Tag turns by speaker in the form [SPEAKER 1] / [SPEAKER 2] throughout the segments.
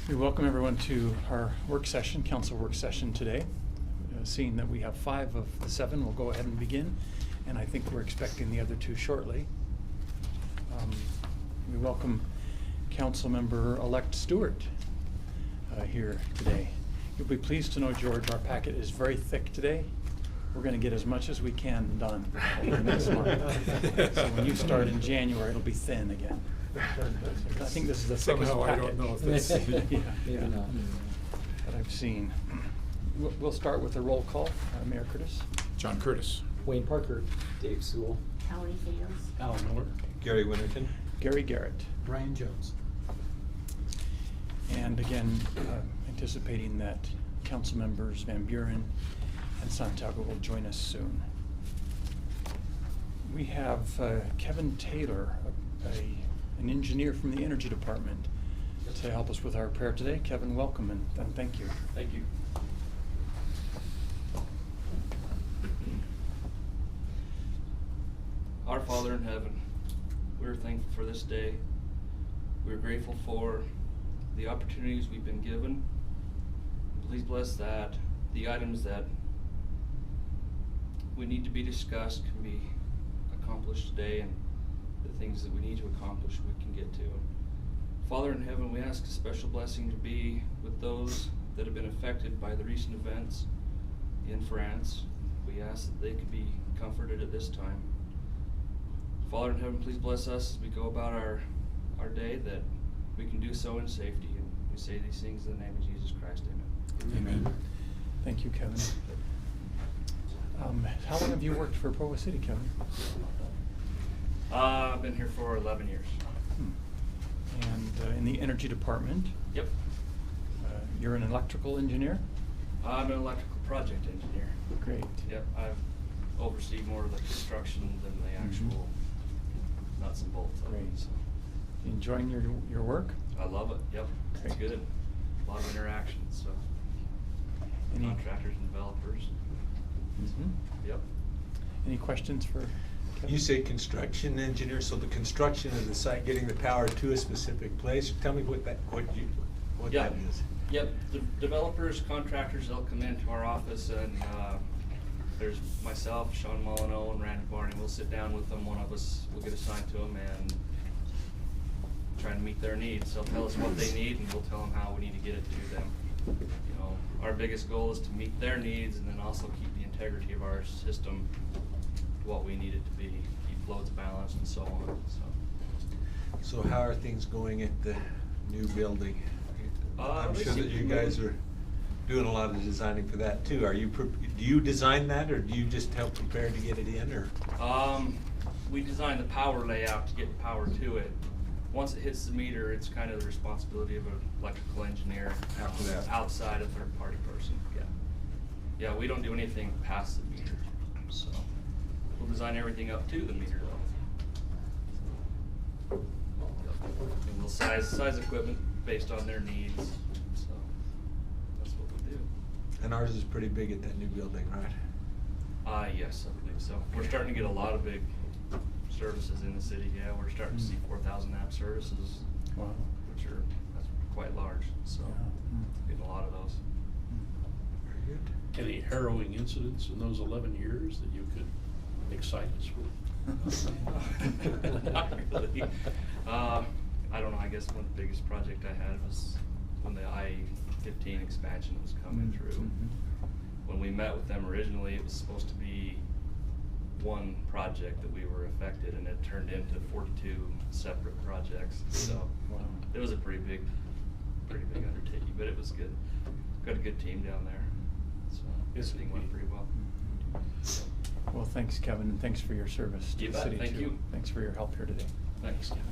[SPEAKER 1] We welcome everyone to our work session, council work session today. Seeing that we have 5 of the 7, we'll go ahead and begin. And I think we're expecting the other 2 shortly. We welcome Councilmember-elect Stewart here today. You'll be pleased to know, George, our packet is very thick today. We're going to get as much as we can done over the next month. So when you start in January, it'll be thin again. I think this is the thickest
[SPEAKER 2] Somehow
[SPEAKER 1] packet.
[SPEAKER 2] I don't know if that's
[SPEAKER 1] yeah, that I've seen. We'll start with a roll call. Mayor Curtis.
[SPEAKER 2] John Curtis.
[SPEAKER 3] Wayne Parker. Dave Sewell.
[SPEAKER 4] Ellie Fields.
[SPEAKER 2] Alan Miller.
[SPEAKER 5] Gary Winterton.
[SPEAKER 1] Gary Garrett.
[SPEAKER 3] Brian Jones.
[SPEAKER 1] And again, anticipating that council members Van Buren and Santiago will join us soon. We have Kevin Taylor, an engineer from the Energy Department, to help us with our prayer today. Kevin, welcome and thank you.
[SPEAKER 6] Thank you. Our Father in heaven, we're thankful for this day. We're grateful for the opportunities we've been given. Please bless that the items that we need to be discussed can be accomplished today, and the things that we need to accomplish we can get to. Father in heaven, we ask a special blessing to be with those that have been affected by the recent events in France. We ask that they could be comforted at this time. Father in heaven, please bless us as we go about our day, that we can do so in safety. And we say these things in the name of Jesus Christ. Amen.
[SPEAKER 1] Amen. Thank you, Kevin. How long have you worked for Provo City, Kevin?
[SPEAKER 6] I've been here for 11 years.
[SPEAKER 1] And in the Energy Department?
[SPEAKER 6] Yep.
[SPEAKER 1] You're an electrical engineer?
[SPEAKER 6] I'm an electrical project engineer.
[SPEAKER 1] Great.
[SPEAKER 6] Yep, I've overseen more of the construction than the actual nuts and bolts of it.
[SPEAKER 1] Great.
[SPEAKER 6] So.
[SPEAKER 1] You enjoying your work?
[SPEAKER 6] I love it. Yep, it's
[SPEAKER 1] Great.
[SPEAKER 6] good. A lot of interactions. So
[SPEAKER 1] Any
[SPEAKER 6] contractors and developers. Yep.
[SPEAKER 1] Any questions for Kevin?
[SPEAKER 5] You say construction engineer, so the construction of the site, getting the power to a specific place. Tell me what that is.
[SPEAKER 6] Yep. The developers, contractors, they'll come into our office, and there's myself, Sean Molyneux, and Randy Barney. We'll sit down with them. One of us will get assigned to them and try and meet their needs. They'll tell us what they need, and we'll tell them how we need to get it to them. You know, our biggest goal is to meet their needs, and then also keep the integrity of our system to what we need it to be, keep loads balanced and so on.
[SPEAKER 5] So how are things going at the new building? I'm
[SPEAKER 6] they
[SPEAKER 5] sure
[SPEAKER 6] seem
[SPEAKER 5] that
[SPEAKER 6] to
[SPEAKER 5] you
[SPEAKER 6] be
[SPEAKER 5] guys
[SPEAKER 6] moving.
[SPEAKER 5] are doing a lot of designing for that too. Do you design that, or do you just help prepare to get it in, or?
[SPEAKER 6] We design the power layout to get power to it. Once it hits the meter, it's kind of the responsibility of an electrical engineer
[SPEAKER 5] After that.
[SPEAKER 6] outside a third-party person. Yeah. Yeah, we don't do anything past the meter, so we'll design everything up to the meter though. And we'll size equipment based on their needs. So that's what we do.
[SPEAKER 5] And ours is pretty big at that new building, right?
[SPEAKER 6] Yes, I believe so. We're starting to get a lot of big services in the city. Yeah, we're starting to see 4,000 amp services,
[SPEAKER 1] Wow.
[SPEAKER 6] that's quite large. So
[SPEAKER 1] Yeah.
[SPEAKER 6] getting a lot of those.
[SPEAKER 5] Very good.
[SPEAKER 2] Any harrowing incidents in those 11 years that you could excite us with?
[SPEAKER 6] Not really. I don't know. I guess one of the biggest project I had was when the I-15 expansion was coming through. When we met with them originally, it was supposed to be one project that we were affected, and it turned into 42 separate projects. So
[SPEAKER 1] Wow.
[SPEAKER 6] it was a pretty big undertaking, but it was good. Got a good team down there, so everything went pretty well.
[SPEAKER 1] Well, thanks, Kevin, and thanks for your service to
[SPEAKER 6] You
[SPEAKER 1] the
[SPEAKER 6] bet.
[SPEAKER 1] city
[SPEAKER 6] Thank
[SPEAKER 1] too.
[SPEAKER 6] you.
[SPEAKER 1] Thanks for your help here today.
[SPEAKER 6] Thanks, Kevin.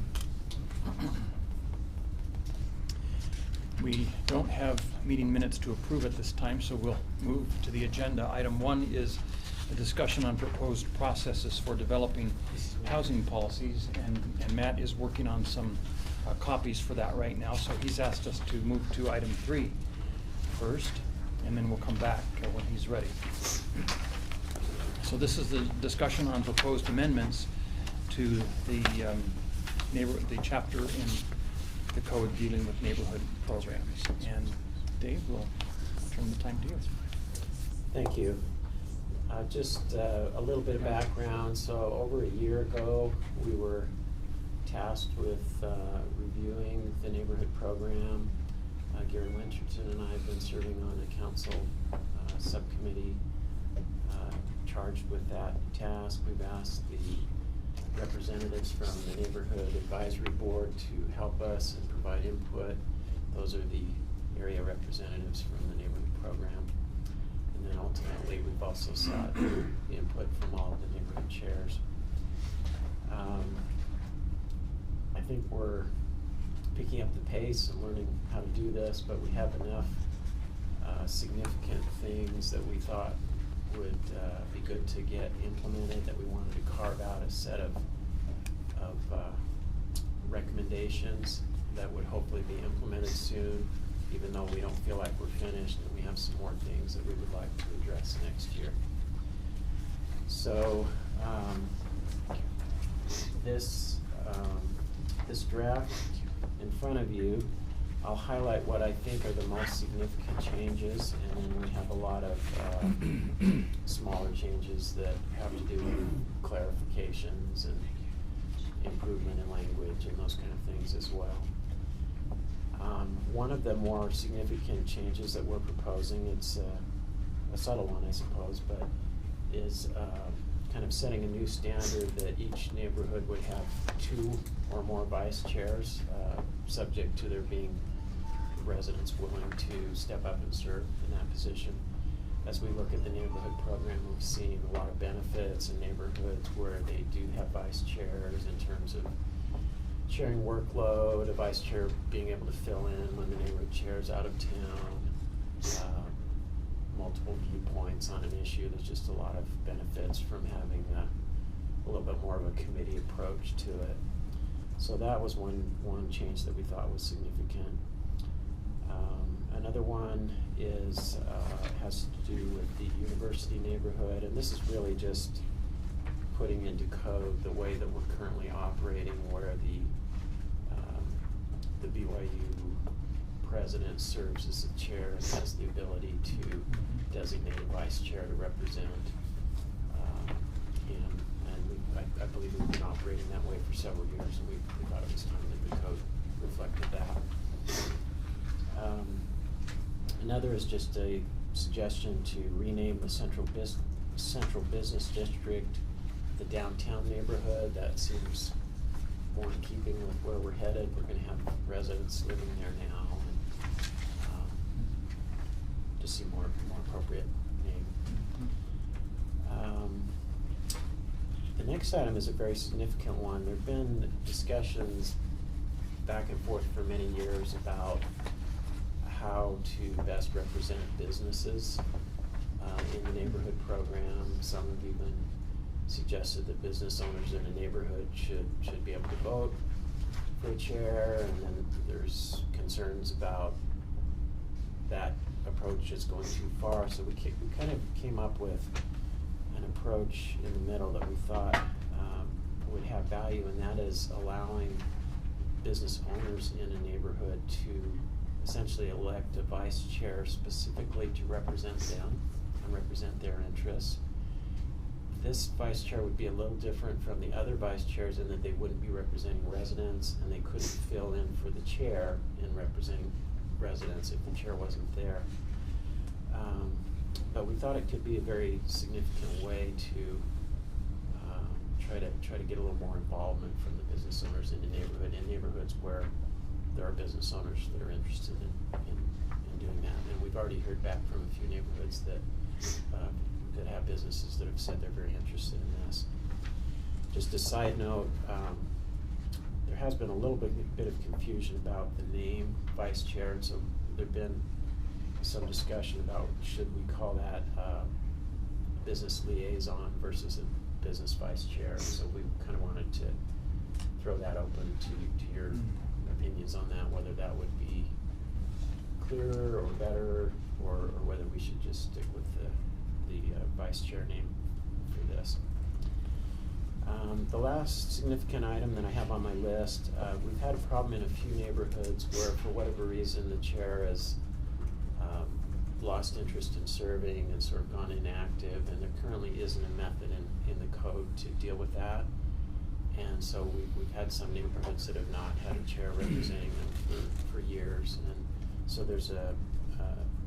[SPEAKER 1] We don't have meeting minutes to approve at this time, so we'll move to the agenda. Item 1 is a discussion on proposed processes for developing housing policies, and Matt is working on some copies for that right now, so he's asked us to move to item 3 first, and then we'll come back when he's ready. So this is the discussion on proposed amendments to the chapter in the code dealing with neighborhood programs. And Dave, we'll turn the time to you.
[SPEAKER 3] Thank you. Just a little bit of background. So over a year ago, we were tasked with reviewing the neighborhood program. Gary Winterton and I have been serving on a council subcommittee charged with that task. We've asked the representatives from the Neighborhood Advisory Board to help us and provide input. Those are the area representatives from the neighborhood program. And then ultimately, we've also sought input from all of the neighborhood chairs. I think we're picking up the pace and learning how to do this, but we have enough significant things that we thought would be good to get implemented, that we wanted to carve out a set of recommendations that would hopefully be implemented soon, even though we don't feel like we're finished, and we have some more things that we would like to address next year. So this draft in front of you, I'll highlight what I think are the most significant changes, and then we have a lot of smaller changes that have to do with clarifications and improvement in language and those kind of things as well. One of the more significant changes that we're proposing, it's a subtle one, I suppose, but is kind of setting a new standard that each neighborhood would have 2 or more vice chairs, subject to there being residents willing to step up and serve in that position. As we look at the neighborhood program, we've seen a lot of benefits in neighborhoods where they do have vice chairs in terms of sharing workload, a vice chair being able to fill in when the neighborhood chair is out of town, multiple viewpoints on an issue. There's just a lot of benefits from having a little bit more of a committee approach to it. So that was one change that we thought was significant. Another one is has to do with the university neighborhood, and this is really just putting into code the way that we're currently operating, where the BYU president serves as the chair and has the ability to designate a vice chair to represent him. And I believe we've been operating that way for several years, and we thought it was time that the code reflected that. Another is just a suggestion to rename the central business district the downtown neighborhood. That seems more in keeping with where we're headed. We're going to have residents living there now, and just seem more appropriate name. The next item is a very significant one. There have been discussions back and forth for many years about how to best represent businesses in the neighborhood program. Some have even suggested that business owners in a neighborhood should be able to vote for a chair, and then there's concerns about that approach just going too far. So we kind of came up with an approach in the middle that we thought would have value, and that is allowing business owners in a neighborhood to essentially elect a vice chair specifically to represent them and represent their interests. This vice chair would be a little different from the other vice chairs in that they wouldn't be representing residents, and they couldn't fill in for the chair in representing residents if the chair wasn't there. But we thought it could be a very significant way to try to get a little more involvement from the business owners in the neighborhood, in neighborhoods where there are business owners that are interested in doing that. And we've already heard back from a few neighborhoods that have businesses that have said they're very interested in this. Just a side note, there has been a little bit of confusion about the name vice chair, and so there've been some discussion about should we call that business liaison versus a business vice chair. So we kind of wanted to throw that open to your opinions on that, whether that would be clearer or better, or whether we should just stick with the vice chair name for this. The last significant item that I have on my list, we've had a problem in a few neighborhoods where, for whatever reason, the chair has lost interest in serving and sort of gone inactive, and there currently isn't a method in the code to deal with that. And so we've had some neighborhoods that have not had a chair representing them for years, and so there's a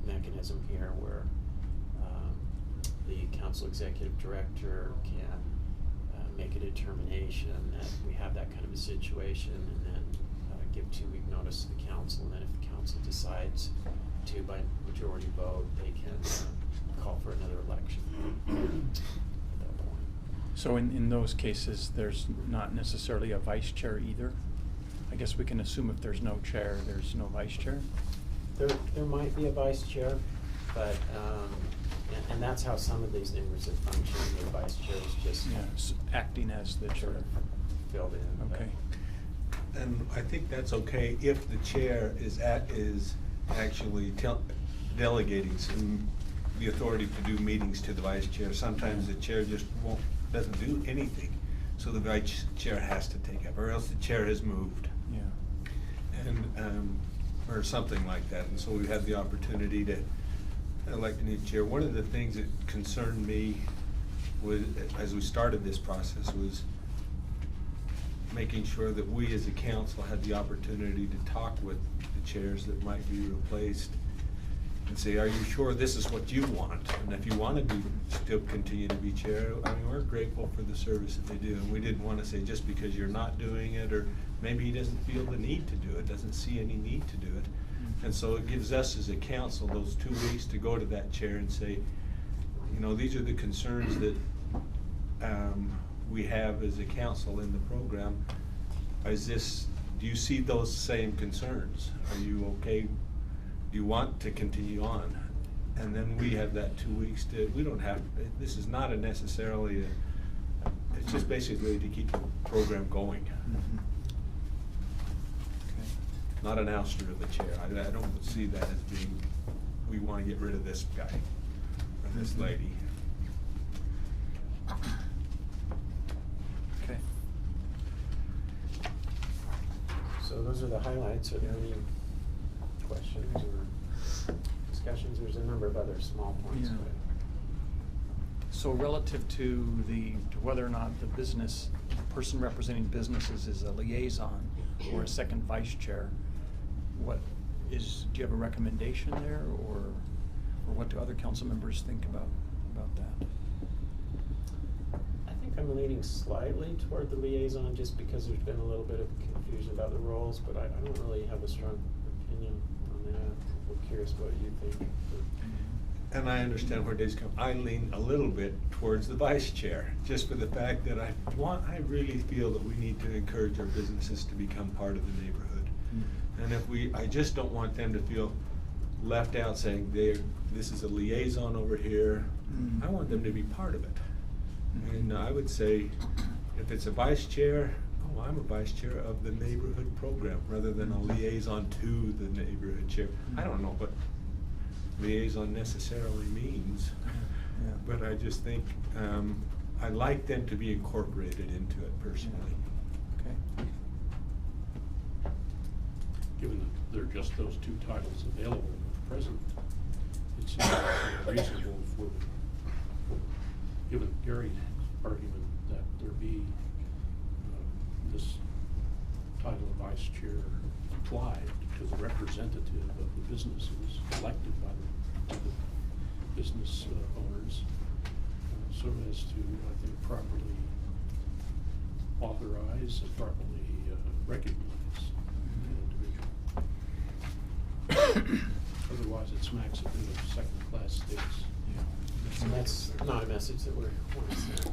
[SPEAKER 3] mechanism here where the council executive director can make a determination that we have that kind of a situation, and then give 2-week notice to the council, and then if the council decides to, by majority vote, they can call for another election at that point.
[SPEAKER 1] So in those cases, there's not necessarily a vice chair either? I guess we can assume if there's no chair, there's no vice chair?
[SPEAKER 3] There might be a vice chair, but, and that's how some of these neighborhoods have functioned. The vice chair is just
[SPEAKER 1] Yes, acting as the chair.
[SPEAKER 3] filled in. but-
[SPEAKER 1] Okay.
[SPEAKER 5] And I think that's okay if the chair is actually delegating the authority to do meetings to the vice chair. Sometimes the chair just doesn't do anything, so the vice chair has to take up, or else the chair has moved.
[SPEAKER 1] Yeah.
[SPEAKER 5] And, or something like that, and so we had the opportunity to elect a new chair. One of the things that concerned me was, as we started this process, was making sure that we as a council had the opportunity to talk with the chairs that might be replaced and say, are you sure this is what you want? And if you want to still continue to be chair, I mean, we're grateful for the service that they do, and we didn't want to say just because you're not doing it, or maybe he doesn't feel the need to do it, doesn't see any need to do it. And so it gives us as a council those 2 weeks to go to that chair and say, you know, these are the concerns that we have as a council in the program. Do you see those same concerns? Are you okay? Do you want to continue on? And then we have that 2 weeks we don't have, this is not necessarily it's just basically to keep the program going.
[SPEAKER 1] Mhm. Okay.
[SPEAKER 5] Not an ouster of the chair. I don't see that as being, we want to get rid of this guy or this lady.
[SPEAKER 1] Okay.
[SPEAKER 3] So those are the highlights. Are there any questions or discussions? There's a number of other small points.
[SPEAKER 1] Yeah.
[SPEAKER 3] But
[SPEAKER 1] So relative to whether or not the person representing businesses is a liaison or a second vice chair, do you have a recommendation there, or what do other council members think about that?
[SPEAKER 3] I think I'm leaning slightly toward the liaison just because there's been a little bit of confusion about the roles, but I don't really have a strong opinion on that. I'm curious what you think.
[SPEAKER 5] And I understand where Dave's coming. I lean a little bit towards the vice chair, just for the fact that I really feel that we need to encourage our businesses to become part of the neighborhood. And I just don't want them to feel left out saying this is a liaison over here. I want them to be part of it. And I would say, if it's a vice chair, I'm a vice chair of the neighborhood program, rather than a liaison to the neighborhood chair. I don't know what liaison necessarily means,
[SPEAKER 1] Yeah.
[SPEAKER 5] but I just think, I like them to be incorporated into it personally.
[SPEAKER 1] Okay.
[SPEAKER 2] Given that there are just those two titles available at present, it seems reasonable given Gary's argument, that there be this title of vice chair applied to the representative of the businesses elected by the business owners, so as to, I think, properly authorize and properly recognize the individual. Otherwise, it smacks a bit of second-class states.
[SPEAKER 3] And that's not a message that we're want to send.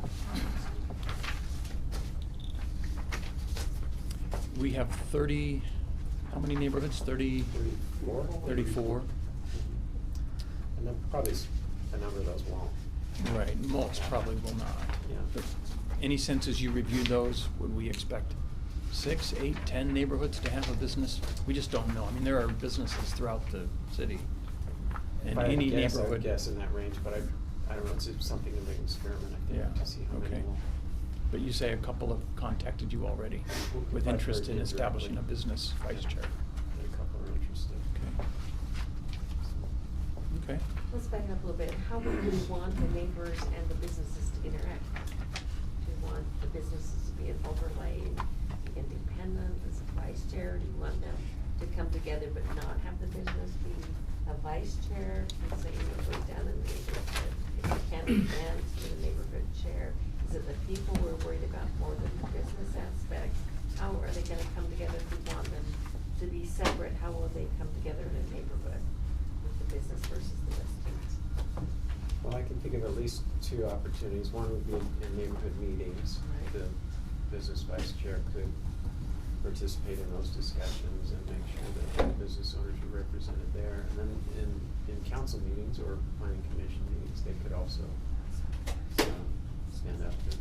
[SPEAKER 1] We have 30, how many neighborhoods?
[SPEAKER 3] 34?
[SPEAKER 1] 34.
[SPEAKER 3] And then probably a number of those won't.
[SPEAKER 1] Right, most probably will not.
[SPEAKER 3] Yeah.
[SPEAKER 1] But any sense as you review those, would we expect 6, 8, 10 neighborhoods to have a business? We just don't know. I mean, there are businesses throughout the city. And
[SPEAKER 3] If I had to
[SPEAKER 1] any
[SPEAKER 3] guess, I
[SPEAKER 1] neighborhood.
[SPEAKER 3] would guess in that range, but I don't know, it's something of an experiment, I think,
[SPEAKER 1] Yeah,
[SPEAKER 3] to see how many
[SPEAKER 1] okay.
[SPEAKER 3] will
[SPEAKER 1] But you say a couple have contacted you already with
[SPEAKER 3] I've
[SPEAKER 1] interest
[SPEAKER 3] heard
[SPEAKER 1] in establishing a
[SPEAKER 3] indirectly.
[SPEAKER 1] business vice chair.
[SPEAKER 3] And a couple are interested.
[SPEAKER 1] Okay. Okay.
[SPEAKER 4] Let's back up a little bit. How would we want the neighbors and the businesses to interact? Do you want the businesses to be an overlay, independent, as a vice chair? Do you want them to come together but not have the business be a vice chair? And say, go down in the neighborhood, if you can't advance to the neighborhood chair. Is it the people we're worried about more than the business aspect? How are they gonna come together if we want them to be separate? How will they come together in a neighborhood with the business versus the residents?
[SPEAKER 3] Well, I can think of at least two opportunities. One would be in neighborhood meetings.
[SPEAKER 4] Right.
[SPEAKER 3] The business vice chair could participate in those discussions and make sure that the business owners are represented there. And then in council meetings or planning commission meetings, they could also stand up and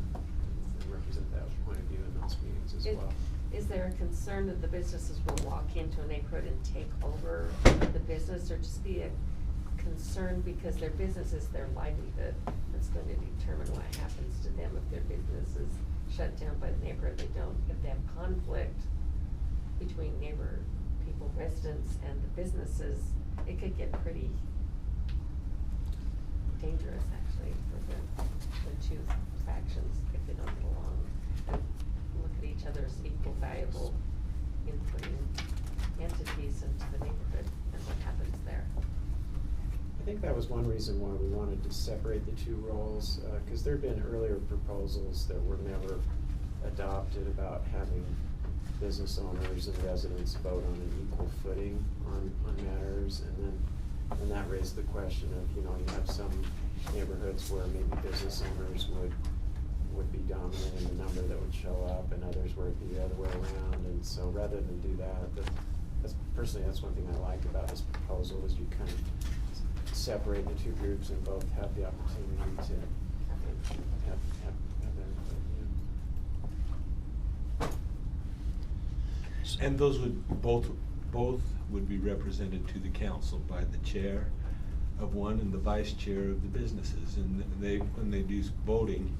[SPEAKER 3] represent that point of view in those meetings as well.
[SPEAKER 4] Is there a concern that the businesses will walk into a neighborhood and take over the business, or just be a concern because their business is their livelihood that's going to determine what happens to them if their business is shut down by the neighborhood? If they have conflict between people, residents, and the businesses, it could get pretty dangerous actually for the two factions if they don't get along and look at each other as equal valuable inputting entities into the neighborhood and what happens there.
[SPEAKER 3] I think that was one reason why we wanted to separate the two roles, because there had been earlier proposals that were never adopted about having business owners and residents vote on an equal footing on matters, and that raised the question of, you have some neighborhoods where maybe business owners would be dominant in the number that would show up, and others where it'd be the other way around. And so rather than do that, that's one thing I like about this proposal, is you kind of separate the two groups and both have the opportunity to have input.
[SPEAKER 5] And those would, both would be represented to the council by the chair of one and the vice chair of the businesses. And when they do voting,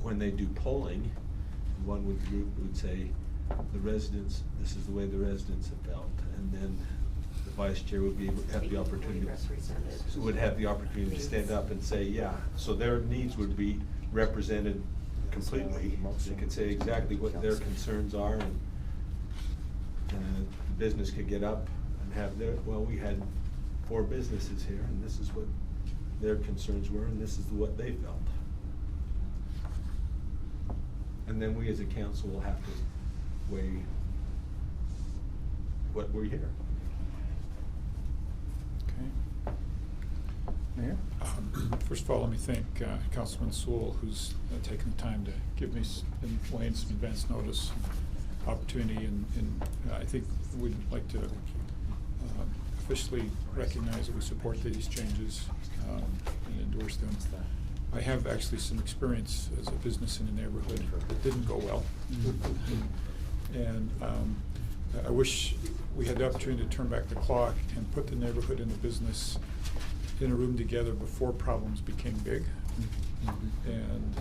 [SPEAKER 5] when they do polling, one group would say, the residents, this is the way the residents have felt. And then the vice chair would have the opportunity, would have the opportunity to stand up and say, yeah, so their needs would be represented completely. They could say exactly what their concerns are, and the business could get up and have we had 4 businesses here, and this is what their concerns were, and this is what they felt. And then we as a council will have to weigh what we hear.
[SPEAKER 1] Okay. Mayor?
[SPEAKER 7] First of all, let me thank Councilman Sewell, who's taken the time to give me and Wayne some advance notice opportunity, and I think we'd like to officially recognize that we support these changes and endorse them. I have actually some experience as a business in a neighborhood that didn't go well. And I wish we had the opportunity to turn back the clock and put the neighborhood and the business in a room together before problems became big. And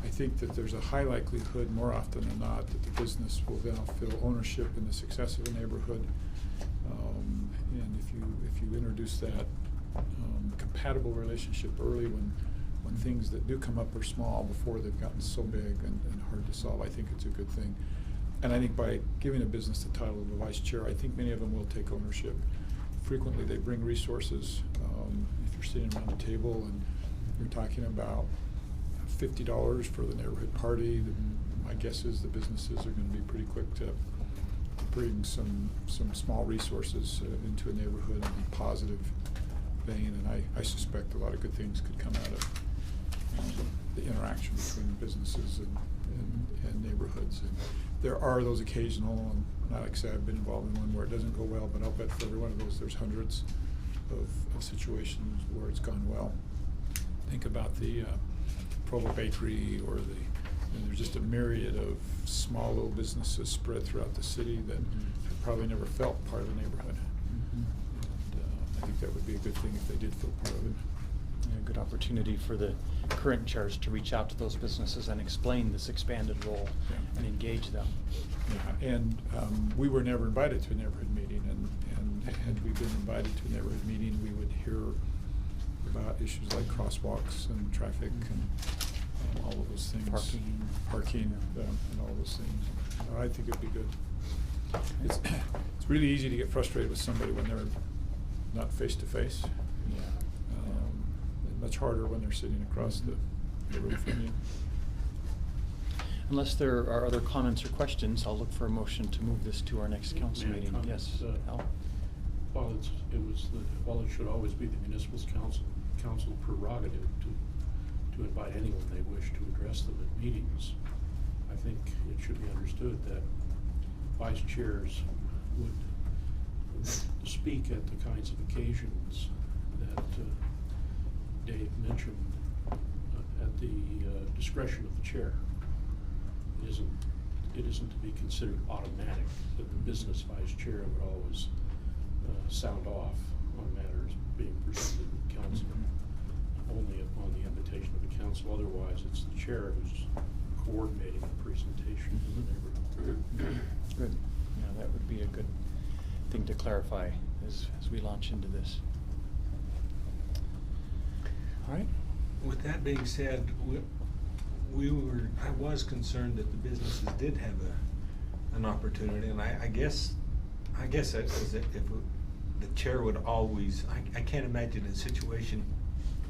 [SPEAKER 7] I think that there's a high likelihood, more often than not, that the business will now feel ownership in the success of a neighborhood. And if you introduce that compatible relationship early, when things that do come up are small before they've gotten so big and hard to solve, I think it's a good thing. And I think by giving a business the title of a vice chair, I think many of them will take ownership. Frequently they bring resources. If you're sitting around a table and you're talking about $50 for the neighborhood party, my guess is the businesses are going to be pretty quick to bring some small resources into a neighborhood in a positive vein, and I suspect a lot of good things could come out of the interaction between businesses and neighborhoods. And there are those occasional, and like I say, I've been involved in one where it doesn't go well, but I'll bet for every one of those there's hundreds of situations where it's gone well. Think about the Provo Bakery, or there's just a myriad of small little businesses spread throughout the city that have probably never felt part of the neighborhood. And I think that would be a good thing if they did feel part of it.
[SPEAKER 1] A good opportunity for the current chairs to reach out to those businesses and explain this expanded role
[SPEAKER 7] Yeah.
[SPEAKER 1] and engage them.
[SPEAKER 7] Yeah, and we were never invited to a neighborhood meeting, and had we been invited to a neighborhood meeting, we would hear about issues like crosswalks and traffic and all of those things. Parking, and all those things. I think it'd be good. It's really easy to get frustrated with somebody when they're not face to face.
[SPEAKER 1] Yeah.
[SPEAKER 7] Much harder when they're sitting across the room from you.
[SPEAKER 1] Unless there are other comments or questions, I'll look for a motion to move this to our next council
[SPEAKER 2] May I
[SPEAKER 1] meeting.
[SPEAKER 2] comment?
[SPEAKER 1] Yes, Al?
[SPEAKER 2] While it should always be the municipal council prerogative to invite anyone they wish to address them at meetings, I think it should be understood that vice chairs would speak at the kinds of occasions that Dave mentioned at the discretion of the chair. It isn't to be considered automatic that the business vice chair would always sound off on matters being presented in council, only upon the invitation of the council. Otherwise, it's the chair who's coordinating the presentation in the neighborhood.
[SPEAKER 1] Good. Yeah, that would be a good thing to clarify as we launch into this. All right.
[SPEAKER 5] With that being said, I was concerned that the businesses did have an opportunity, and I guess that is if the chair would always, I can't imagine a situation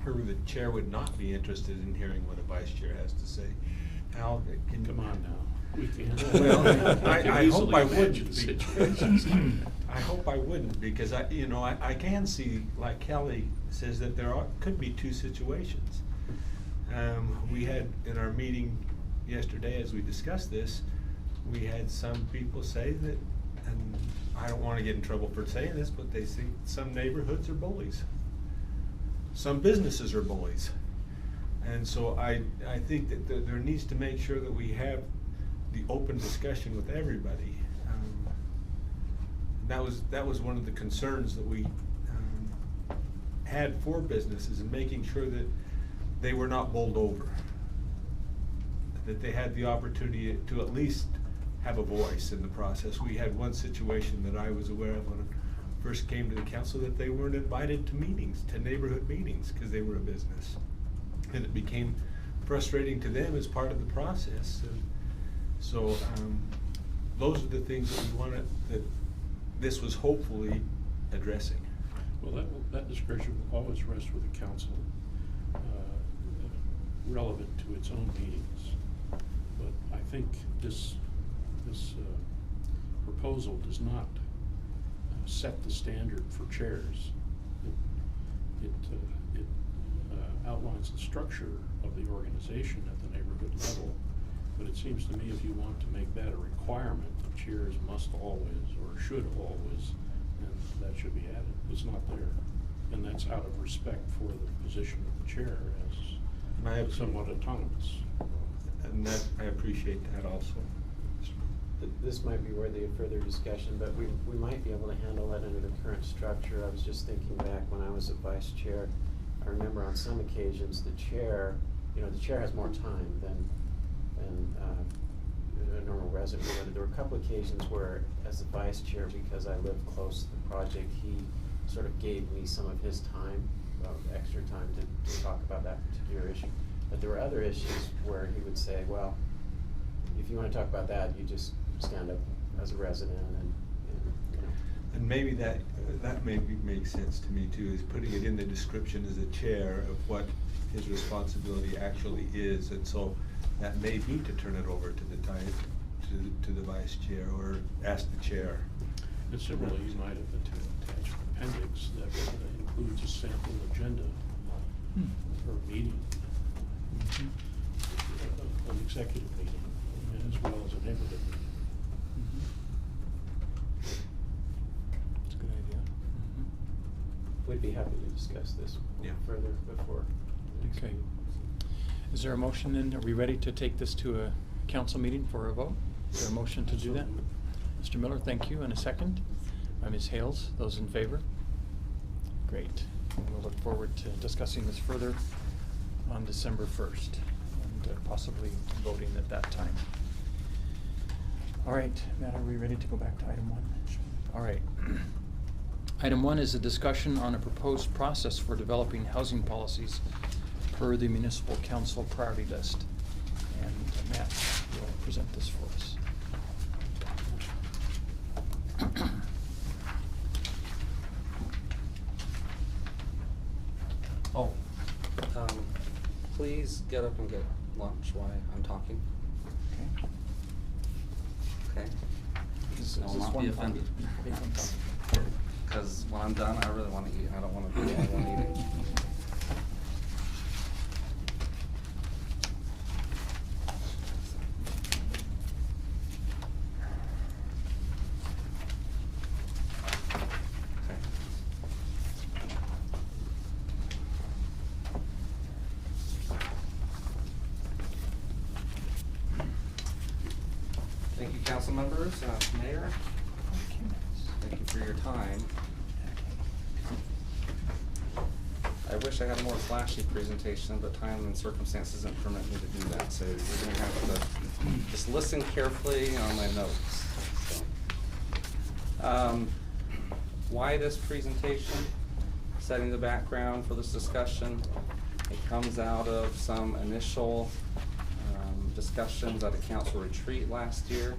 [SPEAKER 5] where the chair would not be interested in hearing what a vice chair has to say. Al, can you?
[SPEAKER 2] Come on now. We can't.
[SPEAKER 5] Well, I hope I wouldn't.
[SPEAKER 2] Imagine situations.
[SPEAKER 5] I hope I wouldn't, because I can see, like Kelly says, that there could be two situations. We had, in our meeting yesterday, as we discussed this, we had some people say that, and I don't want to get in trouble for saying this, but they think some neighborhoods are bullies. Some businesses are bullies. And so I think that there needs to make sure that we have the open discussion with everybody. That was one of the concerns that we had for businesses, and making sure that they were not bowled over, that they had the opportunity to at least have a voice in the process. We had one situation that I was aware of when I first came to the council, that they weren't invited to meetings, to neighborhood meetings, because they were a business. And it became frustrating to them as part of the process. And so those are the things that we wanted, that this was hopefully addressing.
[SPEAKER 2] Well, that discretion will always rest with the council, relevant to its own meetings. But I think this proposal does not set the standard for chairs. It outlines the structure of the organization at the neighborhood level. But it seems to me, if you want to make that a requirement, that chairs must always, or should always, then that should be added. It's not there. And that's out of respect for the position of the chair as somewhat autonomous.
[SPEAKER 5] And that, I appreciate that also.
[SPEAKER 3] This might be worthy of further discussion, but we might be able to handle that under the current structure. I was just thinking back when I was a vice chair. I remember on some occasions the chair has more time than a normal resident. There were a couple occasions where, as the vice chair, because I lived close to the project, he sort of gave me some of his time, extra time to talk about that particular issue. But there were other issues where he would say, well, if you want to talk about that, you just stand up as a resident and you know.
[SPEAKER 5] And maybe that maybe makes sense to me too, is putting it in the description as a chair of what his responsibility actually is. And so that may be to turn it over to the vice chair, or ask the chair.
[SPEAKER 2] And similarly, you might have attached an appendix that includes a sample agenda for a meeting, an executive meeting, as well as a neighborhood meeting.
[SPEAKER 1] That's a good idea.
[SPEAKER 3] We'd be happy to discuss this further before the next
[SPEAKER 1] Okay.
[SPEAKER 3] meeting.
[SPEAKER 1] Is there a motion then? Are we ready to take this to a council meeting for a vote? Is there a motion to do that? Mr. Miller, thank you. And a second? By Ms. Hales. Those in favor? Great. We'll look forward to discussing this further on December 1st and possibly voting at that time. All right, Matt, are we ready to go back to item 1? All right. Item 1 is a discussion on a proposed process for developing housing policies per the municipal council priority list. And Matt will present this for us.
[SPEAKER 8] Oh, please get up and get lunch while I'm talking.
[SPEAKER 1] Okay.
[SPEAKER 8] Okay?
[SPEAKER 1] Is
[SPEAKER 8] I will
[SPEAKER 1] this
[SPEAKER 8] not
[SPEAKER 1] one
[SPEAKER 8] be
[SPEAKER 1] fun?
[SPEAKER 8] offended.
[SPEAKER 1] Big one topic.
[SPEAKER 8] Because when I'm done, I really want to eat. I don't want to be the only one eating. Okay. Thank you, council members, mayor. Thank you for your time. I wish I had a more flashy presentation, but time and circumstances didn't permit me to do that, so you're gonna have to just listen carefully on my notes. So, why this presentation? Setting the background for this discussion. It comes out of some initial discussions at a council retreat last year.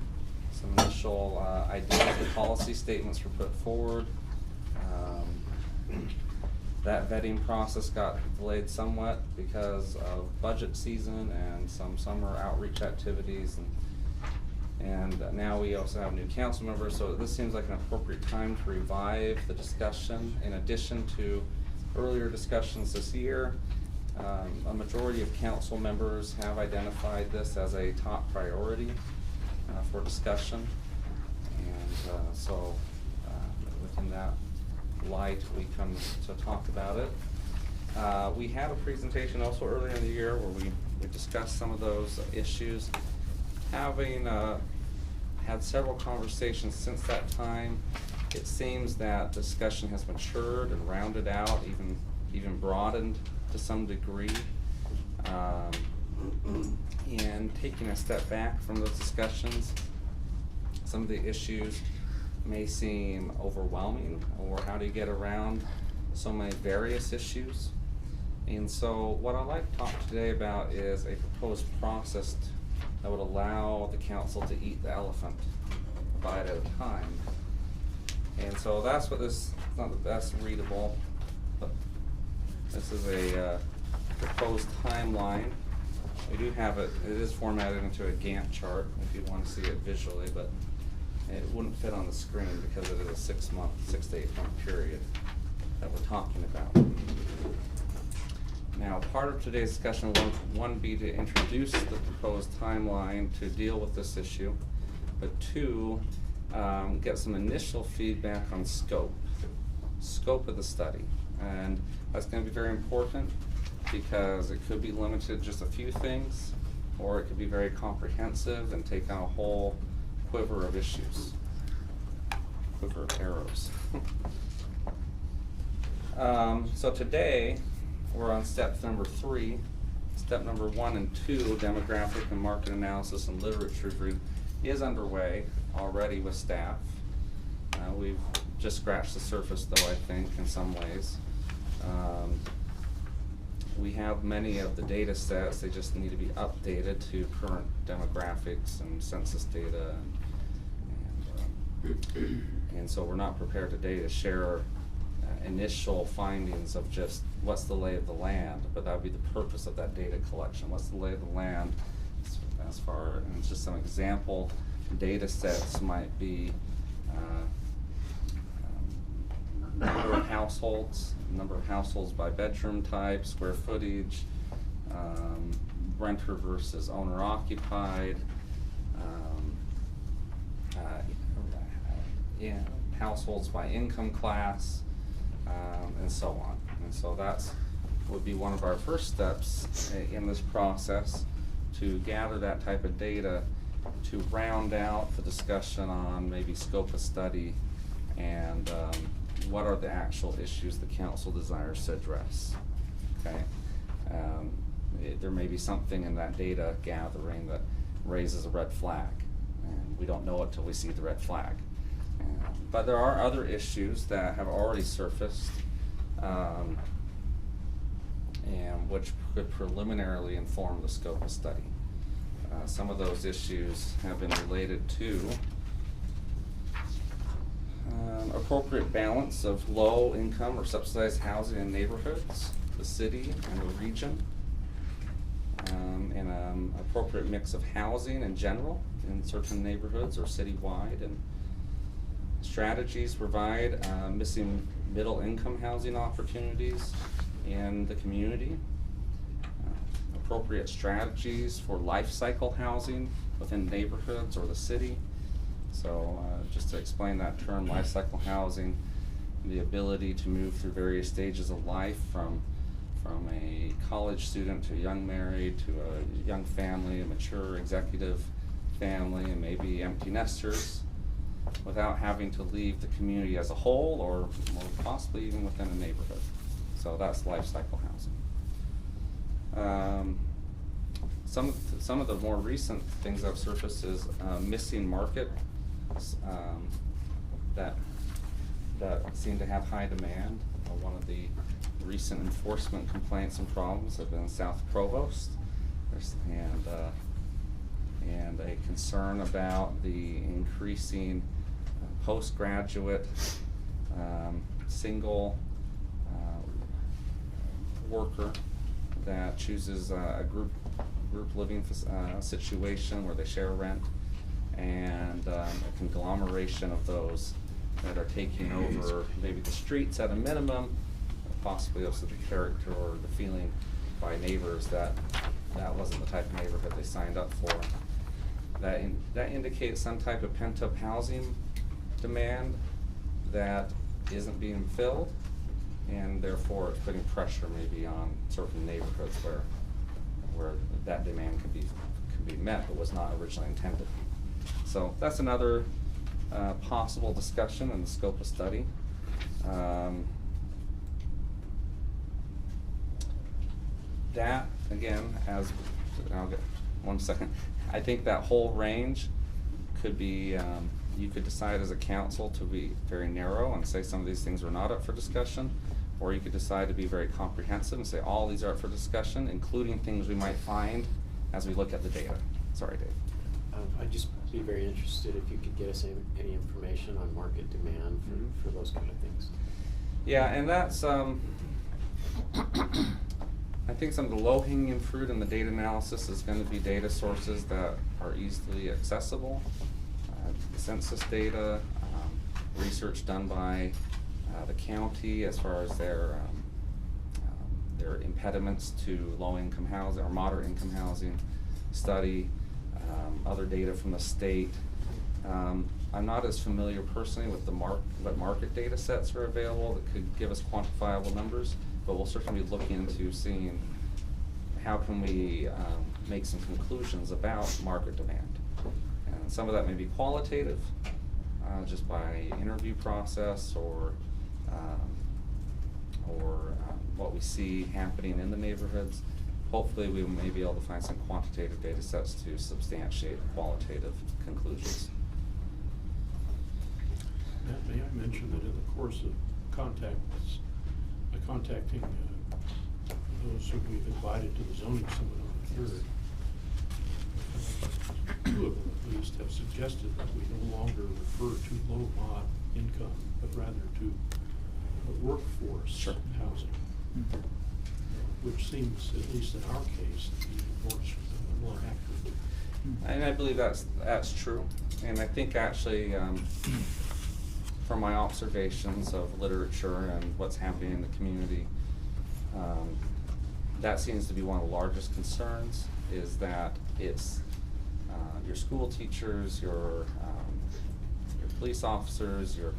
[SPEAKER 8] Some initial ideas and policy statements were put forward. That vetting process got delayed somewhat because of budget season and some summer outreach activities, and now we also have new council members, so this seems like an appropriate time to revive the discussion. In addition to earlier discussions this year, a majority of council members have identified this as a top priority for discussion, and so within that light, we come to talk about it. We had a presentation also earlier in the year where we discussed some of those issues. Having had several conversations since that time, it seems that discussion has matured and rounded out, even broadened to some degree. And taking a step back from those discussions, some of the issues may seem overwhelming, or how do you get around so many various issues? And so what I'd like to talk today about is a proposed process that would allow the council to eat the elephant a bite at a time. And so that's what this, it's not the best readable, but this is a proposed timeline. We do have it is formatted into a Gantt chart if you want to see it visually, but it wouldn't fit on the screen because it is a 6 to 8 month period that we're talking about. Now, part of today's discussion will one be to introduce the proposed timeline to deal with this issue, but two, get some initial feedback on scope of the study. And that's going to be very important because it could be limited to just a few things, or it could be very comprehensive and take on a whole quiver of issues, quiver of arrows. So today, we're on step number 3. Step number 1 and 2, demographic and market analysis and literature review, is underway already with staff. We've just scratched the surface though, I think, in some ways. We have many of the data sets, they just need to be updated to current demographics and census data. And so we're not prepared today to share initial findings of just what's the lay of the land, but that would be the purpose of that data collection. What's the lay of the land as far, and it's just some example data sets might be number of households by bedroom type, square footage, renter versus owner occupied, households by income class, and so on. And so that's would be one of our first steps in this process, to gather that type of data to round out the discussion on maybe scope of study and what are the actual issues the council desires to address, okay? There may be something in that data gathering that raises a red flag, and we don't know it till we see the red flag. But there are other issues that have already surfaced, and which could preliminarily inform the scope of study. Some of those issues have been related to appropriate balance of low income or subsidized housing in neighborhoods, the city and the region, and appropriate mix of housing in general in certain neighborhoods or citywide, and strategies provide missing middle income housing opportunities in the community, appropriate strategies for life cycle housing within neighborhoods or the city. So just to explain that term, life cycle housing, the ability to move through various stages of life from a college student to a young married to a young family, a mature executive family, and maybe empty nesters, without having to leave the community as a whole or possibly even within a neighborhood. So that's life cycle housing. Some of the more recent things that have surfaced is missing market that seem to have high demand. One of the recent enforcement complaints and problems have been South Provost, and a concern about the increasing postgraduate single worker that chooses a group living situation where they share rent, and a conglomeration of those that are taking over maybe the streets at a minimum, possibly also the character or the feeling by neighbors that wasn't the type of neighborhood they signed up for. That indicates some type of pent-up housing demand that isn't being filled, and therefore it's putting pressure maybe on certain neighborhoods where that demand can be met but was not originally intended. So that's another possible discussion in the scope of study. That, again, I'll get 1 second. I think that whole range could be, you could decide as a council to be very narrow and say some of these things are not up for discussion, or you could decide to be very comprehensive and say all these are up for discussion, including things we might find as we look at the data. Sorry, Dave.
[SPEAKER 3] I'd just be very interested if you could get us any information on market demand for those kind of things.
[SPEAKER 8] Yeah, and that's, I think some of the low-hanging fruit in the data analysis is going to be data sources that are easily accessible. Census data, research done by the county as far as their impediments to low-income housing or moderate-income housing study, other data from the state. I'm not as familiar personally with what market data sets are available that could give us quantifiable numbers, but we'll certainly be looking into seeing how can we make some conclusions about market demand. And some of that may be qualitative, just by interview process or what we see happening in the neighborhoods. Hopefully we may be able to find some quantitative data sets to substantiate qualitative conclusions.
[SPEAKER 2] Matt, may I mention that in the course of contacting those who we've invited to the zoning summit on the 3rd, 2 of them at least have suggested that we no longer refer to low mod income, but rather to workforce housing, which seems, at least in our case, to be more accurate.
[SPEAKER 8] And I believe that's true. And I think actually, from my observations of literature and what's happening in the community, that seems to be one of the largest concerns, is that it's your school teachers, your police officers, your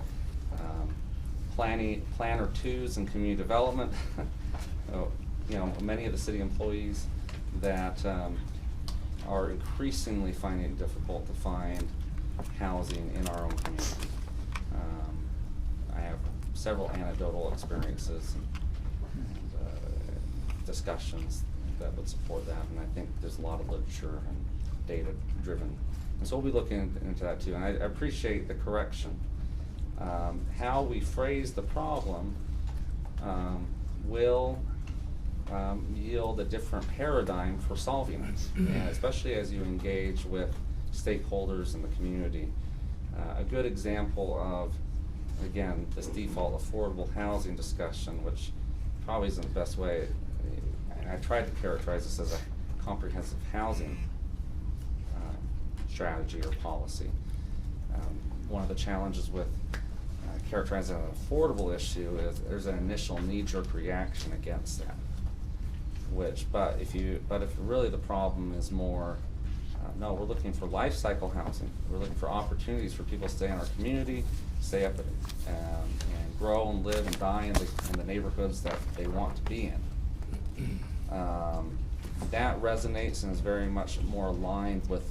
[SPEAKER 8] planner twos in community development, many of the city employees that are increasingly finding it difficult to find housing in our own community. I have several anecdotal experiences and discussions that would support that, and I think there's a lot of literature and data driven. And so we'll be looking into that too, and I appreciate the correction. How we phrase the problem will yield a different paradigm for solving it, and especially as you engage with stakeholders in the community. A good example of, again, this default affordable housing discussion, which probably isn't the best way, and I tried to characterize this as a comprehensive housing strategy or policy. One of the challenges with characterizing an affordable issue is there's an initial knee-jerk reaction against that. But if really the problem is more, no, we're looking for life cycle housing. We're looking for opportunities for people to stay in our community, stay up and grow and live and die in the neighborhoods that they want to be in. That resonates and is very much more aligned with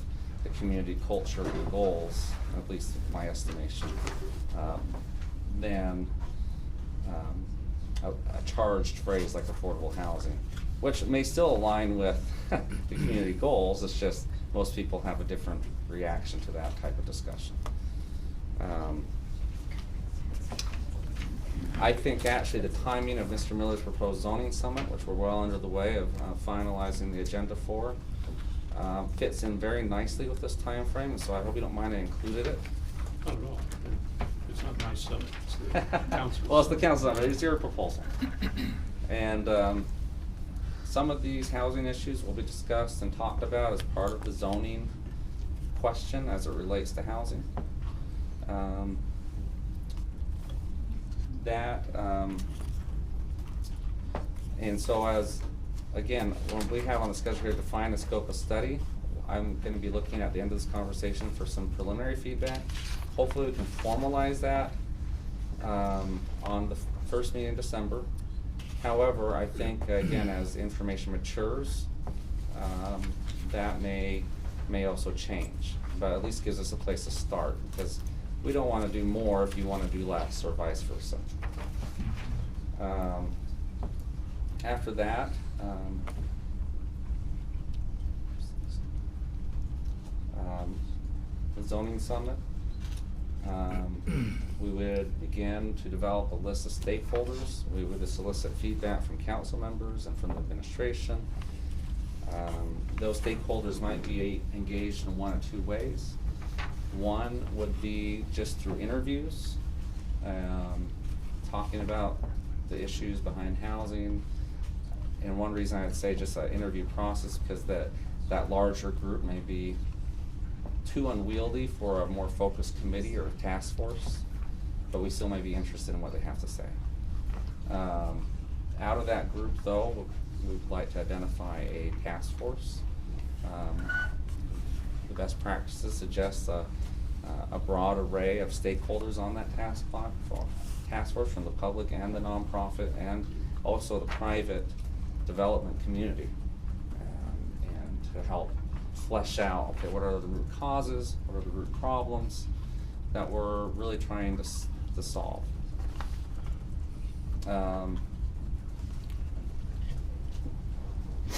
[SPEAKER 8] the community culture and goals, at least my estimation, than a charged phrase like affordable housing, which may still align with the community goals. It's just most people have a different reaction to that type of discussion. I think actually the timing of Mr. Miller's proposed zoning summit, which we're well under the way of finalizing the agenda for, fits in very nicely with this time frame, and so I hope you don't mind I included it.
[SPEAKER 2] Not at all. It's not my summit, it's the council.
[SPEAKER 8] Well, it's the council summit, it's your proposal. And some of these housing issues will be discussed and talked about as part of the zoning question as it relates to housing. And so as, again, when we have on the schedule here define the scope of study, I'm going to be looking at the end of this conversation for some preliminary feedback. Hopefully we can formalize that on the first meeting in December. However, I think, again, as information matures, that may also change, but at least gives us a place to start, because we don't want to do more if you want to do less, or vice versa. After that, the zoning summit, we would begin to develop a list of stakeholders. We would solicit feedback from council members and from the administration. Those stakeholders might be engaged in one of two ways. One would be just through interviews, talking about the issues behind housing. And one reason I'd say just an interview process, because that larger group may be too unwieldy for a more focused committee or a task force, but we still may be interested in what they have to say. Out of that group, though, we'd like to identify a task force. The best practices suggest a broad array of stakeholders on that task force, from the public and the nonprofit, and also the private development community, and to help flesh out, okay, what are the root causes, what are the root problems that we're really trying to solve.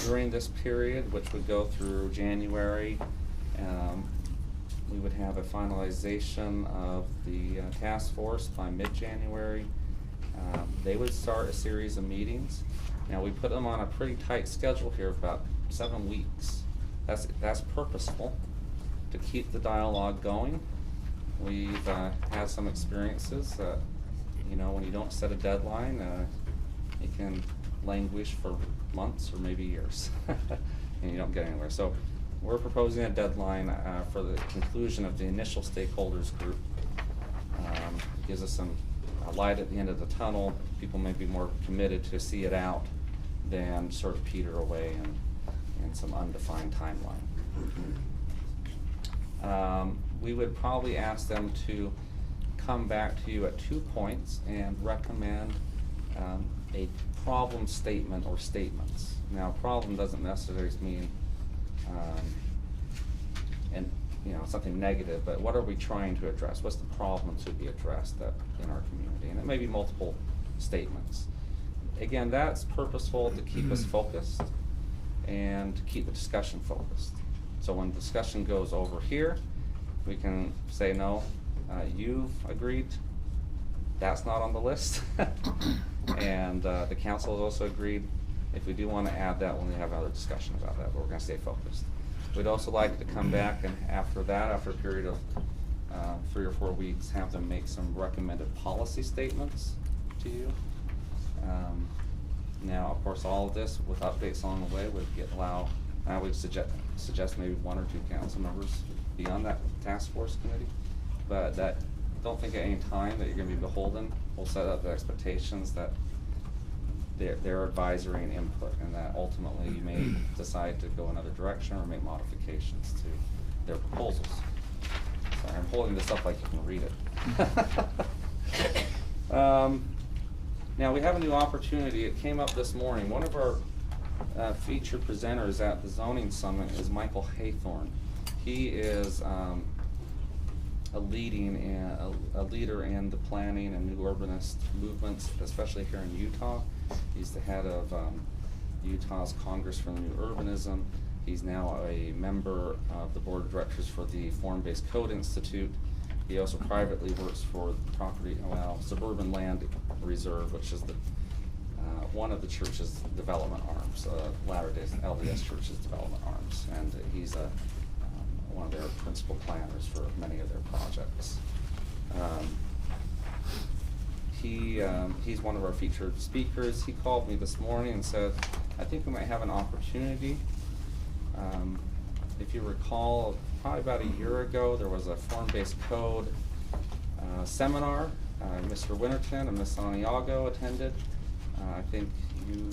[SPEAKER 8] During this period, which would go through January, we would have a finalization of the task force by mid-January. They would start a series of meetings. Now, we put them on a pretty tight schedule here of about 7 weeks. That's purposeful, to keep the dialogue going. We've had some experiences that, when you don't set a deadline, it can languish for months or maybe years, and you don't get anywhere. So we're proposing a deadline for the conclusion of the initial stakeholders group. It gives us some light at the end of the tunnel. People may be more committed to see it out than sort of peter away in some undefined timeline. We would probably ask them to come back to you at 2 points and recommend a problem statement or statements. Now, problem doesn't necessarily mean something negative, but what are we trying to address? What's the problem to be addressed that in our community? And it may be multiple statements. Again, that's purposeful to keep us focused and to keep the discussion focused. So when discussion goes over here, we can say, no, you've agreed, that's not on the list. And the council has also agreed, if we do want to add that, when we have another discussion about that, but we're going to stay focused. We'd also like to come back and after a period of 3 or 4 weeks, have them make some recommended policy statements to you. Now, of course, all of this with updates along the way I would suggest maybe 1 or 2 council members be on that task force committee. But don't think at any time that you're going to be beholden. We'll set up the expectations that their advisory and input, and that ultimately you may decide to go another direction or make modifications to their proposals. Sorry, I'm holding this up like you can read it. Now we have a new opportunity. It came up this morning. One of our featured presenters at the zoning summit is Michael Haythorne. He is a leader in the planning and new urbanist movements, especially here in Utah. He's the head of Utah's Congress for New Urbanism. He's now a member of the board of directors for the Form-Based Code Institute. He also privately works for Suburban Land Reserve, which is one of the church's development arms, Latter-day LDS Church's development arms, and he's one of their principal planners for many of their projects. He's one of our featured speakers. He called me this morning and said, I think we might have an opportunity. If you recall, probably about a year ago, there was a form-based code seminar. Mr. Winterton and Ms. Santiago attended. I think you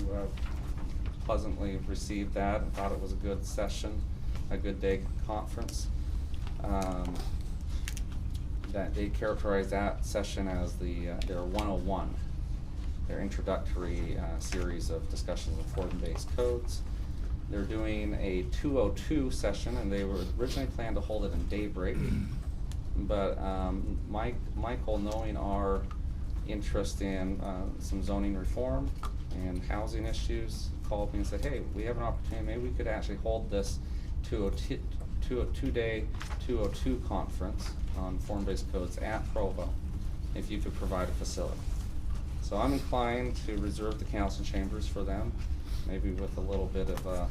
[SPEAKER 8] pleasantly received that and thought it was a good session, a good day conference. That they characterized that session as their 101, their introductory series of discussions of form-based codes. They're doing a 202 session, and they were originally planned to hold it in Daybreak. But Michael, knowing our interest in some zoning reform and housing issues, called me and said, hey, we have an opportunity, maybe we could actually hold this to a two-day 202 conference on form-based codes at Provo, if you could provide a facility. So I'm inclined to reserve the council chambers for them, maybe with a little bit of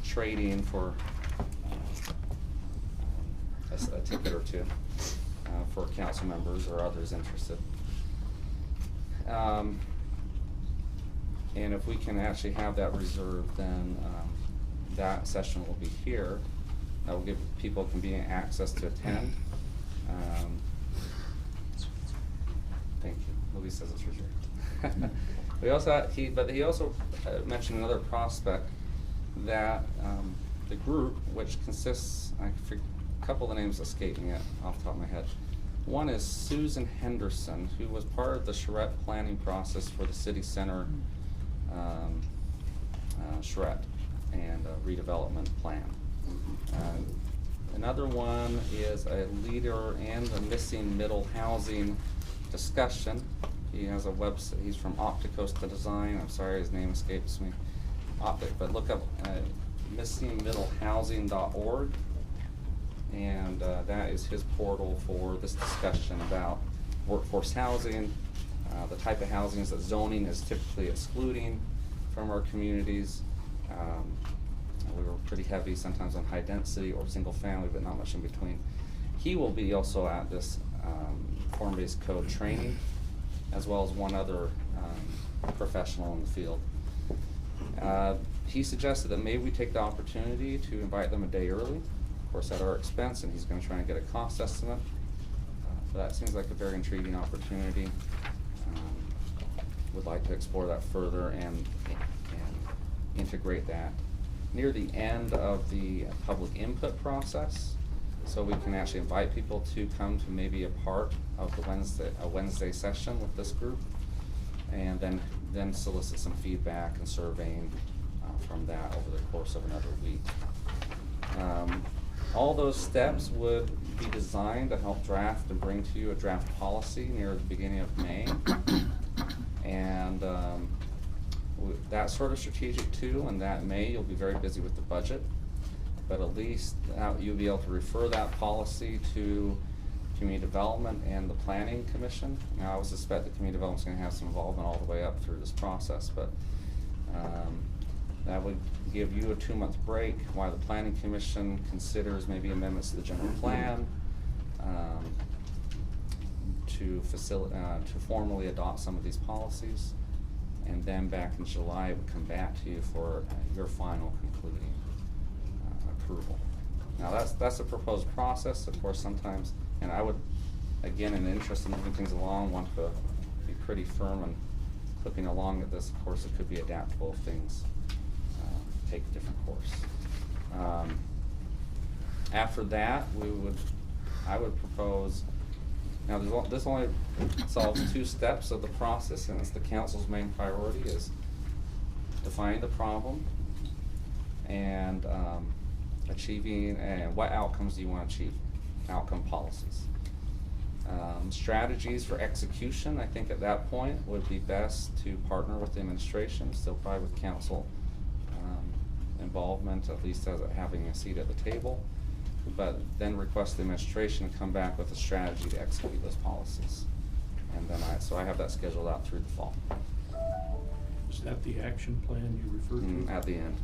[SPEAKER 8] trading for a ticket or two for council members or others interested. And if we can actually have that reserved, then that session will be here. That will give people convenient access to attend. Thank you. Louise says it's reserved. He also mentioned another prospect that the group, which consists, a couple of the names escape me off the top of my head. One is Susan Henderson, who was part of the charrette planning process for the city center charrette and redevelopment plan. Another one is a leader in the missing middle housing discussion. He has a website. He's from Opticosta Design. I'm sorry, his name escapes me. But look up missingmiddlehousing.org, and that is his portal for this discussion about workforce housing, the type of housing that zoning is typically excluding from our communities. We were pretty heavy sometimes on high density or single family, but not much in between. He will be also at this form-based code training, as well as one other professional in the field. He suggested that maybe we take the opportunity to invite them a day early, of course at our expense, and he's going to try and get a cost estimate. So that seems like a very intriguing opportunity. Would like to explore that further and integrate that near the end of the public input process, so we can actually invite people to come to maybe a part of the Wednesday session with this group, and then solicit some feedback and surveying from that over the course of another week. All those steps would be designed to help draft and bring to you a draft policy near the beginning of May. And that's sort of strategic too, and that May you'll be very busy with the budget. But at least you'll be able to refer that policy to Community Development and the Planning Commission. Now, I would suspect the Community Development's gonna have some involvement all the way up through this process, but that would give you a 2-month break while the Planning Commission considers maybe amendments to the general plan, to formally adopt some of these policies. And then back in July, it would come back to you for your final concluding approval. Now, that's the proposed process. Of course, sometimes, and I would, again, in the interest of moving things along, want to be pretty firm and clipping along at this. Of course, it could be adaptable if things take a different course. After that, I would propose, now this only solves 2 steps of the process, and it's the council's main priority is defining the problem and achieving, and what outcomes do you want to achieve, outcome policies. Strategies for execution, I think at that point would be best to partner with the administration, still probably with council involvement, at least as having a seat at the table, but then request the administration to come back with a strategy to execute those policies. And then so I have that scheduled out through the fall.
[SPEAKER 2] Is that the action plan you referred to?
[SPEAKER 8] At the end.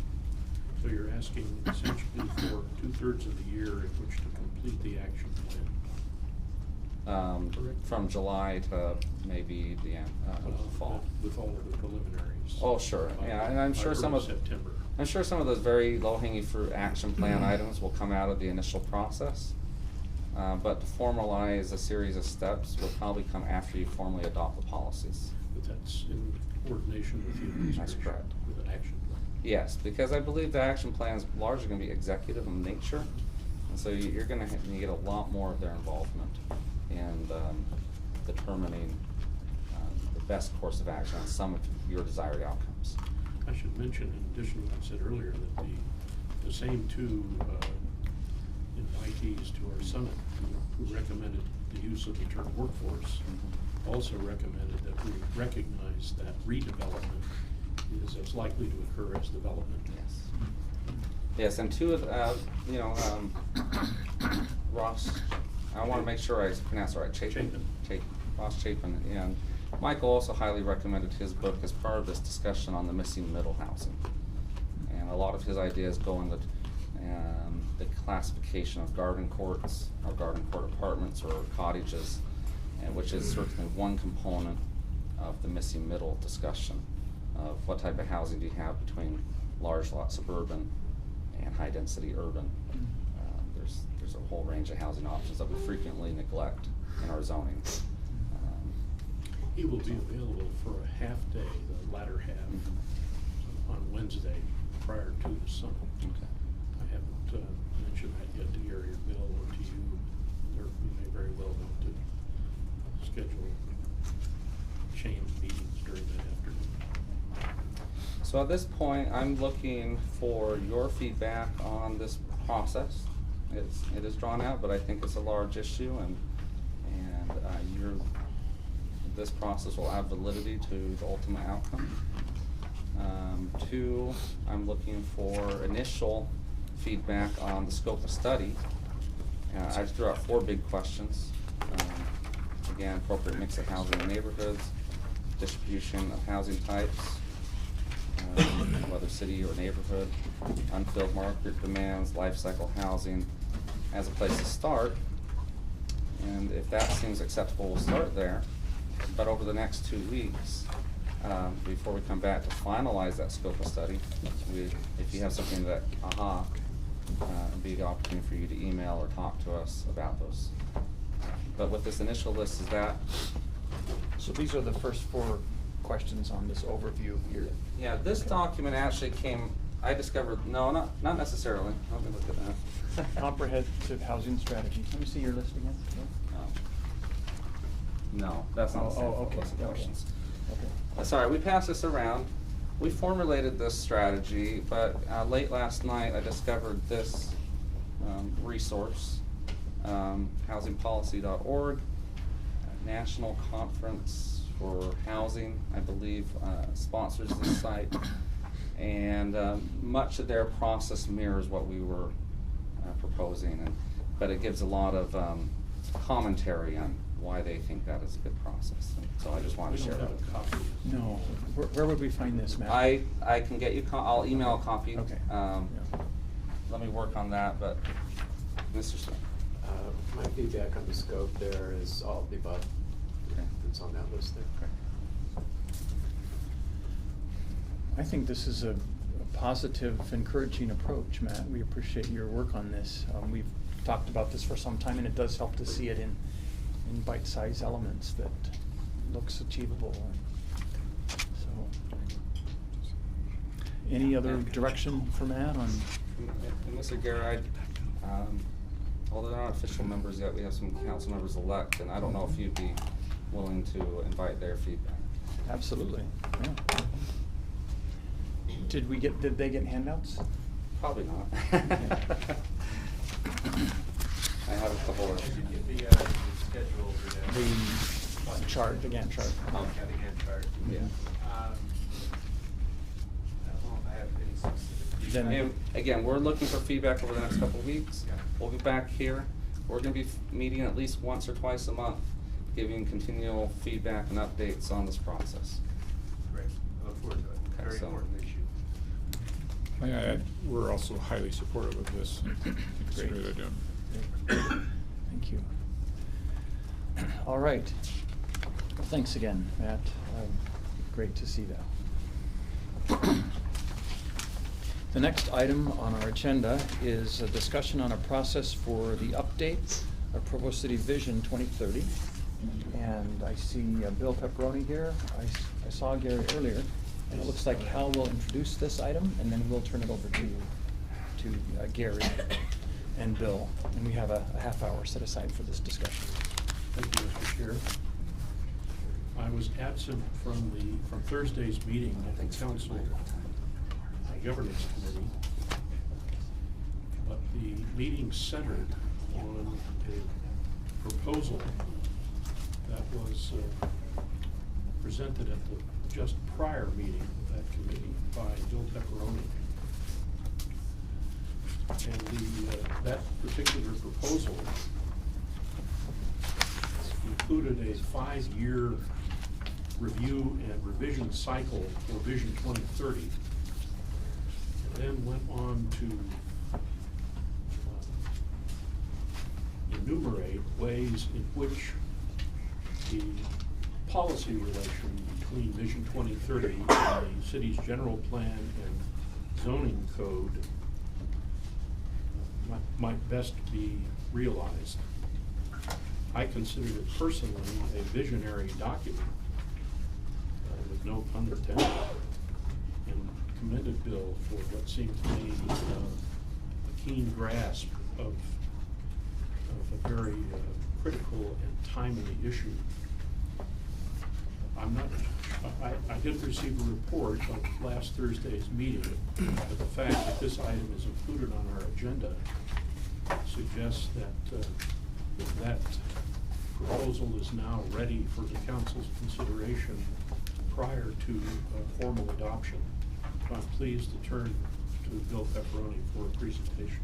[SPEAKER 2] So you're asking essentially for 2/3 of the year in which to complete the action plan? Correct.
[SPEAKER 8] From July to maybe the end, fall.
[SPEAKER 2] With all of the preliminaries?
[SPEAKER 8] Oh, sure, yeah, and I'm sure some of.
[SPEAKER 2] September.
[SPEAKER 8] I'm sure some of those very low-hanging fruit action plan items will come out of the initial process. But to formalize a series of steps will probably come after you formally adopt the policies.
[SPEAKER 2] But that's in coordination with the administration?
[SPEAKER 8] That's correct.
[SPEAKER 2] With an action plan?
[SPEAKER 8] Yes, because I believe the action plan is largely gonna be executive in nature. And so you're gonna need a lot more of their involvement in determining the best course of action on some of your desired outcomes.
[SPEAKER 2] I should mention, in addition to what I said earlier, that the same 2 invitees to our summit who recommended the use of the term workforce also recommended that we recognize that redevelopment is as likely to occur as development.
[SPEAKER 8] Yes. Yes, and 2 of, Ross, I wanna make sure I pronounce it right, Chapin? Ross Chapin, and Michael also highly recommended his book as part of this discussion on the missing middle housing. And a lot of his ideas go in the classification of garden courts, or garden court apartments, or cottages, and which is certainly one component of the missing middle discussion of what type of housing do you have between large lot suburban and high density urban. There's a whole range of housing options that we frequently neglect in our zoning.
[SPEAKER 2] He will be available for a half day, the latter half, on Wednesday prior to the summit.
[SPEAKER 8] Okay.
[SPEAKER 2] I haven't mentioned that yet to Gary or Bill or to you. We may very well have to schedule chain meetings during that afternoon.
[SPEAKER 8] So at this point, I'm looking for your feedback on this process. It is drawn out, but I think it's a large issue, and this process will add validity to the ultimate outcome. 2, I'm looking for initial feedback on the scope of study. I threw out 4 big questions. Again, appropriate mix of housing in neighborhoods, distribution of housing types, whether city or neighborhood, unfilled market demands, life cycle housing as a place to start. And if that seems acceptable, we'll start there. But over the next 2 weeks, before we come back to finalize that scope of study, if you have something that, it'd be the opportunity for you to email or talk to us about those. But with this initial list, is that?
[SPEAKER 1] So these are the first 4 questions on this overview here.
[SPEAKER 8] Yeah, this document actually came, I discovered, no, not necessarily. Let me look at that.
[SPEAKER 1] Comprehensive housing strategy. Let me see your list again.
[SPEAKER 8] No, that's not the same
[SPEAKER 1] okay.
[SPEAKER 8] list of
[SPEAKER 1] Okay.
[SPEAKER 8] questions.
[SPEAKER 1] Okay.
[SPEAKER 8] Sorry, we passed this around. We formulated this strategy, but late last night I discovered this resource, housingpolicy.org, National Conference for Housing, I believe, sponsors this site. And much of their process mirrors what we were proposing, but it gives a lot of commentary on why they think that is a good process. So I just wanted to share that.
[SPEAKER 2] We don't have a copy.
[SPEAKER 1] No, where would we find this, Matt?
[SPEAKER 8] I can get you, I'll email a copy.
[SPEAKER 1] Okay.
[SPEAKER 8] Let me work on that, but Mr. Smith.
[SPEAKER 3] My feedback on the scope there is all of the above.
[SPEAKER 8] Okay.
[SPEAKER 3] It's on that list there.
[SPEAKER 1] I think this is a positive, encouraging approach, Matt. We appreciate your work on this. We've talked about this for some time, and it does help to see it in bite-sized elements that looks achievable. So, any other direction for Matt on?
[SPEAKER 8] And Mr. Garrett, although they're not official members yet, we have some council members elect, and I don't know if you'd be willing to invite their feedback.
[SPEAKER 1] Absolutely, yeah. Did they get handouts?
[SPEAKER 8] Probably not. I have a couple of.
[SPEAKER 9] Give the schedule over there.
[SPEAKER 1] The chart, the Gantt chart.
[SPEAKER 9] Yeah, the Gantt chart.
[SPEAKER 8] Yeah.
[SPEAKER 9] I don't know if I have any specific.
[SPEAKER 1] Then-
[SPEAKER 8] And again, we're looking for feedback over the next couple of weeks.
[SPEAKER 9] Yeah.
[SPEAKER 8] We'll be back here. We're gonna be meeting at least once or twice a month, giving continual feedback and updates on this process.
[SPEAKER 9] Great, I look forward to it.
[SPEAKER 8] Okay,
[SPEAKER 9] Very
[SPEAKER 8] so-
[SPEAKER 9] important issue.
[SPEAKER 7] We're also highly supportive of this. I think it's a
[SPEAKER 1] Great.
[SPEAKER 7] great idea.
[SPEAKER 1] Thank you. All right. Well, thanks again, Matt. Great to see that. The next item on our agenda is a discussion on a process for the update of Provo City Vision 2030. And I see Bill Pepperoni here. I saw Gary earlier, and it looks like Hal will introduce this item, and then we'll turn it over to Gary and Bill. And we have a half hour set aside for this discussion.
[SPEAKER 2] Thank you, Mr. Chair. I was absent from Thursday's meeting of the council governance committee, but the meeting centered on a proposal that was presented at the just prior meeting of that committee by Bill Pepperoni. And that particular proposal included a 5-year review and revision cycle for Vision 2030. And then went on to enumerate ways in which the policy relation between Vision 2030 and the city's general plan and zoning code might best be realized. I considered it personally a visionary document, with no pun intended, and commended Bill for what seemed to me a keen grasp of a very critical and timely issue. I didn't receive a report of last Thursday's meeting, but the fact that this item is included on our agenda suggests that that proposal is now ready for the council's consideration prior to formal adoption. So I'm pleased to turn to Bill Pepperoni for a presentation.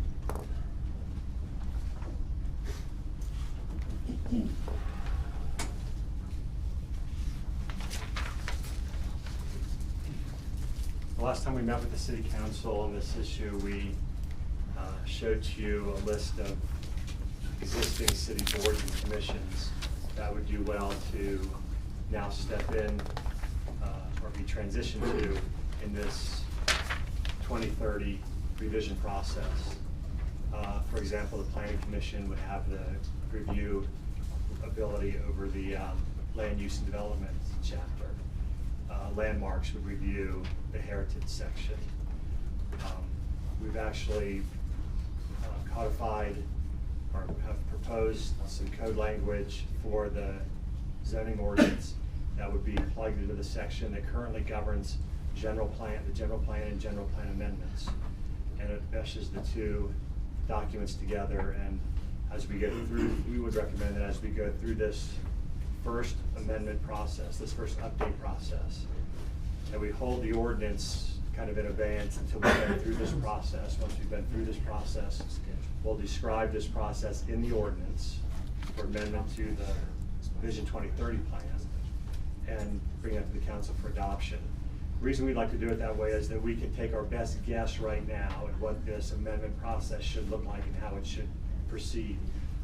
[SPEAKER 10] The last time we met with the city council on this issue, we showed to you a list of existing city boards and commissions that would do well to now step in or be transitioned to in this 2030 revision process. For example, the planning commission would have the review ability over the land use and development chapter. Landmarks would review the heritage section. We've actually codified or have proposed some code language for the zoning ordinance that would be plugged into the section that currently governs the general plan and general plan amendments. And it meshes the two documents together, and as we go through, we would recommend that as we go through this first amendment process, this first update process, that we hold the ordinance kind of in abeyance until we go through this process. Once we've been through this process, we'll describe this process in the ordinance for amendment to the Vision 2030 plan and bring it to the council for adoption. The reason we'd like to do it that way is that we can take our best guess right now at what this amendment process should look like and how it should proceed.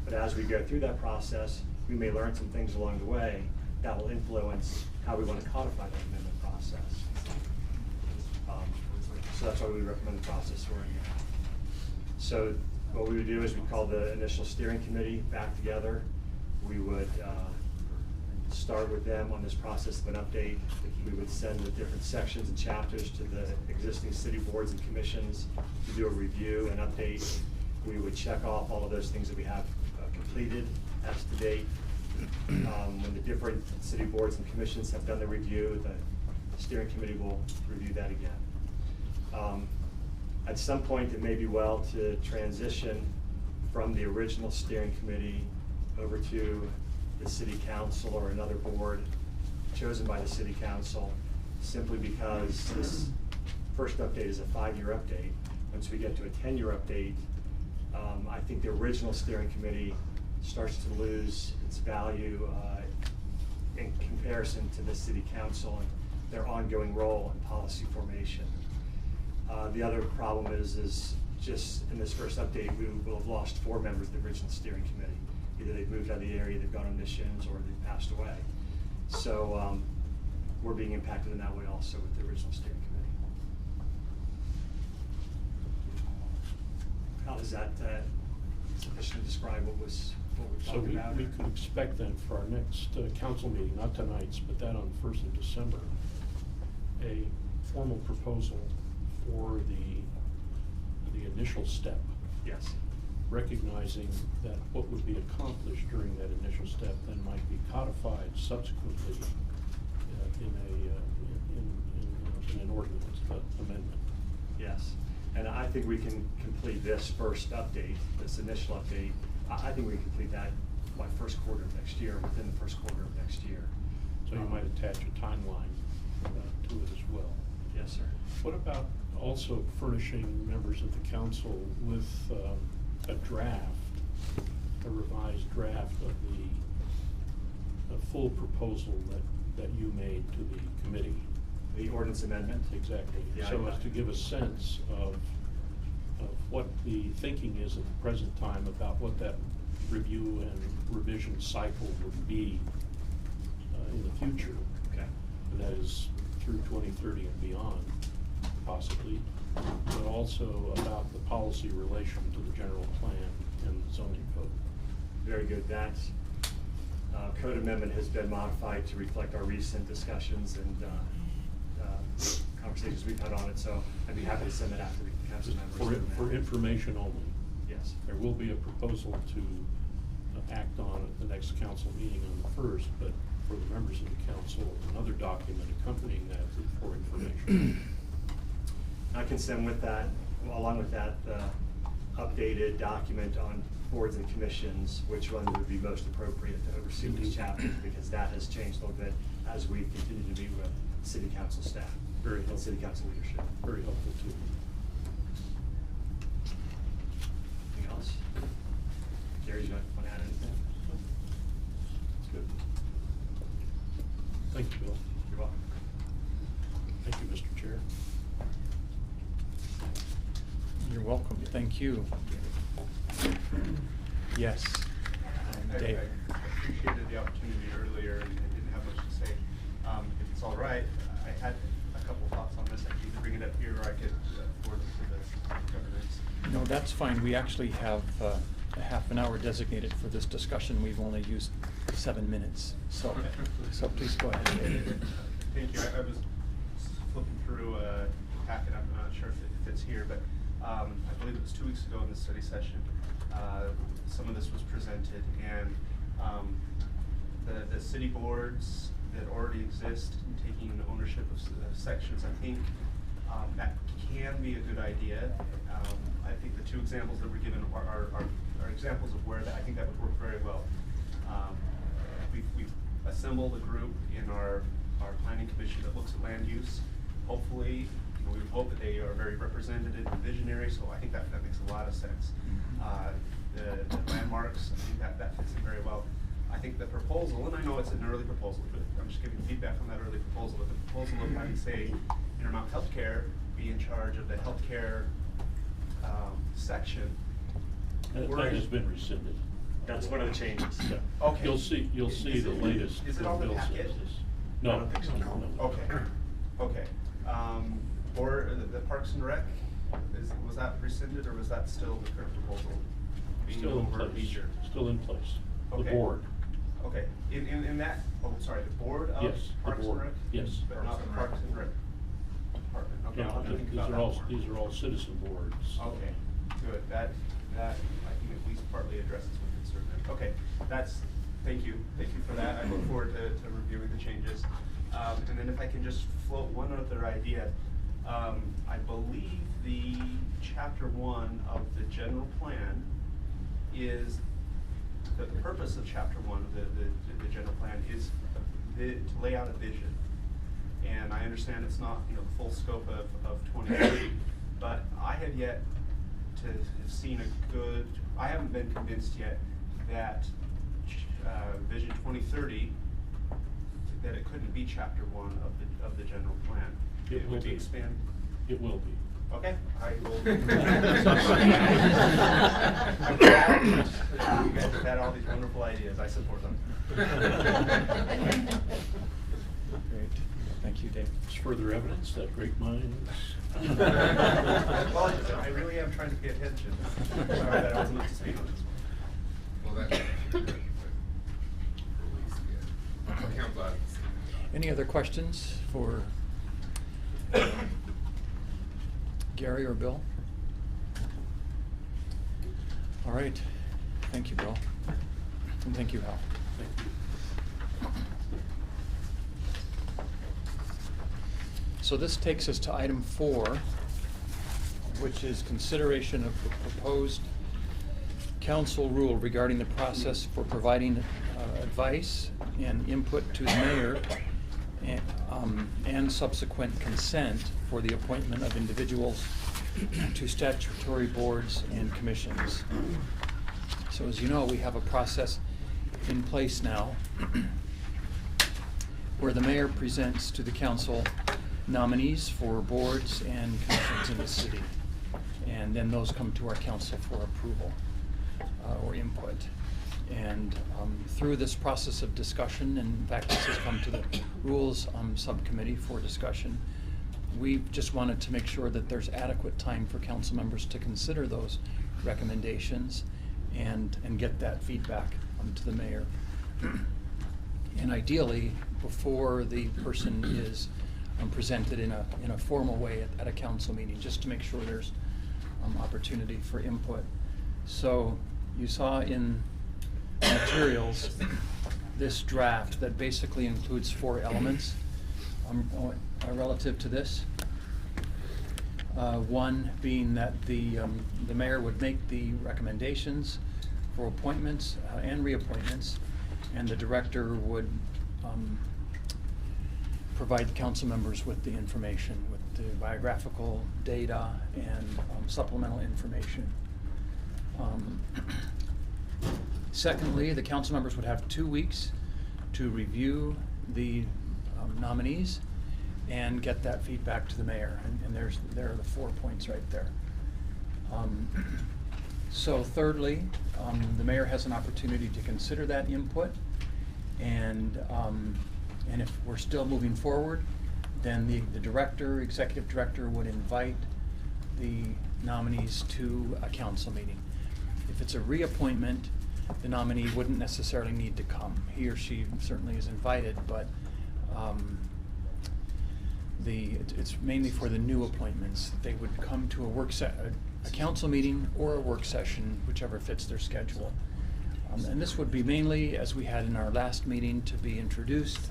[SPEAKER 10] But as we go through that process, we may learn some things along the way that will influence how we want to codify that amendment process. So that's why we recommend the process we're in now. So what we would do is we call the initial steering committee back together. We would start with them on this process of an update. We would send the different sections and chapters to the existing city boards and commissions to do a review and update. We would check off all of those things that we have completed as to date. When the different city boards and commissions have done the review, the steering committee will review that again. At some point, it may be well to transition from the original steering committee over to the city council or another board chosen by the city council, simply because this first update is a 5-year update. Once we get to a 10-year update, I think the original steering committee starts to lose its value in comparison to the city council and their ongoing role in policy formation. The other problem is just in this first update, we will have lost 4 members of the original steering committee. Either they've moved out of the area, they've gone on missions, or they've passed away. So we're being impacted in that way also with the original steering committee. How does that sufficiently describe what we're
[SPEAKER 2] So
[SPEAKER 10] talking about?
[SPEAKER 2] we could expect then for our next council meeting, not tonight's, but that on the 1st of December, a formal proposal for the initial step.
[SPEAKER 10] Yes.
[SPEAKER 2] Recognizing that what would be accomplished during that initial step then might be codified subsequently in an ordinance amendment.
[SPEAKER 10] Yes, and I think we can complete this first update, this initial update. I think we can complete that by first quarter of next year, within the first quarter of next year.
[SPEAKER 2] So you might attach a timeline to it as well.
[SPEAKER 10] Yes, sir.
[SPEAKER 2] What about also furnishing members of the council with a revised draft of the full proposal that you made to the committee?
[SPEAKER 10] The ordinance amendment?
[SPEAKER 2] Exactly.
[SPEAKER 10] Yeah,
[SPEAKER 2] So
[SPEAKER 10] I-
[SPEAKER 2] as to give a sense of what the thinking is at the present time about what that review and revision cycle would be in the future.
[SPEAKER 10] Okay.
[SPEAKER 2] And that is through 2030 and beyond, possibly, but also about the policy relation to the general plan and zoning code.
[SPEAKER 10] Very good. That code amendment has been modified to reflect our recent discussions and conversations we've had on it, so I'd be happy to send that out to the council members.
[SPEAKER 2] For information only.
[SPEAKER 10] Yes.
[SPEAKER 2] There will be a proposal to act on at the next council meeting on the 1st, but for the members of the council, another document accompanying that for information.
[SPEAKER 10] I can send with that, along with that, updated document on boards and commissions, which one would be most appropriate to oversee these chapters, because that has changed a little bit as we continue to meet with city council staff.
[SPEAKER 2] Very
[SPEAKER 10] And
[SPEAKER 2] helpful.
[SPEAKER 10] city council leadership.
[SPEAKER 2] Very helpful too.
[SPEAKER 10] Anything else? Gary, you want to add anything?
[SPEAKER 2] That's good. Thank you, Bill.
[SPEAKER 10] You're welcome.
[SPEAKER 2] Thank you, Mr. Chair.
[SPEAKER 1] You're welcome, thank you. Yes. Dave.
[SPEAKER 9] I appreciated the opportunity earlier and I didn't have much to say. If it's all right, I had a couple thoughts on this. I could either bring it up here or I could forward it to the governors.
[SPEAKER 1] No, that's fine. We actually have a half an hour designated for this discussion. We've only used 7 minutes, so please go ahead.
[SPEAKER 9] Thank you. I was flipping through the packet. I'm not sure if it fits here, but I believe it was 2 weeks ago in the study session. Some of this was presented, and the city boards that already exist, taking ownership of sections, I think that can be a good idea. I think the two examples that were given are examples of where I think that would work very well. We've assembled a group in our planning commission that looks at land use. Hopefully, we would hope that they are very representative and visionary, so I think that makes a lot of sense. The landmarks, I think that fits in very well. I think the proposal, and I know it's an early proposal, but I'm just giving feedback on that early proposal, but the proposal of having, say, Intermount Healthcare be in charge of the healthcare section.
[SPEAKER 2] That has been rescinded.
[SPEAKER 10] That's one of the changes.
[SPEAKER 2] Yeah.
[SPEAKER 9] Okay.
[SPEAKER 2] You'll see the latest.
[SPEAKER 9] Is it on the
[SPEAKER 2] bill says
[SPEAKER 9] packet?
[SPEAKER 2] this.
[SPEAKER 10] I
[SPEAKER 2] No.
[SPEAKER 10] don't think so.
[SPEAKER 9] Okay, okay. Or the Parks and Rec, was that rescinded, or was that still the current proposal? being
[SPEAKER 2] Still in
[SPEAKER 9] over
[SPEAKER 2] place.
[SPEAKER 9] leisure?
[SPEAKER 2] Still in place. The
[SPEAKER 9] Okay.
[SPEAKER 2] board.
[SPEAKER 9] Okay, in that, sorry, the board of
[SPEAKER 2] Yes, the
[SPEAKER 9] Parks and
[SPEAKER 2] board.
[SPEAKER 9] Rec?
[SPEAKER 2] Yes.
[SPEAKER 9] But not the Parks and Rec department, okay,
[SPEAKER 2] Yeah,
[SPEAKER 9] I'll have to think
[SPEAKER 2] these
[SPEAKER 9] about
[SPEAKER 2] are
[SPEAKER 9] that
[SPEAKER 2] all,
[SPEAKER 9] more.
[SPEAKER 2] these are all citizen boards.
[SPEAKER 9] Okay, good, that, I think at least partly addresses my concern then. Okay, thank you for that, I look forward to reviewing the changes. And then if I can just float one other idea, I believe the chapter 1 of the general plan is, the purpose of chapter 1 of the general plan is to lay out a vision. And I understand it's not, the full scope of 2030, but I have yet to have seen I haven't been convinced yet that Vision 2030, that it couldn't be chapter 1 of the general plan.
[SPEAKER 2] It will
[SPEAKER 9] would be
[SPEAKER 2] be.
[SPEAKER 9] expanded.
[SPEAKER 2] It will be.
[SPEAKER 9] Okay, I will. You guys have had all these wonderful ideas, I support them.
[SPEAKER 1] Great, thank you, Dave.
[SPEAKER 2] It's further evidence that great minds.
[SPEAKER 9] Well, I really am trying to pay attention. Sorry that I wasn't up to speed on this one.
[SPEAKER 11] Well, that's okay, I'm glad.
[SPEAKER 1] Any other questions for Gary or Bill? All right, thank you, Bill. And thank you, Hal.
[SPEAKER 2] Thank you.
[SPEAKER 1] So this takes us to item 4, which is consideration of the proposed council rule regarding the process for providing advice and input to the mayor and subsequent consent for the appointment of individuals to statutory boards and commissions. So as you know, we have a process in place now where the mayor presents to the council nominees for boards and commissions in the city. And then those come to our council for approval or input. And through this process of discussion, and in fact this has come to the rules subcommittee for discussion, we just wanted to make sure that there's adequate time for council members to consider those recommendations and get that feedback to the mayor. And ideally, before the person is presented in a formal way at a council meeting, just to make sure there's opportunity for input. So you saw in materials this draft that basically includes 4 elements relative to this. One being that the mayor would make the recommendations for appointments and reappointments, and the director would provide council members with the information, with the biographical data and supplemental information. Secondly, the council members would have 2 weeks to review the nominees and get that feedback to the mayor. And there are the 4 points right there. So thirdly, the mayor has an opportunity to consider that input, and if we're still moving forward, then the director, executive director, would invite the nominees to a council meeting. If it's a reappointment, the nominee wouldn't necessarily need to come. He or she certainly is invited, but it's mainly for the new appointments. They would come to a council meeting or a work session, whichever fits their schedule. And this would be mainly, as we had in our last meeting, to be introduced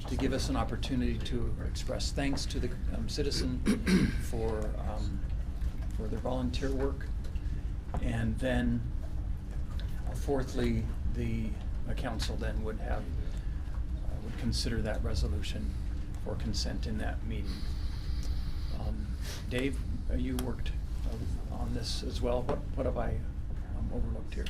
[SPEAKER 1] to give us an opportunity to express thanks to the citizen for their volunteer work. And then fourthly, the council then would consider that resolution for consent in that meeting. Dave, you worked on this as well. What have I overlooked here?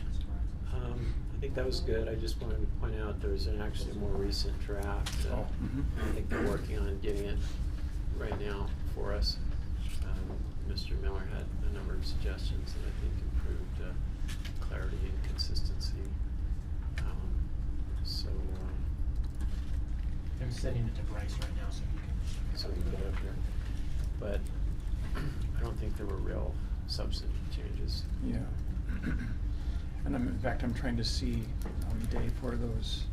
[SPEAKER 3] I think that was good. I just wanted to point out there's actually a more recent draft.
[SPEAKER 1] Oh, mhm.
[SPEAKER 3] I think they're working on getting it right now for us. Mr. Miller had a number of suggestions that I think improved clarity and consistency.
[SPEAKER 11] I'm sending it to Bryce right now, so you can.
[SPEAKER 3] So we can get it up here. But I don't think there were real substantive changes.
[SPEAKER 1] Yeah. And in fact, I'm trying to see, Dave, where those,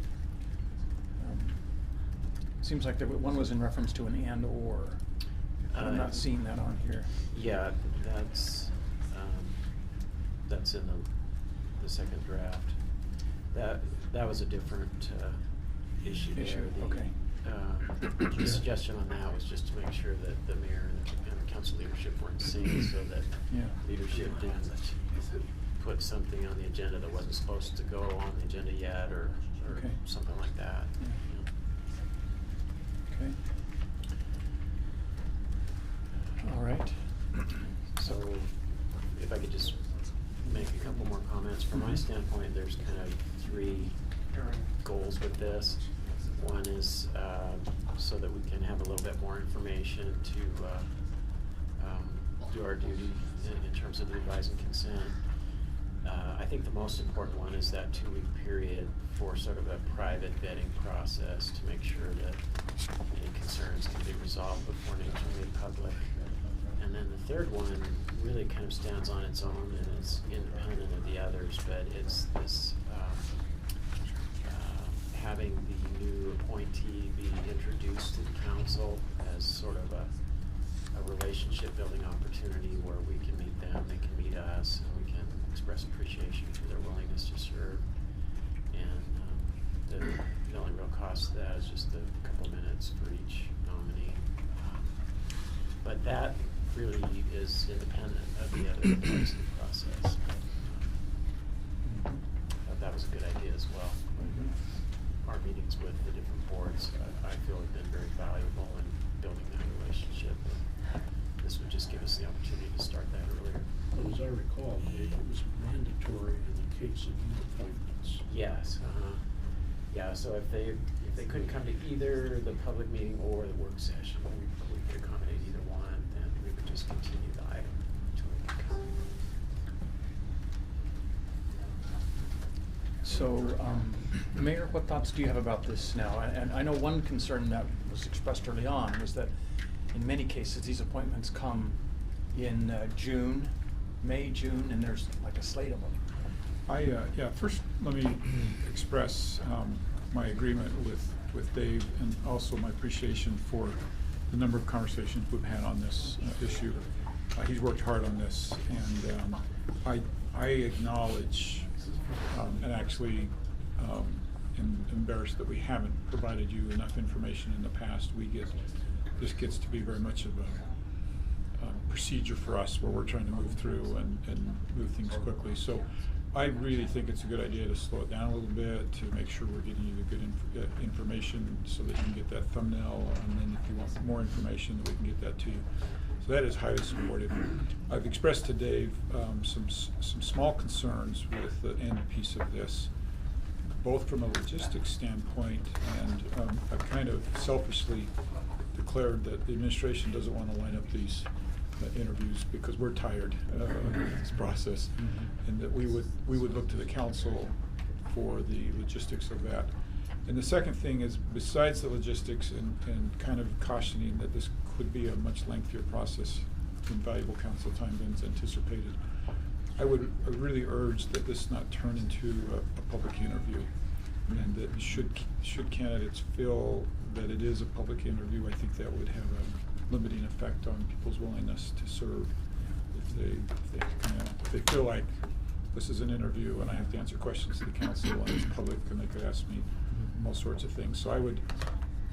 [SPEAKER 1] seems like one was in reference to an and or. I'm not seeing that on here.
[SPEAKER 3] Yeah, that's in the second draft. That was a different issue there.
[SPEAKER 1] Issue, okay.
[SPEAKER 3] The suggestion on that was just to make sure that the mayor and the council leadership were in sync, so that
[SPEAKER 1] Yeah.
[SPEAKER 3] leadership didn't put something on the agenda that wasn't supposed to go on the agenda yet, or
[SPEAKER 1] Okay.
[SPEAKER 3] something like that.
[SPEAKER 1] Yeah. Okay. All right.
[SPEAKER 3] So if I could just make a couple more comments. From my
[SPEAKER 1] Mhm.
[SPEAKER 3] standpoint, there's kind of three goals with this. One is so that we can have a little bit more information to do our duty in terms of the advising consent. I think the most important one is that 2-week period for sort of a private vetting process to make sure that any concerns can be resolved before nature made public. And then the third one really kind of stands on its own and is independent of the others, but it's this having the new appointee be introduced to the council as sort of a relationship building opportunity where we can meet them, they can meet us, and we can express appreciation for their willingness to serve. And the only real cost of that is just a couple minutes for each nominee. But that really is independent of the other parts of the process. That was a good idea as well. Our meetings with the different boards, I feel, have been very valuable in building that relationship. And this would just give us the opportunity to start that earlier.
[SPEAKER 2] But as I recall, Dave, it was mandatory in the case of new appointments.
[SPEAKER 3] Yes, yeah, so if they couldn't come to either the public meeting or the work session, we could accommodate either one, then we would just continue the item until we could come.
[SPEAKER 1] So, Mayor, what thoughts do you have about this now? And I know one concern that was expressed early on was that in many cases, these appointments come in June, May, June, and there's like a slate of them.
[SPEAKER 7] Yeah, first, let me express my agreement with Dave and also my appreciation for the number of conversations we've had on this issue. He's worked hard on this, and I acknowledge and actually am embarrassed that we haven't provided you enough information in the past. This gets to be very much of a procedure for us where we're trying to move through and move things quickly. So I really think it's a good idea to slow it down a little bit, to make sure we're getting you the good information so that you can get that thumbnail, and then if you want more information, that we can get that to you. So that is highly supportive. I've expressed to Dave some small concerns with the end piece of this, both from a logistics standpoint, and I've kind of selfishly declared that the administration doesn't want to line up these interviews because we're tired of this process, and that we would look to the council for the logistics of that. And the second thing is, besides the logistics and kind of cautioning that this could be a much lengthier process than valuable council time than anticipated, I would really urge that this not turn into a public interview, and that should candidates feel that it is a public interview, I think that would have a limiting effect on people's willingness to serve. If they feel like this is an interview and I have to answer questions to the council and it's public and they could ask me all sorts of things. So I would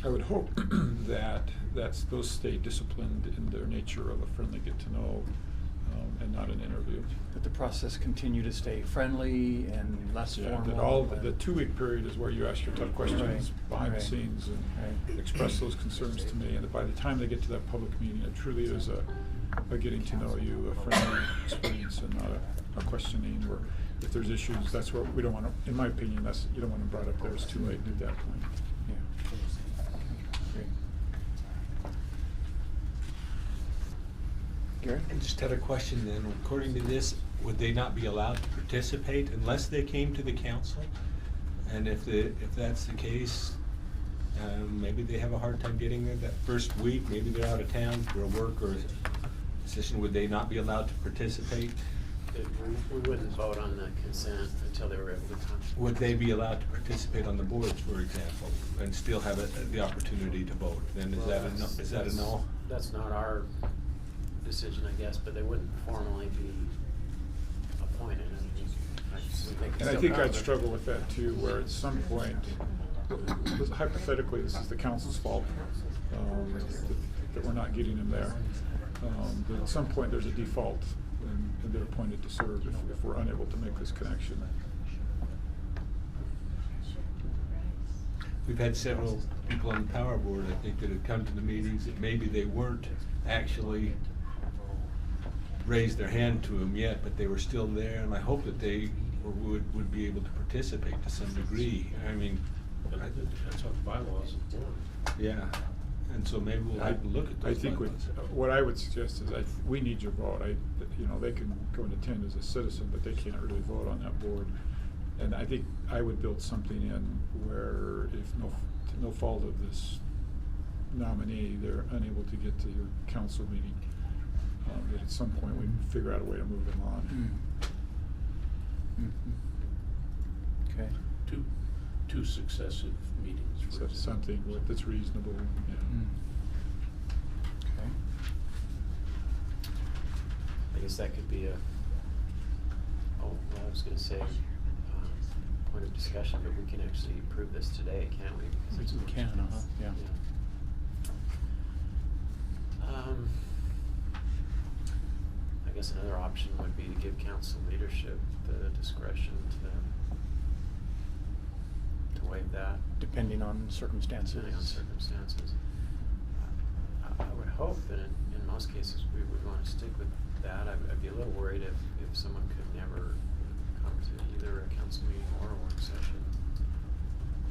[SPEAKER 7] I would hope those stay disciplined in their nature of a friendly get-to-know, and not an interview.
[SPEAKER 1] That the process continue to stay friendly and less
[SPEAKER 7] Yeah,
[SPEAKER 1] formal.
[SPEAKER 7] that all,
[SPEAKER 1] and-
[SPEAKER 7] the 2-week period is where you ask your tough questions
[SPEAKER 1] Right,
[SPEAKER 7] behind the
[SPEAKER 1] right,
[SPEAKER 7] scenes and
[SPEAKER 1] right.
[SPEAKER 7] express those concerns to me, and that by the time they get to that public meeting, it truly is a getting to know you, a friendly experience, and not a questioning, where if there's issues, that's where we don't want to, in my opinion, you don't want them brought up there, it's too late at that point.
[SPEAKER 1] Yeah. Great. Gary?
[SPEAKER 5] I just had a question then. According to this, would they not be allowed to participate unless they came to the council? And if that's the case, maybe they have a hard time getting there that first week, maybe they're out of town for a work or a session, would they not be allowed to participate?
[SPEAKER 3] We wouldn't vote on the consent until they were able to come.
[SPEAKER 5] Would they be allowed to participate on the boards, for example, and still have the opportunity to vote? Then is that a no?
[SPEAKER 3] That's not our decision, I guess, but they wouldn't formally be appointed.
[SPEAKER 7] And I think I'd struggle with that too, where at some point, hypothetically, this is the council's fault, that we're not getting them there. But at some point, there's a default, and they're appointed to serve if we're unable to make this connection.
[SPEAKER 5] We've had several people on the power board, I think, that have come to the meetings that maybe they weren't actually raised their hand to them yet, but they were still there, and I hope that they would be able to participate to some degree. I mean,
[SPEAKER 2] That's how the bylaws work.
[SPEAKER 5] yeah, and so maybe we'll have to look at those
[SPEAKER 7] I think
[SPEAKER 5] bylaws.
[SPEAKER 7] what I would suggest is we need your vote. They can go and attend as a citizen, but they can't really vote on that board. And I think I would build something in where if to no fault of this nominee, they're unable to get to your council meeting, that at some point we figure out a way to move them on.
[SPEAKER 1] Okay.
[SPEAKER 2] Two successive meetings, for
[SPEAKER 7] So
[SPEAKER 2] example.
[SPEAKER 7] something that's reasonable, yeah.
[SPEAKER 1] Okay.
[SPEAKER 3] I guess that could be I was gonna say, point of discussion, but we can actually approve this today, can't we? Because it's
[SPEAKER 1] We can, yeah.
[SPEAKER 3] I guess another option would be to give council leadership the discretion to waive that.
[SPEAKER 1] Depending on circumstances.
[SPEAKER 3] Depending on circumstances. I would hope that in most cases we would want to stick with that. I'd be a little worried if someone could never come to either a council meeting or a work session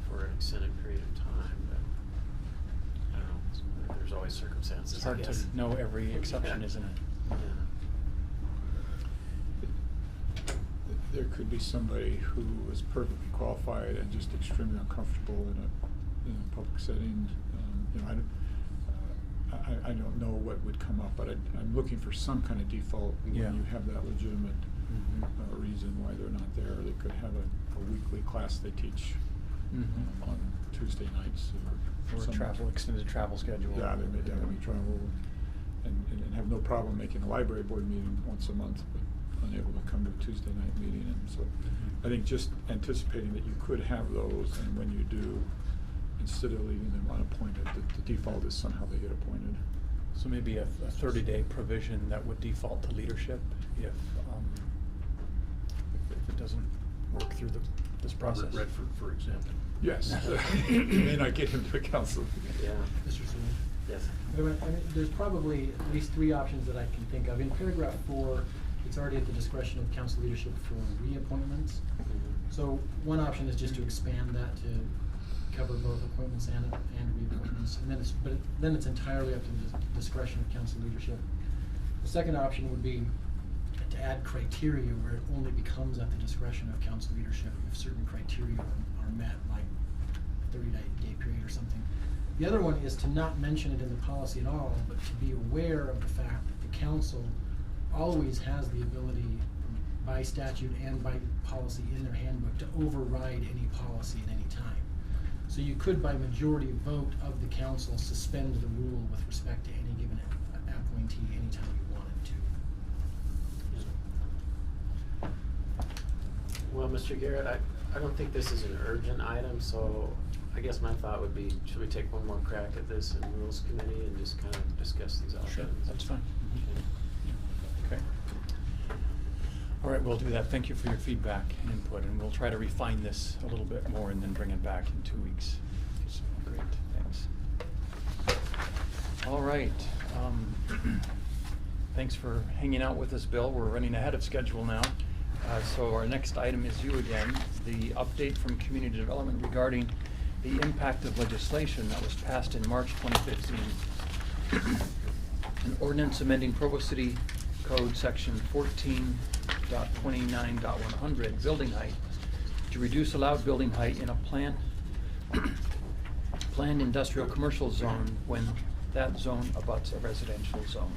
[SPEAKER 3] for an extended period of time, but I don't know, there's always circumstances,
[SPEAKER 1] It's hard
[SPEAKER 3] I guess.
[SPEAKER 1] to know every exception,
[SPEAKER 3] Yeah.
[SPEAKER 1] isn't it?
[SPEAKER 3] Yeah.
[SPEAKER 7] There could be somebody who is perfectly qualified and just extremely uncomfortable in a public setting. I don't know what would come up, but I'm looking for some kind of default when
[SPEAKER 1] Yeah.
[SPEAKER 7] you have that legitimate reason why they're not there. They could have a weekly class they teach on Tuesday nights
[SPEAKER 1] Or
[SPEAKER 7] some-
[SPEAKER 1] extended travel schedule.
[SPEAKER 7] Yeah, they may travel and have no problem making a library board meeting once a month, but unable to come to a Tuesday night meeting. And so I think just anticipating that you could have those, and when you do, instead of leaving them unappointed, the default is somehow they get appointed.
[SPEAKER 1] So maybe a 30-day provision that would default to leadership if it doesn't work through this process.
[SPEAKER 2] Robert Redford, for example.
[SPEAKER 7] Yes. You may not get him to the council.
[SPEAKER 3] Yeah.
[SPEAKER 11] Mr. Sewell?
[SPEAKER 3] Yes.
[SPEAKER 11] There's probably at least 3 options that I can think of. In paragraph 4, it's already at the discretion of council leadership for reappointments. So one option is just to expand that to cover both appointments and reappointments, and then it's entirely up to the discretion of council leadership. The second option would be to add criteria where it only becomes at the discretion of council leadership if certain criteria are met, like a 30-day period or something. The other one is to not mention it in the policy at all, but to be aware of the fact that the council always has the ability by statute and by policy in their handbook to override any policy at any time. So you could, by majority vote of the council, suspend the rule with respect to any given appointee anytime you wanted to.
[SPEAKER 3] Well, Mr. Garrett, I don't think this is an urgent item, so I guess my thought would be, should we take one more crack at this in Rules Committee and just kind of discuss these options?
[SPEAKER 1] Sure, that's fine. Okay. All right, we'll do that. Thank you for your feedback and input, and we'll try to refine this a little bit more and then bring it back in 2 weeks. So, great, thanks. All right. Thanks for hanging out with us, Bill. We're running ahead of schedule now. So our next item is you again, the update from Community Development regarding the impact of legislation that was passed in March 2015. An ordinance amending Provo City Code Section 14.29.100, building height, to reduce allowed building height in a planned industrial commercial zone when that zone abuts a residential zone.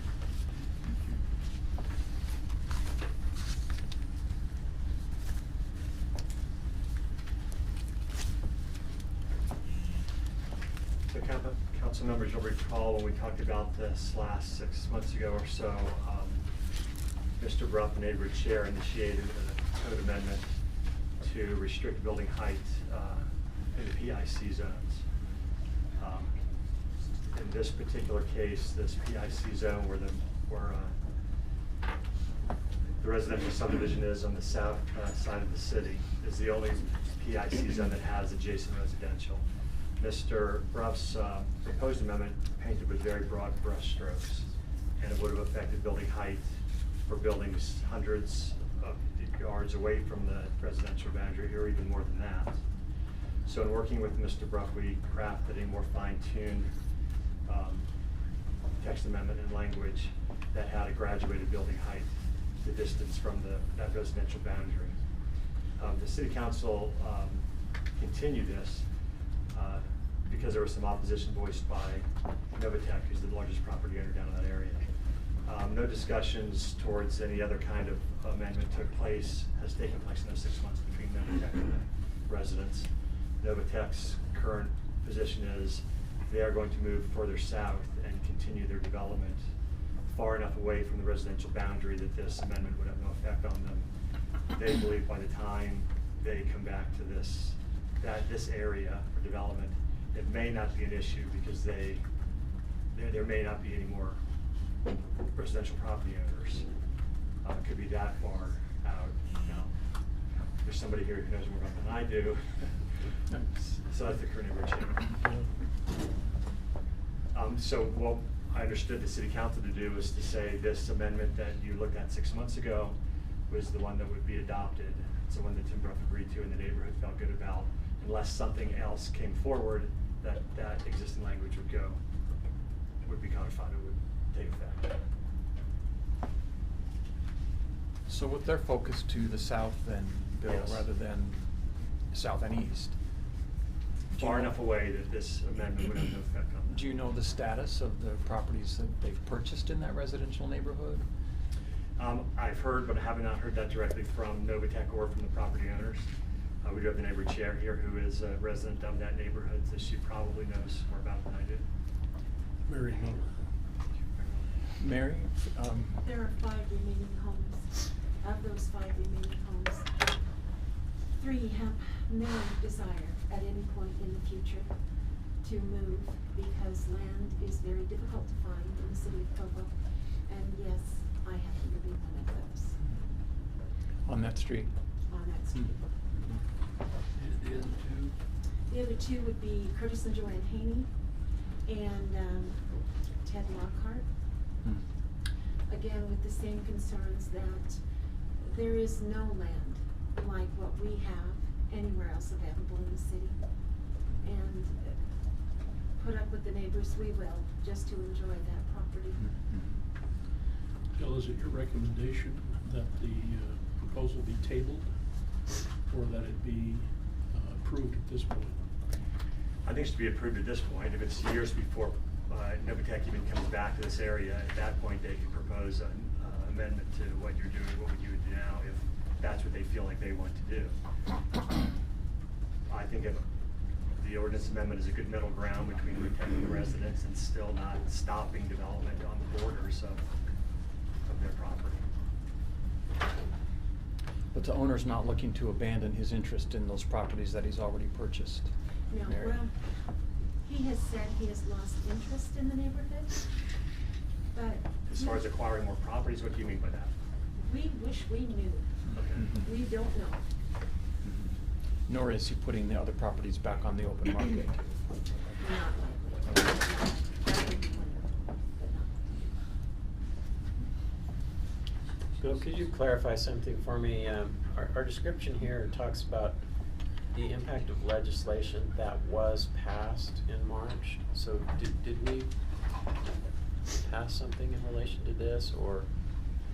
[SPEAKER 10] So council members, you'll recall when we talked about this last 6 months ago or so, Mr. Bruff, the neighborhood chair, initiated a code amendment to restrict building height in the PIC zones. In this particular case, this PIC zone where the residential subdivision is on the south side of the city is the only PIC zone that has adjacent residential. Mr. Bruff's proposed amendment painted with very broad brush strokes, and it would have affected building height for buildings hundreds of yards away from the residential boundary, or even more than that. So in working with Mr. Bruff, we crafted a more fine-tuned text amendment and language that had a graduated building height, the distance from that residential boundary. The city council continued this because there was some opposition voiced by Novatech, who's the largest property owner down in that area. No discussions towards any other kind of amendment has taken place in those 6 months between Novatech and the residents. Novatech's current position is they are going to move further south and continue their development far enough away from the residential boundary that this amendment would have no effect on them. They believe by the time they come back to this area for development, it may not be an issue because there may not be any more residential property owners. It could be that far out. Now, there's somebody here who knows more about that than I do. So that's the current neighborhood chair. So what I understood the city council to do was to say this amendment that you looked at 6 months ago was the one that would be adopted. It's the one that Tim Bruff agreed to and the neighborhood felt good about. Unless something else came forward, that existing language would be codified, it would take effect.
[SPEAKER 1] So with their focus to the south then, Bill,
[SPEAKER 10] Yes.
[SPEAKER 1] rather than south and east?
[SPEAKER 10] Far enough away that this amendment would have no effect on them.
[SPEAKER 1] Do you know the status of the properties that they've purchased in that residential neighborhood?
[SPEAKER 10] I've heard, but I have not heard that directly from Novatech or from the property owners. We do have the neighborhood chair here who is a resident of that neighborhood, so she probably knows more about it than I do.
[SPEAKER 2] Mary.
[SPEAKER 1] Mary?
[SPEAKER 12] There are 5 remaining homes. Of those 5 remaining homes, 3 have no desire at any point in the future to move because land is very difficult to find in the city of Provo. And yes, I happen to be one of those
[SPEAKER 1] On that street?
[SPEAKER 12] on that street.
[SPEAKER 2] The other two?
[SPEAKER 12] The other 2 would be Curtis and Joanne Haney and Ted Lockhart.
[SPEAKER 1] Hmm.
[SPEAKER 12] Again, with the same concerns that there is no land like what we have anywhere else available in the city. And put up with the neighbors we will, just to enjoy that property.
[SPEAKER 2] Bill, is it your recommendation that the proposal be tabled or that it be approved at this point?
[SPEAKER 10] I think it should be approved at this point. If it's years before Novatech even comes back to this area, at that point they could propose an amendment to what you're doing, what you would do now, if that's what they feel like they want to do. I think if the ordinance amendment is a good middle ground between protecting the residents and still not stopping development on the borders of their property.
[SPEAKER 1] But the owner's not looking to abandon his interest in those properties that he's already purchased.
[SPEAKER 12] No,
[SPEAKER 1] Mary?
[SPEAKER 12] well, he has said he has lost interest in the neighborhood, but.
[SPEAKER 10] As far as acquiring more properties, what do you mean by that?
[SPEAKER 12] We wish we knew.
[SPEAKER 10] Okay.
[SPEAKER 12] We don't know.
[SPEAKER 1] Nor is he putting the other properties back on the open market.
[SPEAKER 12] Not likely. That would be wonderful, but not.
[SPEAKER 3] Bill, could you clarify something for me? Our description here talks about the impact of legislation that was passed in March. So did we pass something in relation to this, or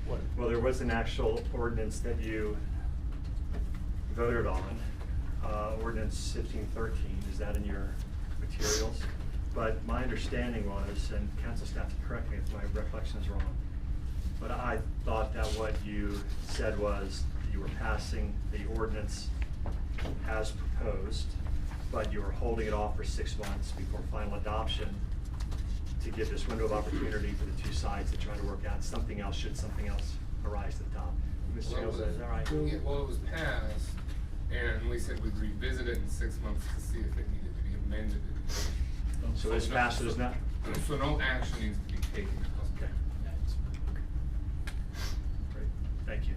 [SPEAKER 3] what?
[SPEAKER 10] Well, there was an actual ordinance that you voted on, ordinance 1513, is that in your materials? But my understanding was, and council staff can correct me if my recollection is wrong, but I thought that what you said was you were passing the ordinance as proposed, but you were holding it off for 6 months before final adoption to give this window of opportunity for the two sides to try to work out something else, should something else arise at the top. Mr.
[SPEAKER 13] Well,
[SPEAKER 10] Shields, is that right?
[SPEAKER 13] Yeah, well, it was passed, and we said we'd revisit it in 6 months to see if it needed to be amended.
[SPEAKER 10] So it's passed, there's not?
[SPEAKER 13] So no action needs to be taken.
[SPEAKER 10] Okay. Great, thank you.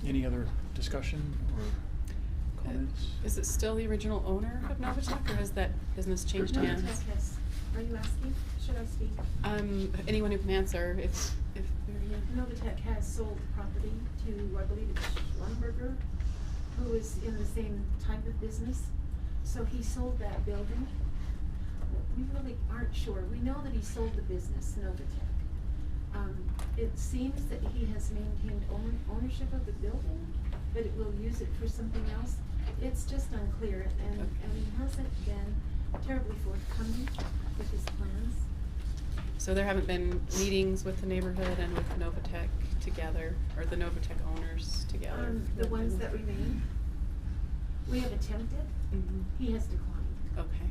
[SPEAKER 1] Any other discussion or comments?
[SPEAKER 14] Is it still the original owner of Novatech, or has that business changed hands?
[SPEAKER 12] Novatech has, are you asking? Should I speak?
[SPEAKER 14] Anyone who can answer, if they're here.
[SPEAKER 12] Novatech has sold property to, I believe it's Schlumberger, who is in the same type of business. So he sold that building. We really aren't sure. We know that he sold the business, Novatech. It seems that he has maintained ownership of the building, but it will use it for something else. It's just unclear, and he hasn't been terribly forthcoming with his plans.
[SPEAKER 14] So there haven't been meetings with the neighborhood and with Novatech together, or the Novatech owners together?
[SPEAKER 12] The ones that remain, we have attempted.
[SPEAKER 14] Mhm.
[SPEAKER 12] He has declined.
[SPEAKER 14] Okay.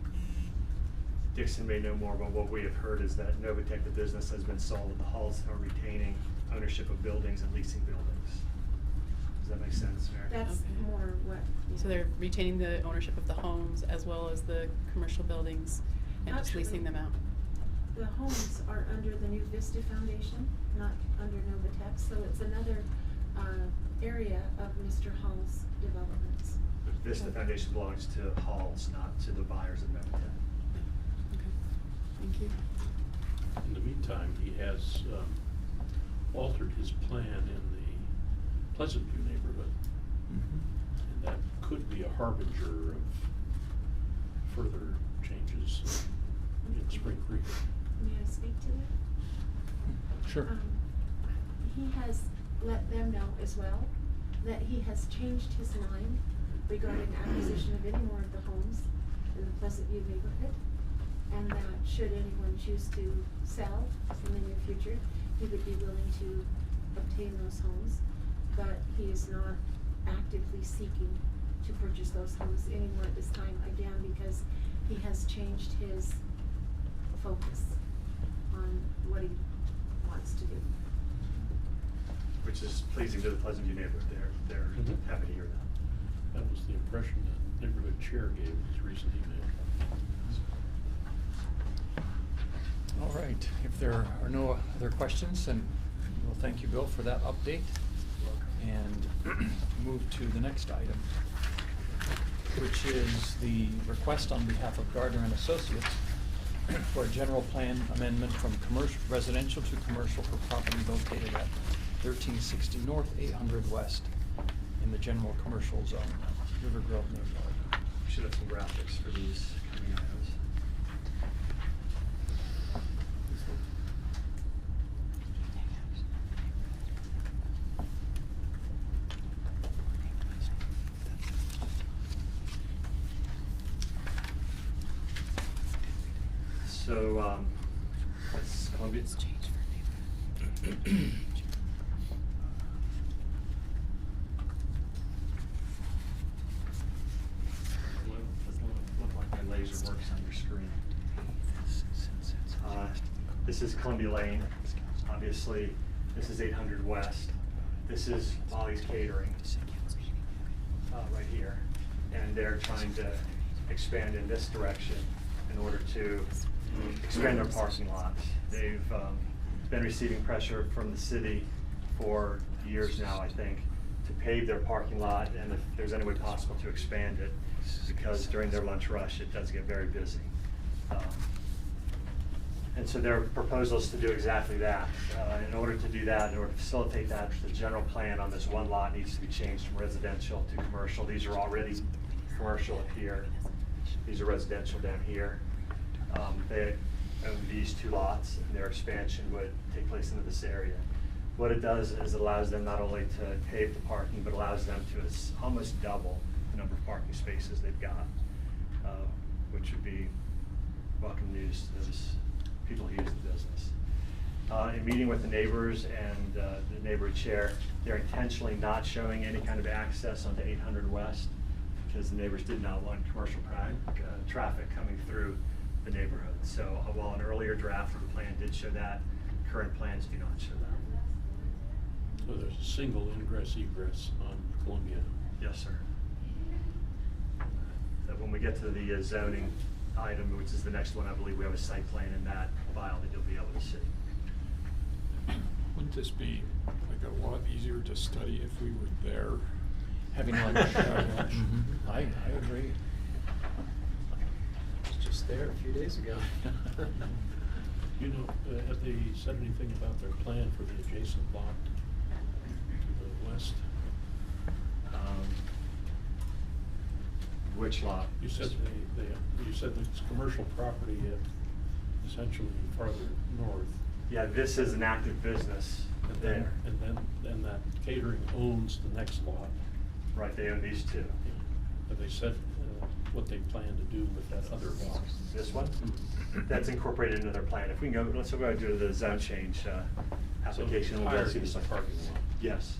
[SPEAKER 10] Dixon may know more, but what we have heard is that Novatech, the business, has been sold, and the Halls are retaining ownership of buildings and leasing buildings. Does that make sense, Mary?
[SPEAKER 12] That's
[SPEAKER 14] Okay.
[SPEAKER 12] more what.
[SPEAKER 14] So they're retaining the ownership of the homes as well as the commercial buildings and just leasing them out?
[SPEAKER 12] The homes are under the New Vista Foundation, not under Novatech, so it's another area of Mr. Hall's developments.
[SPEAKER 10] But Vista Foundation belongs to Halls, not to the buyers of Novatech.
[SPEAKER 14] Okay, thank you.
[SPEAKER 2] In the meantime, he has altered his plan in the Pleasant View neighborhood. And that could be a harbinger of further changes in Spring Creek.
[SPEAKER 12] May I speak to that?
[SPEAKER 1] Sure.
[SPEAKER 12] He has let them know as well that he has changed his mind regarding acquisition of any more of the homes in the Pleasant View neighborhood. And that should anyone choose to sell in the near future, he would be willing to obtain those homes. But he is not actively seeking to purchase those homes anymore at this time, again, because he has changed his focus on what he wants to do.
[SPEAKER 10] Which is pleasing to the Pleasant View neighborhood. They're
[SPEAKER 2] Mhm.
[SPEAKER 10] happy to hear that.
[SPEAKER 2] That was the impression that neighborhood chair gave in his recent email.
[SPEAKER 1] All right, if there are no other questions, then we'll thank you, Bill, for that update. And move to the next item, which is the request on behalf of Gardner and Associates for a general plan amendment from commercial, residential to commercial for property located at 1360 North, 800 West in the general commercial zone, River Grove neighborhood.
[SPEAKER 10] We should have some graphics for these coming items. So, that's Columbia. Look like my laser works on your screen. This is Columbia Lane. obviously, this is 800 West. This is Molly's Catering, right here. And they're trying to expand in this direction in order to expand their parking lots. They've been receiving pressure from the city for years now, I think, to pave their parking lot, and if there's any way possible to expand it, because during their lunch rush, it does get very busy. And so their proposal is to do exactly that. In order to do that, in order to facilitate that, the general plan on this one lot needs to be changed from residential to commercial. These are already commercial up here. These are residential down here. They own these two lots, and their expansion would take place into this area. What it does is it allows them not only to pave the parking, but allows them to almost double the number of parking spaces they've got, which would be welcome news to those people who use the business. In meeting with the neighbors and the neighborhood chair, they're intentionally not showing any kind of access onto 800 West because the neighbors did not want commercial traffic coming through the neighborhood. So while an earlier draft of the plan did show that, current plans do not show that.
[SPEAKER 2] So there's a single ingress egress on Columbia.
[SPEAKER 10] Yes, sir. That when we get to the zoning item, which is the next one, I believe we have a site plan in that file that you'll be able to see.
[SPEAKER 7] Wouldn't this be like a lot easier to study if we were there?
[SPEAKER 1] Having lunch.
[SPEAKER 7] Having lunch.
[SPEAKER 1] I agree.
[SPEAKER 11] I was just there a few days ago.
[SPEAKER 2] You know, have they said anything about their plan for the adjacent lot to the west?
[SPEAKER 10] Which lot?
[SPEAKER 2] You said you said that it's commercial property essentially farther north.
[SPEAKER 10] Yeah, this is an active business there.
[SPEAKER 2] And then that catering owns the next lot.
[SPEAKER 10] Right, they own these two.
[SPEAKER 2] Have they said what they plan to do with that other lot?
[SPEAKER 10] This one? That's incorporated into their plan. If we can go, let's go do the zone change application.
[SPEAKER 2] So
[SPEAKER 10] We'll go see
[SPEAKER 2] the
[SPEAKER 10] the site.
[SPEAKER 2] parking lot.
[SPEAKER 10] Yes.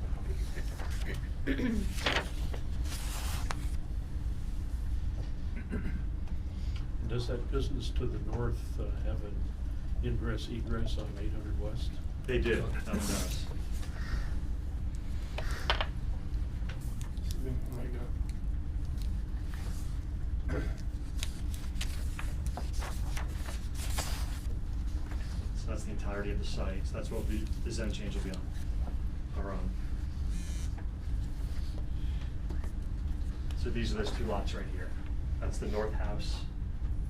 [SPEAKER 2] Does that business to the north have an ingress egress on 800 West?
[SPEAKER 10] They do. That one does. So that's the entirety of the site. So that's what the zone change will be on. Or on. So these are those two lots right here. That's the north house,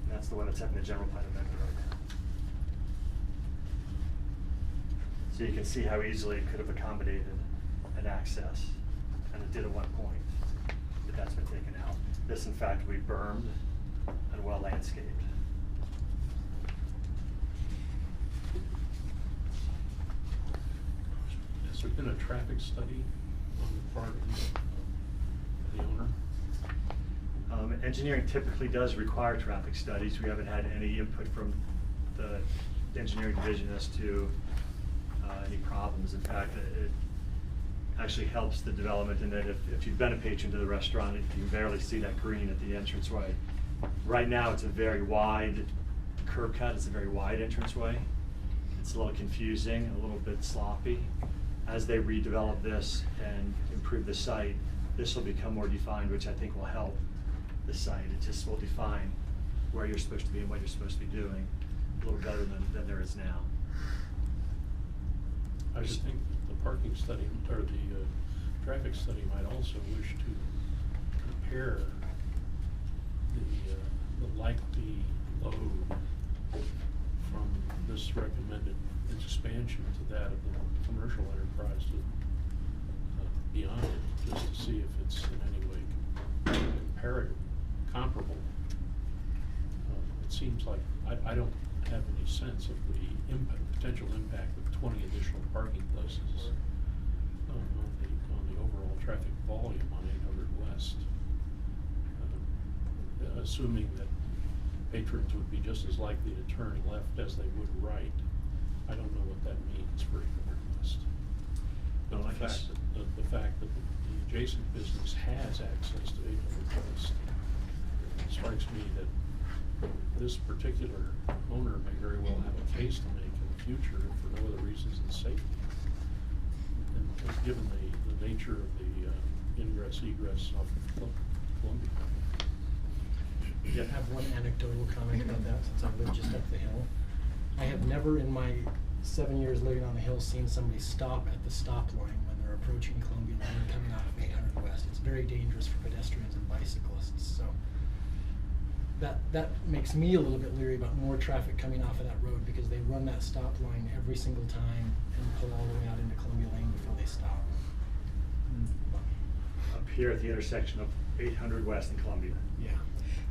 [SPEAKER 10] and that's the one that's having the general plan amendment right now. So you can see how easily it could have accommodated an access, and it did at one point, but that's been taken out. This, in fact, we bermed and well landscaped.
[SPEAKER 2] Has there been a traffic study on the part of the owner?
[SPEAKER 10] Engineering typically does require traffic studies. We haven't had any input from the engineering division as to any problems. In fact, it actually helps the development in that if you've been a patron to the restaurant, you can barely see that green at the entranceway. Right now, it's a very wide curb cut. It's a very wide entranceway. It's a little confusing, a little bit sloppy. As they redevelop this and improve the site, this will become more defined, which I think will help the site. It just will define where you're supposed to be and what you're supposed to be doing a little better than there is now.
[SPEAKER 2] I just think the parking study, or the traffic study might also wish to compare the likely load from this recommended expansion to that of the commercial enterprise to beyond it, just to see if it's in any way comparable. It seems like I don't have any sense of the potential impact of 20 additional parking places on the overall traffic volume on 800 West. Assuming that patrons would be just as likely to turn left as they would right. I don't know what that means for 800 West. But the fact that the adjacent business has access to 800 West strikes me that this particular owner may very well have a case to make in future if for no other reasons than safety. And given the nature of the ingress egress off of Columbia.
[SPEAKER 11] I have one anecdotal comment about that, since I live just up the hill. I have never in my 7 years living on the hill seen somebody stop at the stop line when they're approaching Columbia Lane coming out of 800 West. It's very dangerous for pedestrians and bicyclists, so that makes me a little bit leery about more traffic coming off of that road, because they run that stop line every single time and pull all the way out into Columbia Lane before they stop.
[SPEAKER 10] Up here at the intersection of 800 West and Columbia.
[SPEAKER 11] Yeah.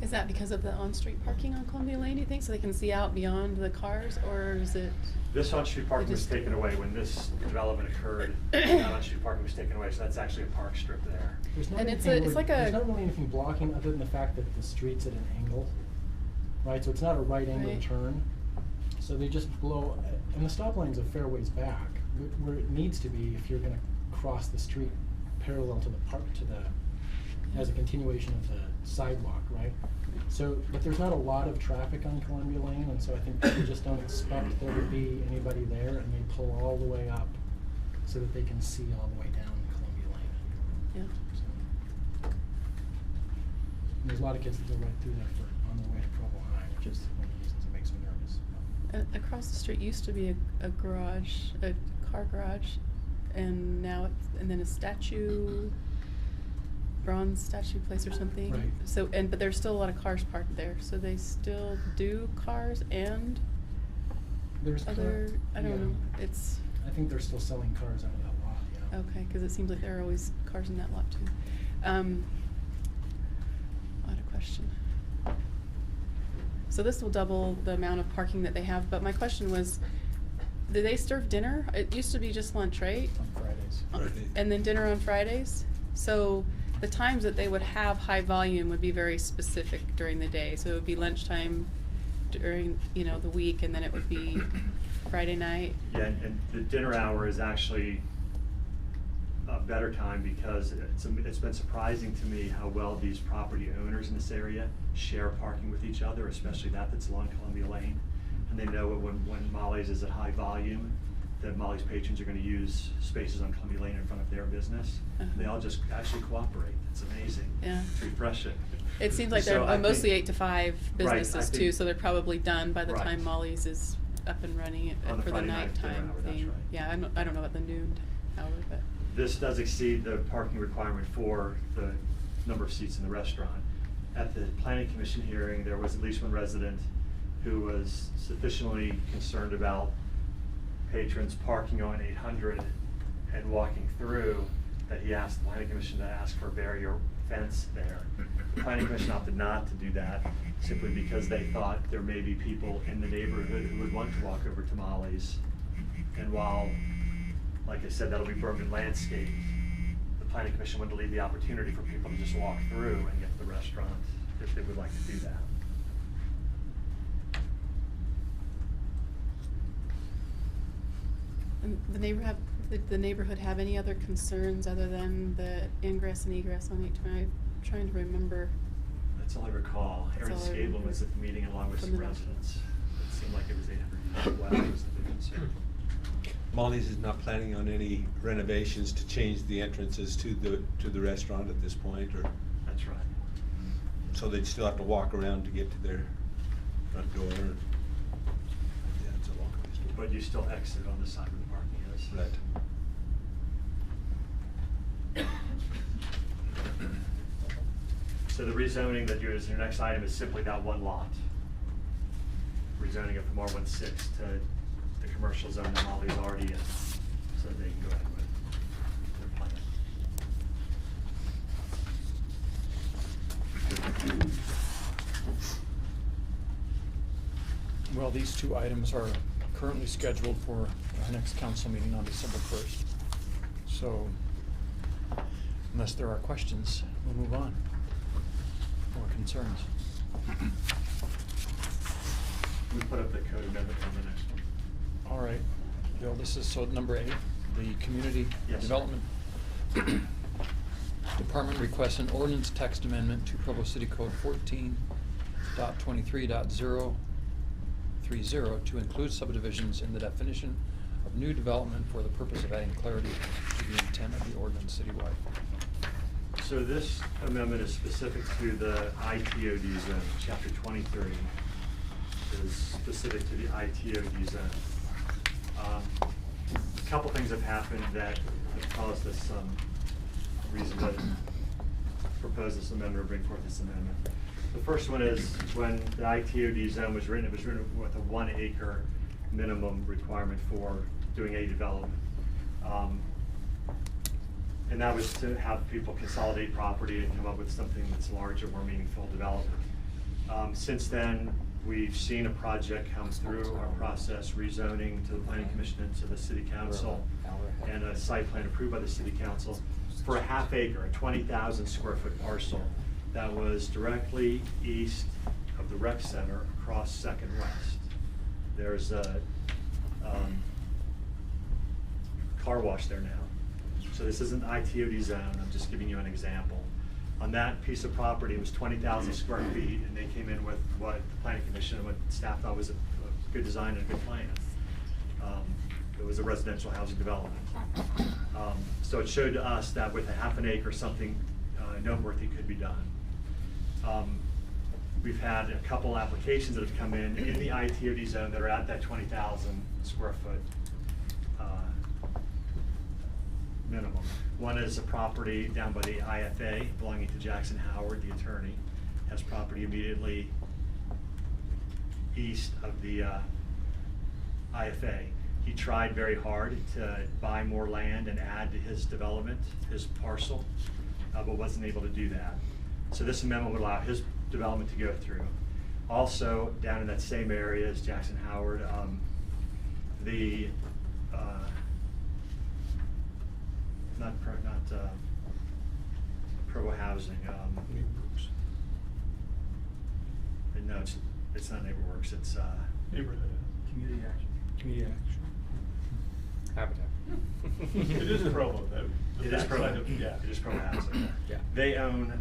[SPEAKER 14] Is that because of the on-street parking on Columbia Lane, do you think, so they can see out beyond the cars, or is it?
[SPEAKER 10] This on-street parking
[SPEAKER 14] They
[SPEAKER 10] was
[SPEAKER 14] just-
[SPEAKER 10] taken away when this development occurred. That on-street parking was taken away, so that's actually a park strip there.
[SPEAKER 11] There's not
[SPEAKER 14] And it's
[SPEAKER 11] anything
[SPEAKER 14] like
[SPEAKER 11] there's
[SPEAKER 14] a-
[SPEAKER 11] not really anything blocking other than the fact that the street's at an angle, right? So it's not a right angle
[SPEAKER 14] Right.
[SPEAKER 11] turn. So they just blow, and the stop line's a fair ways back, where it needs to be if you're gonna cross the street parallel to the park, as a continuation of the sidewalk, right? So, but there's not a lot of traffic on Columbia Lane, and so I think people just don't expect there to be anybody there, and they pull all the way up so that they can see all the way down Columbia Lane.
[SPEAKER 14] Yeah.
[SPEAKER 11] So, and there's a lot of kids that go right through there on their way to Provo High, which is one of the reasons it makes me nervous.
[SPEAKER 14] Across the street used to be a garage, a car garage, and now and then a bronze statue place or something.
[SPEAKER 11] Right.
[SPEAKER 14] So, but there's still a lot of cars parked there, so they still do cars and
[SPEAKER 11] There's
[SPEAKER 14] other, I don't know, it's,
[SPEAKER 11] I think they're still selling cars out of that lot, yeah.
[SPEAKER 14] okay, cause it seems like there are always cars in that lot too. I had a question. So this will double the amount of parking that they have, but my question was, do they serve dinner? It used to be just lunch, right?
[SPEAKER 11] On Fridays.
[SPEAKER 5] Friday.
[SPEAKER 14] And then dinner on Fridays? So the times that they would have high volume would be very specific during the day. So it would be lunchtime during, the week, and then it would be Friday night.
[SPEAKER 10] Yeah, and the dinner hour is actually a better time because it's been surprising to me how well these property owners in this area share parking with each other, especially that's along Columbia Lane. And they know when Molly's is at high volume, that Molly's patrons are gonna use spaces on Columbia Lane in front of their business. And they all just actually cooperate. It's amazing.
[SPEAKER 14] Yeah.
[SPEAKER 10] It's refreshing.
[SPEAKER 14] It seems like
[SPEAKER 10] So
[SPEAKER 14] they're
[SPEAKER 10] I
[SPEAKER 14] mostly
[SPEAKER 10] think-
[SPEAKER 14] 8 to 5
[SPEAKER 10] Right, I
[SPEAKER 14] businesses too,
[SPEAKER 10] think-
[SPEAKER 14] so they're probably done by the
[SPEAKER 10] Right.
[SPEAKER 14] time Molly's is up and running
[SPEAKER 10] On the
[SPEAKER 14] for the
[SPEAKER 10] Friday night dinner
[SPEAKER 14] nighttime
[SPEAKER 10] hour, that's
[SPEAKER 14] thing.
[SPEAKER 10] right.
[SPEAKER 14] Yeah, I don't know about the noon hour, but.
[SPEAKER 10] This does exceed the parking requirement for the number of seats in the restaurant. At the planning commission hearing, there was at least one resident who was sufficiently concerned about patrons parking on 800 and walking through that he asked the planning commission to ask for a barrier fence there. The planning commission opted not to do that simply because they thought there may be people in the neighborhood who would want to walk over to Molly's. And while, like I said, that'll be Bergen landscape, the planning commission wanted to leave the opportunity for people to just walk through and get to the restaurant if they would like to do that.
[SPEAKER 14] And the neighborhood have any other concerns other than the ingress and egress on 8 I'm trying to remember.
[SPEAKER 10] That's all I recall.
[SPEAKER 14] That's
[SPEAKER 10] Aaron
[SPEAKER 14] all I
[SPEAKER 10] Scable
[SPEAKER 14] remember.
[SPEAKER 10] was at the meeting along with
[SPEAKER 14] From
[SPEAKER 10] some
[SPEAKER 14] the-
[SPEAKER 10] residents. It seemed like it was 800 West was the big concern.
[SPEAKER 5] Molly's is not planning on any renovations to change the entrances to the restaurant at this point, or,
[SPEAKER 10] That's right.
[SPEAKER 5] so they'd still have to walk around to get to their front door. Yeah, it's a long ways to
[SPEAKER 10] But you still exit on the side where the parking is.
[SPEAKER 5] Right.
[SPEAKER 10] So the rezoning that is your next item is simply that one lot. Rezoning it from R16 to the commercial zone that Molly's already in, so they can go ahead with their plan.
[SPEAKER 1] Well, these two items are currently scheduled for our next council meeting on December 1st. So, unless there are questions, we'll move on. Or concerns.
[SPEAKER 10] We put up the code amendment on the next one.
[SPEAKER 1] All right, Bill, this is number 8, the Community
[SPEAKER 10] Yes.
[SPEAKER 1] Development Department requests an ordinance text amendment to Provo City Code 14.23.0 3.30 to include subdivisions in the definition of new development for the purpose of adding clarity to the intent of the ordinance citywide.
[SPEAKER 10] So this amendment is specific to the ITOD zone. Chapter 23 is specific to the ITOD zone. A couple things have happened that have caused us some reason to propose this amendment or bring forth this amendment. The first one is when the ITOD zone was written, it was written with a 1 acre minimum requirement for doing a development. And that was to have people consolidate property and come up with something that's larger, more meaningful development. Since then, we've seen a project come through our process, rezoning to the Planning Commission and to the City Council, and a site plan approved by the City Council for a half acre, a 20,000 square foot parcel that was directly east of the rec center across 2nd West. There's a car wash there now. So this isn't ITOD zone, I'm just giving you an example. On that piece of property, it was 20,000 square feet, and they came in with what the Planning Commission and what staff thought was a good design and a good plan. It was a residential housing development. So it showed to us that with a half an acre, something noteworthy could be done. We've had a couple applications that have come in the ITOD zone that are at that 20,000 square foot minimum. One is a property down by the IFA belonging to Jackson Howard, the attorney, has property immediately east of the IFA. He tried very hard to buy more land and add to his development, his parcel, but wasn't able to do that. So this amendment would allow his development to go through. Also, down in that same area as Jackson Howard, Provo Housing. No, it's not NeighborWorks. It's
[SPEAKER 2] Neighborhood.
[SPEAKER 5] Community action. Community action.
[SPEAKER 8] Habitat.
[SPEAKER 2] It is Provo, though. The
[SPEAKER 10] It is Provo.
[SPEAKER 2] backside of- yeah.
[SPEAKER 10] It is Provo Housing.
[SPEAKER 8] Yeah.
[SPEAKER 10] They own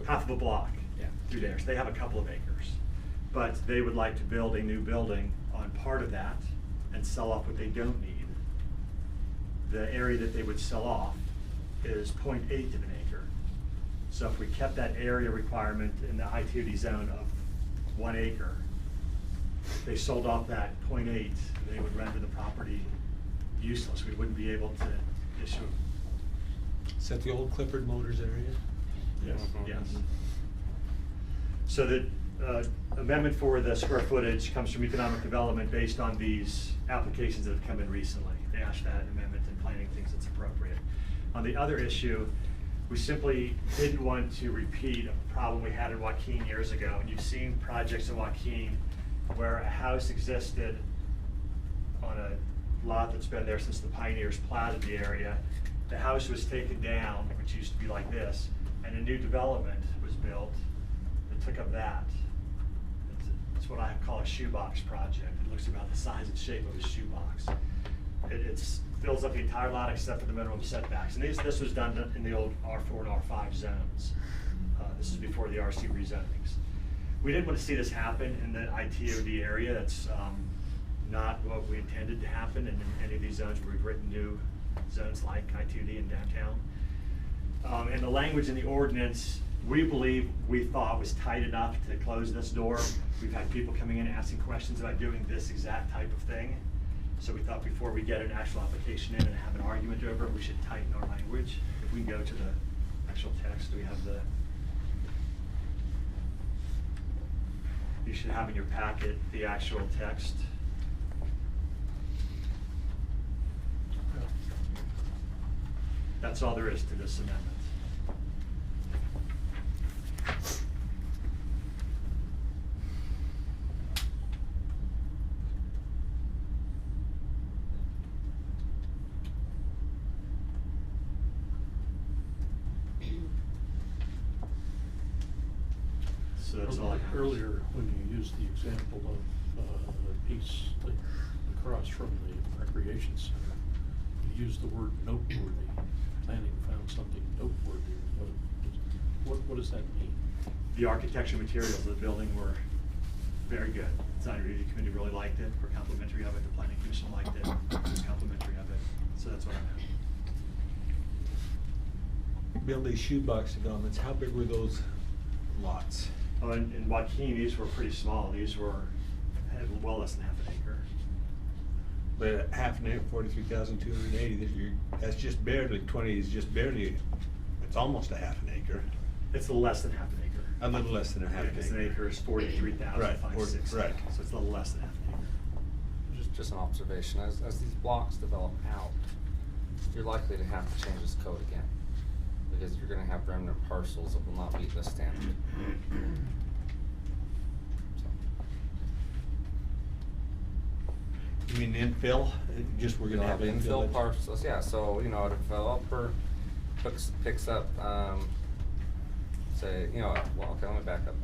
[SPEAKER 10] half of a block
[SPEAKER 8] Yeah.
[SPEAKER 10] through there. So they have a couple of acres, but they would like to build a new building on part of that and sell off what they don't need. The area that they would sell off is 0.8 of an acre. So if we kept that area requirement in the ITOD zone of 1 acre, if they sold off that 0.8, they would render the property useless. We wouldn't be able to issue.
[SPEAKER 5] Is that the old Clifford Motors area?
[SPEAKER 2] Yes.
[SPEAKER 10] Yes. So the amendment for the square footage comes from economic development based on these applications that have come in recently. They asked that amendment and planning thinks it's appropriate. On the other issue, we simply didn't want to repeat a problem we had in Joaquin years ago. And you've seen projects in Joaquin where a house existed on a lot that's been there since the pioneers platted the area. The house was taken down, which used to be like this, and a new development was built that took up that. It's what I call a shoebox project. It looks about the size and shape of a shoebox. It fills up the entire lot except for the minimum setbacks. And this was done in the old R4 and R5 zones. This is before the RC rezonings. We didn't want to see this happen in the ITOD area. That's not what we intended to happen in any of these zones where we've written new zones like ITOD in downtown. And the language in the ordinance, we thought was tight enough to close this door. We've had people coming in asking questions about doing this exact type of thing. So we thought before we get an actual application in and have an argument over it, we should tighten our language. If we can go to the actual text, we have you should have in your packet the actual text. That's all there is to this amendment. So that's all I have.
[SPEAKER 2] Earlier, when you used the example of the piece across from the recreation center, you used the word noteworthy. Planning found something noteworthy. What does that mean?
[SPEAKER 10] The architecture materials of the building were very good. Design review committee really liked it, we're complimentary of it, the planning commission liked it, we're complimentary of it, so that's what I'm at.
[SPEAKER 5] Bill, these shoebox developments, how big were those lots?
[SPEAKER 10] Oh, in Joaquin, these were pretty small, these were, had well less than half an acre.
[SPEAKER 5] But half an acre, 43,280, that's just barely, 20 is just barely, it's almost a half an acre.
[SPEAKER 10] It's less than half an acre.
[SPEAKER 5] A little less than a half an acre.
[SPEAKER 10] Because an acre is 43,560.
[SPEAKER 5] Right.
[SPEAKER 10] So it's a little less than half an acre.
[SPEAKER 8] Just an observation, as these blocks develop out, you're likely to have to change this code again, because you're gonna have remnant parcels that will not meet this standard.
[SPEAKER 5] You mean infill? Just we're
[SPEAKER 8] You'll
[SPEAKER 5] gonna have
[SPEAKER 8] infill
[SPEAKER 5] infill?
[SPEAKER 8] parcels, yeah, so, you know, a developer picks up, say, you know, well, okay, let me back up.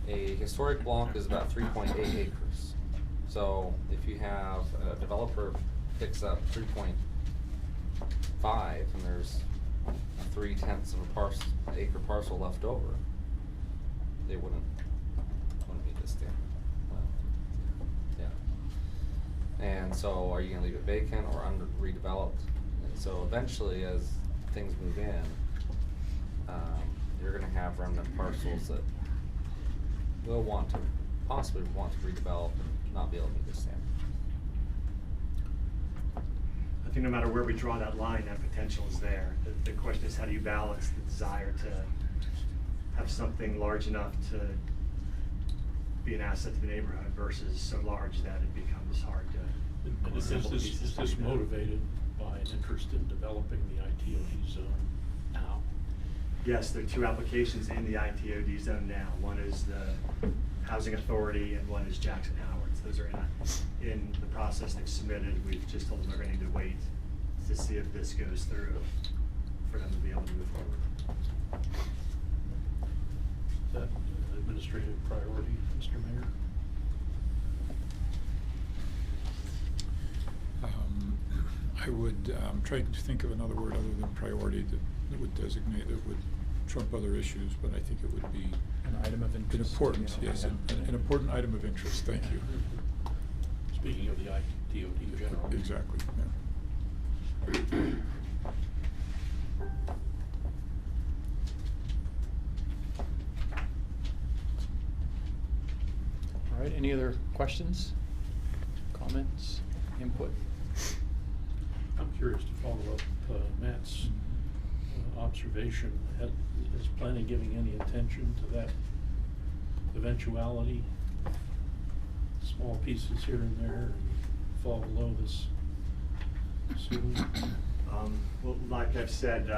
[SPEAKER 8] A historic block is about 3.8 acres. So if you have a developer picks up 3.5 and there's 3/10 of an acre parcel left over, they wouldn't meet this standard. Yeah. And so are you gonna leave it vacant or redeveloped? And so eventually, as things move in, you're gonna have remnant parcels that will possibly want to redevelop and not be able to meet this standard.
[SPEAKER 10] I think no matter where we draw that line, that potential is there. The question is, how do you balance the desire to have something large enough to be an asset to the neighborhood versus so large that it becomes hard to
[SPEAKER 2] Is
[SPEAKER 10] assemble the pieces
[SPEAKER 2] this
[SPEAKER 10] to be done.
[SPEAKER 2] motivated by an interest in developing the ITOD zone now?
[SPEAKER 10] Yes, there are two applications in the ITOD zone now. One is the Housing Authority and one is Jackson Howard's. Those are in the process. They've submitted. We've just told them they're going to need to wait to see if this goes through for them to be able to move forward.
[SPEAKER 2] Is that an administrative priority, Mr. Mayor?
[SPEAKER 7] I would try to think of another word other than priority that would designate, that would trump other issues, but I think it would be
[SPEAKER 1] An item of interest.
[SPEAKER 7] an important,
[SPEAKER 1] Yeah.
[SPEAKER 7] yes, an important item of interest, thank you.
[SPEAKER 2] Speaking of the ITOD generally.
[SPEAKER 7] Exactly, yeah.
[SPEAKER 1] All right, any other questions, comments, input?
[SPEAKER 2] I'm curious to follow up Matt's observation. Is planning giving any attention to that eventuality? Small pieces here and there and fall below this ceiling?
[SPEAKER 10] Well, like I've said,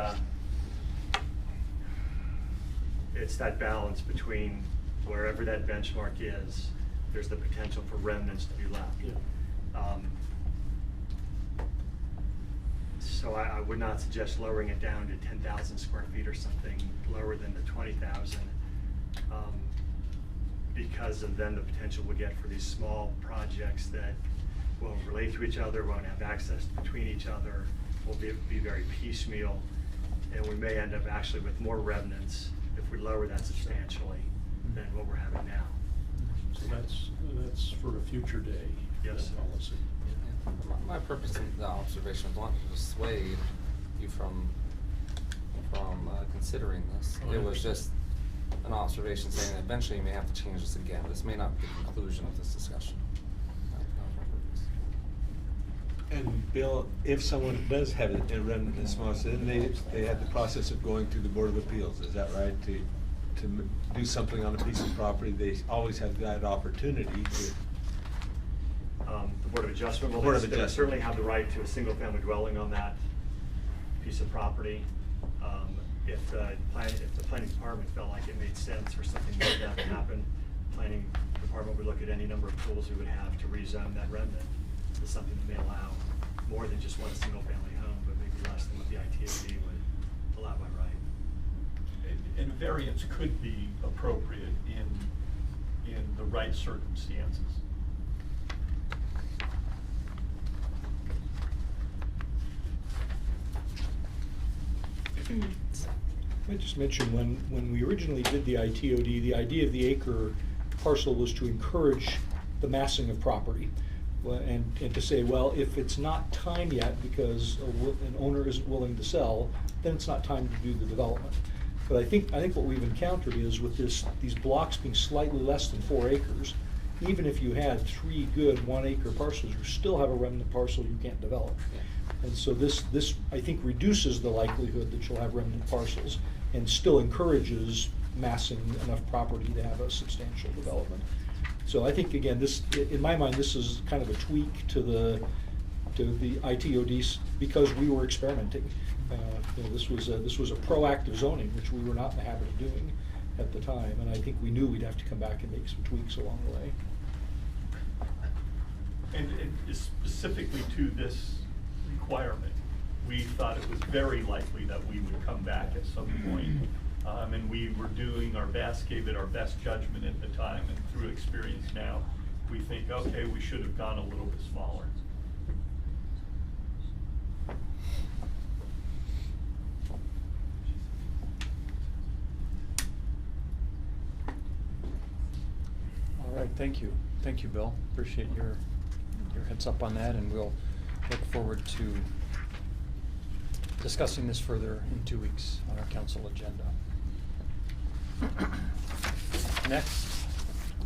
[SPEAKER 10] it's that balance between wherever that benchmark is, there's the potential for remnants to be left.
[SPEAKER 2] Yeah.
[SPEAKER 10] So I would not suggest lowering it down to 10,000 square feet or something lower than the 20,000, because of then the potential we get for these small projects that won't relate to each other, won't have access between each other, will be very piecemeal, and we may end up actually with more remnants if we lower that substantially than what we're having now.
[SPEAKER 2] So that's for a future day.
[SPEAKER 10] Yes.
[SPEAKER 2] That policy.
[SPEAKER 8] My purpose in the observation was not to dissuade you from considering this.
[SPEAKER 2] Oh, I
[SPEAKER 8] It was
[SPEAKER 2] understand.
[SPEAKER 8] just an observation saying that eventually you may have to change this again. This may not be the conclusion of this discussion. That was my purpose.
[SPEAKER 5] And Bill, if someone does have a remnant in small, then they have the process of going through the Board of Appeals, is that right? To do something on a piece of property, they always have that opportunity to.
[SPEAKER 10] The Board of Adjustment, well,
[SPEAKER 5] Board of
[SPEAKER 10] they would
[SPEAKER 5] Adjustment.
[SPEAKER 10] certainly have the right to a single-family dwelling on that piece of property. If the planning department felt like it made sense for something like that to happen, the planning department would look at any number of tools we would have to rezone that remnant to something that may allow more than just one single-family home, but maybe less than what the ITOD would allow by right.
[SPEAKER 15] And a variance could be appropriate in the right circumstances.
[SPEAKER 16] I just mentioned when we originally did the ITOD, the idea of the acre parcel was to encourage the massing of property. And to say, well, if it's not time yet because an owner isn't willing to sell, then it's not time to do the development. But I think what we've encountered is with these blocks being slightly less than 4 acres, even if you had 3 good 1-acre parcels, you still have a remnant parcel you can't develop. And so this I think reduces the likelihood that you'll have remnant parcels and still encourages massing enough property to have a substantial development. So I think, again, this, in my mind, this is kind of a tweak to the ITODs because we were experimenting. This was a proactive zoning, which we were not in the habit of doing at the time, and I think we knew we'd have to come back and make some tweaks along the way.
[SPEAKER 15] And specifically to this requirement, we thought it was very likely that we would come back at some point. And we were doing our best, gave it our best judgment at the time, and through experience now, we think, okay, we should have gone a little bit smaller.
[SPEAKER 1] All right, thank you. Thank you, Bill. Appreciate your heads up on that, and we'll look forward to discussing this further in 2 weeks on our council agenda. Next,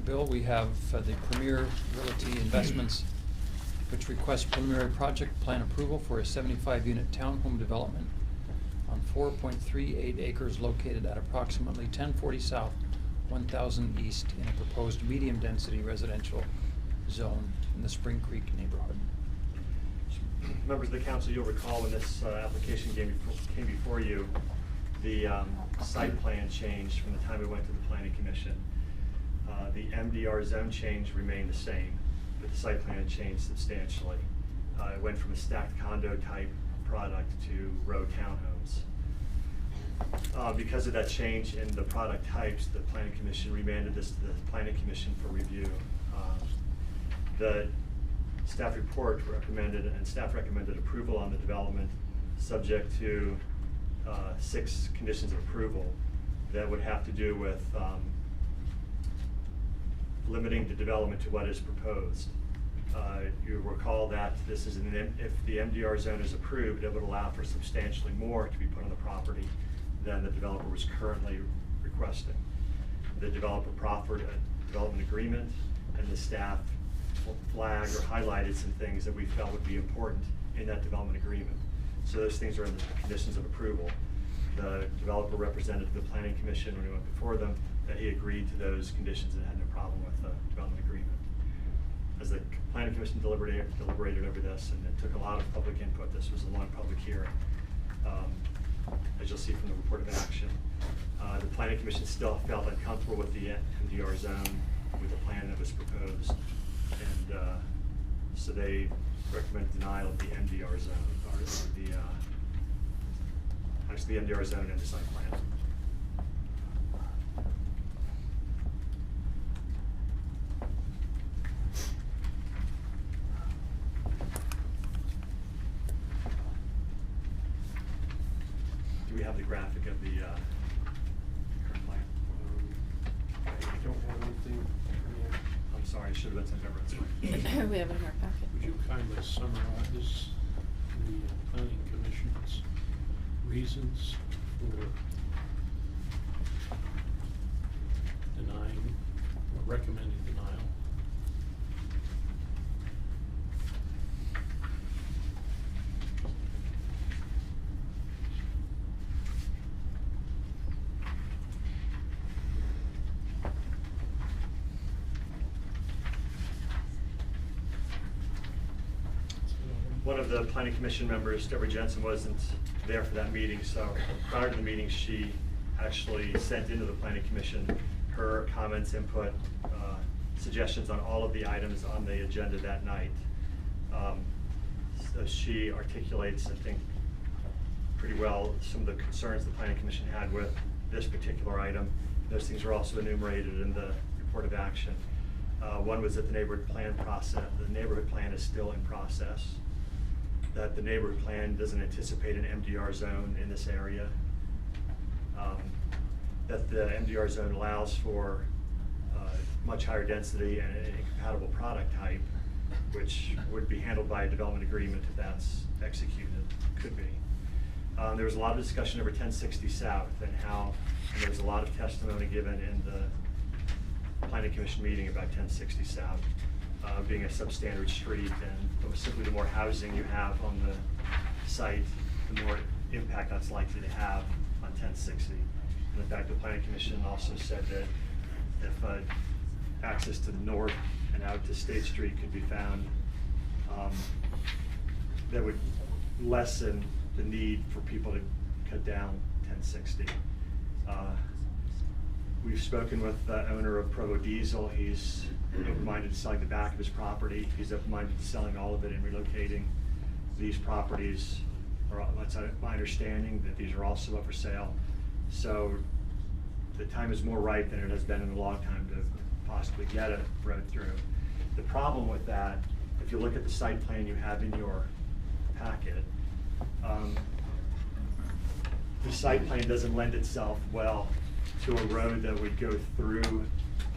[SPEAKER 1] Bill, we have the Premier Realty Investments, which requests preliminary project plan approval for a 75-unit townhome development on 4.38 acres located at approximately 1040 South, 1000 East in a proposed medium-density residential zone in the Spring Creek neighborhood.
[SPEAKER 10] Members of the council, you'll recall when this application came before you, the site plan changed from the time we went to the Planning Commission. The MDR zone change remained the same, but the site plan changed substantially. It went from a stacked condo type product to row townhomes. Because of that change in the product types, the Planning Commission remanded this to the Planning Commission for review. The staff report recommended, and staff recommended approval on the development subject to 6 conditions of approval that would have to do with limiting the development to what is proposed. You recall that this is if the MDR zone is approved, it would allow for substantially more to be put on the property than the developer was currently requesting. The developer proffered a development agreement, and the staff flagged or highlighted some things that we felt would be important in that development agreement. So those things are in the conditions of approval. The developer represented to the Planning Commission when we went before them that he agreed to those conditions and had no problem with the development agreement. As the Planning Commission deliberated over this, and it took a lot of public input, this was a long public hearing. As you'll see from the report of action, the Planning Commission still felt uncomfortable with the MDR zone, with the plan that was proposed. And so they recommended denial of the MDR zone, or actually the MDR zone and the site plan. Do we have the graphic of the current plan?
[SPEAKER 2] I don't have anything.
[SPEAKER 10] I'm sorry, I should have been sent over. That's fine.
[SPEAKER 14] We have it in our packet.
[SPEAKER 2] Would you kindly summarize the Planning Commission's reasons for denying or recommending denial?
[SPEAKER 10] One of the Planning Commission members, Deborah Jensen, wasn't there for that meeting, so prior to the meeting, she actually sent into the Planning Commission her comments, input, suggestions on all of the items on the agenda that night. So she articulates, I think, pretty well some of the concerns the Planning Commission had with this particular item. Those things are also enumerated in the report of action. One was that the neighborhood plan is still in process. That the neighborhood plan doesn't anticipate an MDR zone in this area. That the MDR zone allows for much higher density and an incompatible product type, which would be handled by a development agreement if that's executed, could be. There was a lot of discussion over 1060 South and how, and there was a lot of testimony given in the Planning Commission meeting about 1060 South being a substandard street, and simply the more housing you have on the site, the more impact that's likely to have on 1060. And in fact, the Planning Commission also said that if access to the north and out to State Street could be found, that would lessen the need for people to cut down 1060. We've spoken with the owner of Provo Diesel. He's open-minded to selling the back of his property. He's open-minded to selling all of it and relocating these properties. That's my understanding, that these are also up for sale. So the time is more ripe than it has been in a long time to possibly get a road through. The problem with that, if you look at the site plan you have in your packet, the site plan doesn't lend itself well to a road that would go through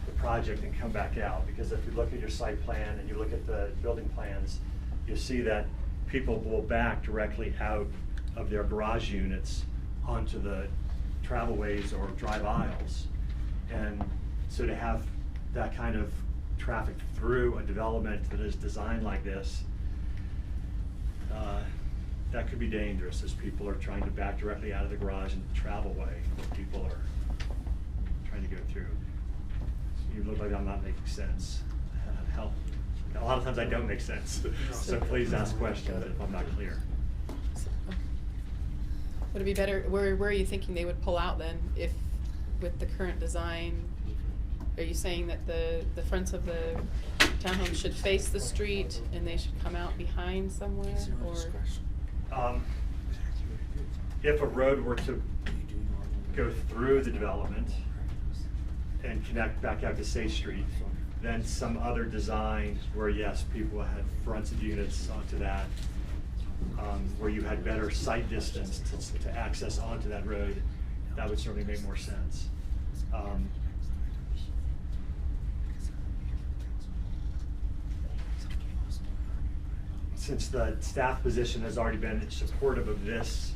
[SPEAKER 10] the project and come back out. Because if you look at your site plan and you look at the building plans, you'll see that people will back directly out of their garage units onto the travelways or drive aisles. And so to have that kind of traffic through a development that is designed like this, that could be dangerous as people are trying to back directly out of the garage into the travelway where people are trying to go through. You look like I'm not making sense. Hell, a lot of times I don't make sense. So please ask questions if I'm not clear.
[SPEAKER 14] Would it be better, where are you thinking they would pull out then, if, with the current design? Are you saying that the fronts of the townhomes should face the street and they should come out behind somewhere, or?
[SPEAKER 10] If a road were to go through the development and connect back out to State Street, then some other design where, yes, people had fronts of units onto that, where you had better sight distance to access onto that road, that would certainly make more sense. Since the staff position has already been supportive of this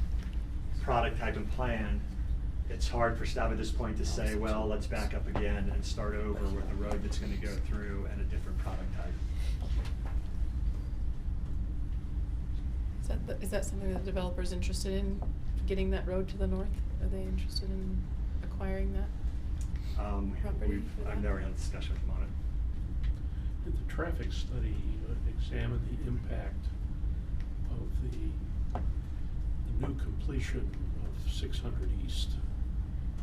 [SPEAKER 10] product type and plan, it's hard for staff at this point to say, well, let's back up again and start over with a road that's going to go through and a different product type.
[SPEAKER 14] Is that something that the developer's interested in, getting that road to the north? Are they interested in acquiring that property?
[SPEAKER 10] I've never had a discussion with them on it.
[SPEAKER 2] Did the traffic study examine the impact of the new completion of 600 East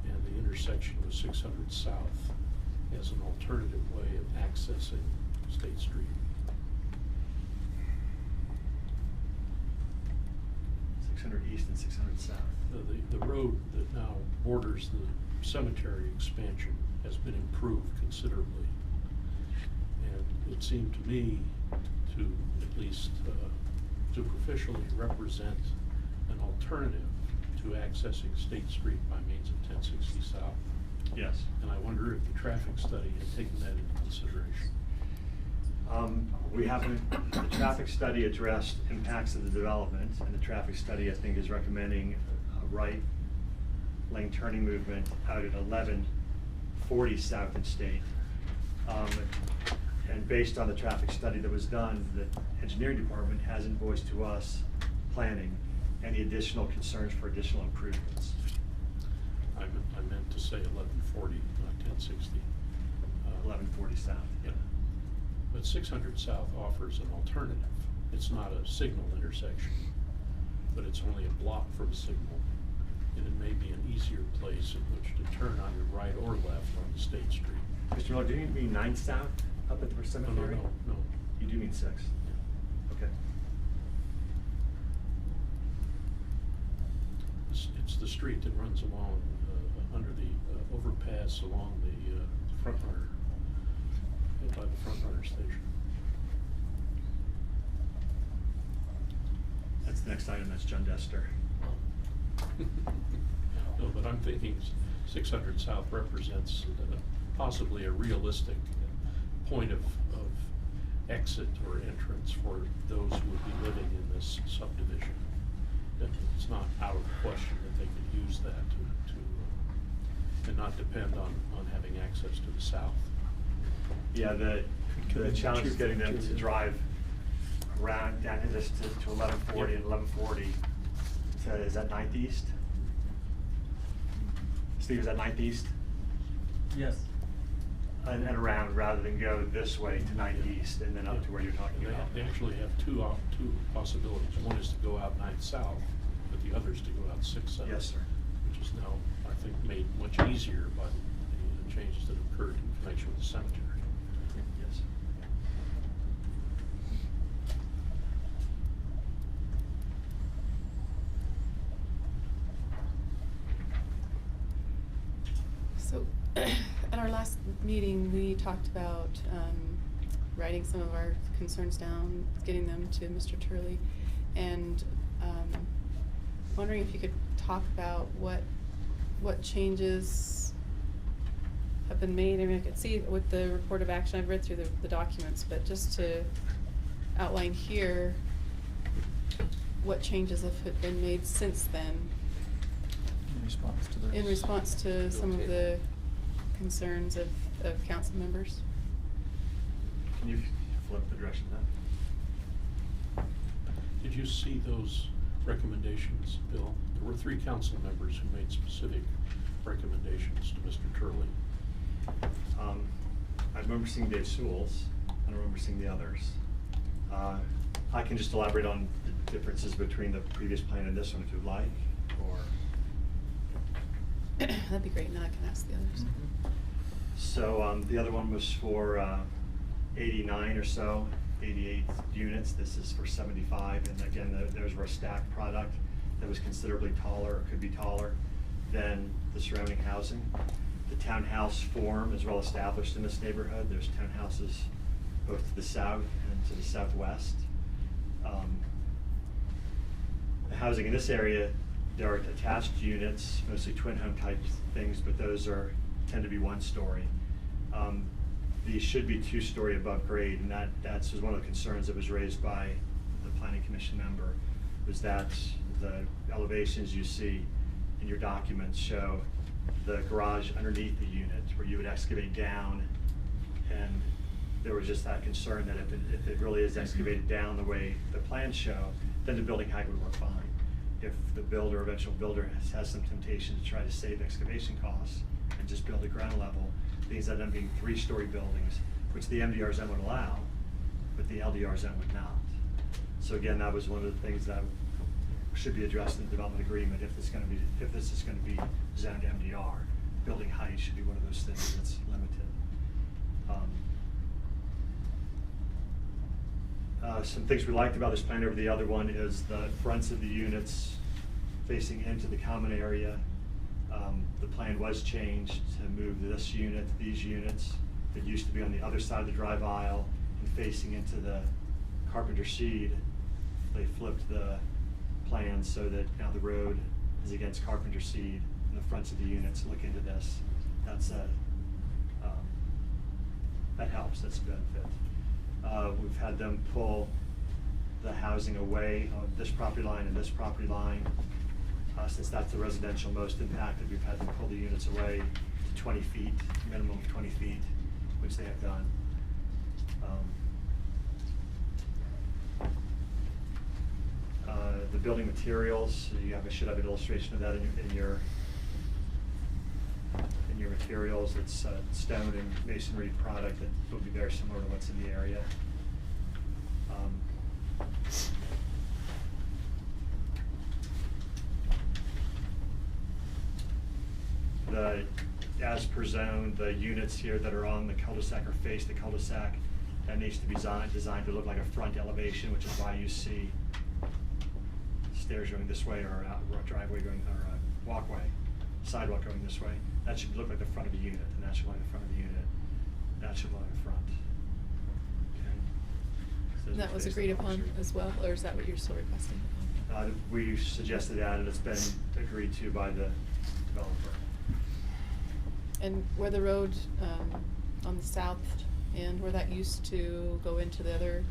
[SPEAKER 2] and the intersection with 600 South as an alternative way of accessing State Street?
[SPEAKER 10] 600 East and 600 South.
[SPEAKER 2] The road that now borders the cemetery expansion has been improved considerably. And it seemed to me to at least superficially represent an alternative to accessing State Street by means of 1060 South.
[SPEAKER 10] Yes.
[SPEAKER 2] And I wonder if the traffic study had taken that into consideration.
[SPEAKER 10] We haven't, the traffic study addressed impacts of the development, and the traffic study, I think, is recommending a right lane turning movement out at 1140 South and State. And based on the traffic study that was done, the engineering department has invoiced to us planning any additional concerns for additional improvements.
[SPEAKER 2] I meant to say 1140, not 1060.
[SPEAKER 10] 1140 South.
[SPEAKER 2] Yeah. But 600 South offers an alternative. It's not a signal intersection, but it's only a block from a signal. And it may be an easier place in which to turn on your right or left on the State Street.
[SPEAKER 10] Mr. Miller, do you mean 9 South up at the cemetery?
[SPEAKER 2] No.
[SPEAKER 10] You do mean 6?
[SPEAKER 2] Yeah.
[SPEAKER 10] Okay.
[SPEAKER 2] It's the street that runs along, under the overpass along the front runner, by the front runner station.
[SPEAKER 10] That's the next item, that's John Dester.
[SPEAKER 2] No, but I'm thinking 600 South represents possibly a realistic point of exit or entrance for those who would be living in this subdivision. That it's not out of the question that they could use that to and not depend on having access to the south.
[SPEAKER 10] Yeah, the challenge is getting them to drive around down to this to 1140 and 1140. So is that 9th East? Steve, is that 9th East?
[SPEAKER 11] Yes.
[SPEAKER 10] And around rather than go this way to 9th East and then up to where you're talking about.
[SPEAKER 2] They actually have two possibilities. One is to go out 9th South, but the other is to go out 6th South.
[SPEAKER 10] Yes, sir.
[SPEAKER 2] Which is now, I think, made much easier by the changes that occurred in connection with the cemetery.
[SPEAKER 10] Yes.
[SPEAKER 14] So, at our last meeting, we talked about writing some of our concerns down, getting them to Mr. Turley, and wondering if you could talk about what changes have been made. I mean, I could see with the report of action, I've read through the documents, but just to outline here, what changes have been made since then
[SPEAKER 1] In response to this.
[SPEAKER 14] in response to some of the concerns of council members.
[SPEAKER 10] Can you flip the direction then?
[SPEAKER 2] Did you see those recommendations, Bill? There were 3 council members who made specific recommendations to Mr. Turley.
[SPEAKER 10] I remember seeing Dave Sewell's. I don't remember seeing the others. I can just elaborate on the differences between the previous plan and this one if you'd like, or.
[SPEAKER 14] That'd be great, now I can ask the others.
[SPEAKER 1] Mhm.
[SPEAKER 10] So the other one was for 89 or so, 88 units. This is for 75, and again, those were a stacked product that was considerably taller, or could be taller, than the surrounding housing. The townhouse form is well established in this neighborhood. There's townhouses both to the south and to the southwest. The housing in this area, there are attached units, mostly twin home type things, but those tend to be 1-story. These should be 2-story above grade, and that's was one of the concerns that was raised by the planning commission member, was that the elevations you see in your documents show the garage underneath the unit where you would excavate down, and there was just that concern that if it really is excavated down the way the plans show, then the building height would work fine. If the builder, eventual builder, has some temptation to try to save excavation costs and just build at ground level, these end up being 3-story buildings, which the MDR zone would allow, but the LDR zone would not. So again, that was one of the things that should be addressed in the development agreement if this is going to be zoned MDR. Building height should be one of those things that's limited. Some things we liked about this plan over the other one is the fronts of the units facing into the common area. The plan was changed to move this unit, these units that used to be on the other side of the drive aisle and facing into the Carpenter Seed. They flipped the plan so that now the road is against Carpenter Seed and the fronts of the units look into this. That helps, that's a benefit. We've had them pull the housing away on this property line and this property line. Since that's the residential most impacted, we've had them pull the units away to 20 feet, minimum of 20 feet, which they have done. The building materials, I should have an illustration of that in your materials. It's stone and masonry product that will be very similar to what's in the area. As per zone, the units here that are on the cul-de-sac or face the cul-de-sac, that needs to be designed to look like a front elevation, which is why you see stairs going this way, or a driveway going, or a walkway, sidewalk going this way. That should look like the front of the unit, and that should look like the front of the unit. That should look like the front. Okay. So
[SPEAKER 14] And that was
[SPEAKER 10] face the
[SPEAKER 14] agreed upon
[SPEAKER 10] street.
[SPEAKER 14] as well, or is that what you're still requesting?
[SPEAKER 10] We suggested that, and it's been agreed to by the developer.
[SPEAKER 14] And where the road, on the south end, where that used to go into the other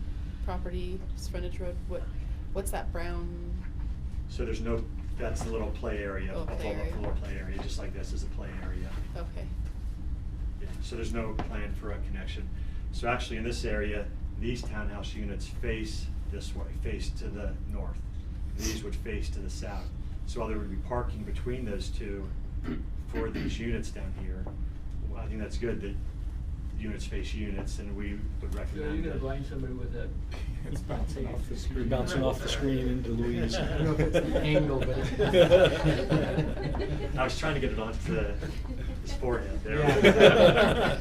[SPEAKER 14] property, frontage road, what's that brown?
[SPEAKER 10] So there's no, that's the little play area,
[SPEAKER 14] Oh, play area.
[SPEAKER 10] a little play area, just like this is a play area.
[SPEAKER 14] Okay.
[SPEAKER 10] Yeah, so there's no plan for a connection. So actually in this area, these townhouse units face this way, face to the north. These would face to the south. So while there would be parking between those two for these units down here, well, I think that's good that units face units, and we would recommend that.
[SPEAKER 11] somebody with that.
[SPEAKER 7] It's bouncing off the screen.
[SPEAKER 16] Bouncing off the screen into Louise.
[SPEAKER 11] I don't know if it's an angle, but
[SPEAKER 10] I was trying to get it onto his forehead there.
[SPEAKER 11] Yeah.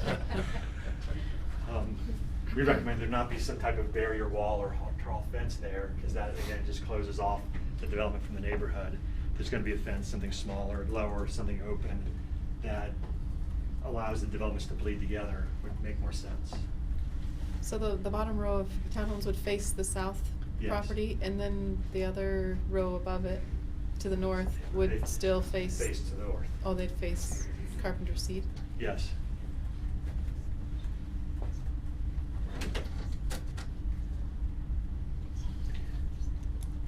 [SPEAKER 10] We recommend there not be some type of barrier wall or tall fence there, because that, again, just closes off the development from the neighborhood. There's gonna be a fence, something smaller, lower, something open, that allows the developments to bleed together, would make more sense.
[SPEAKER 14] So the bottom row of townhomes would face the south
[SPEAKER 10] Yes.
[SPEAKER 14] property, and then the other row above it to the north would
[SPEAKER 10] They
[SPEAKER 14] still face?
[SPEAKER 10] Face to the north.
[SPEAKER 14] Oh, they'd face Carpenter Seed?
[SPEAKER 10] Yes.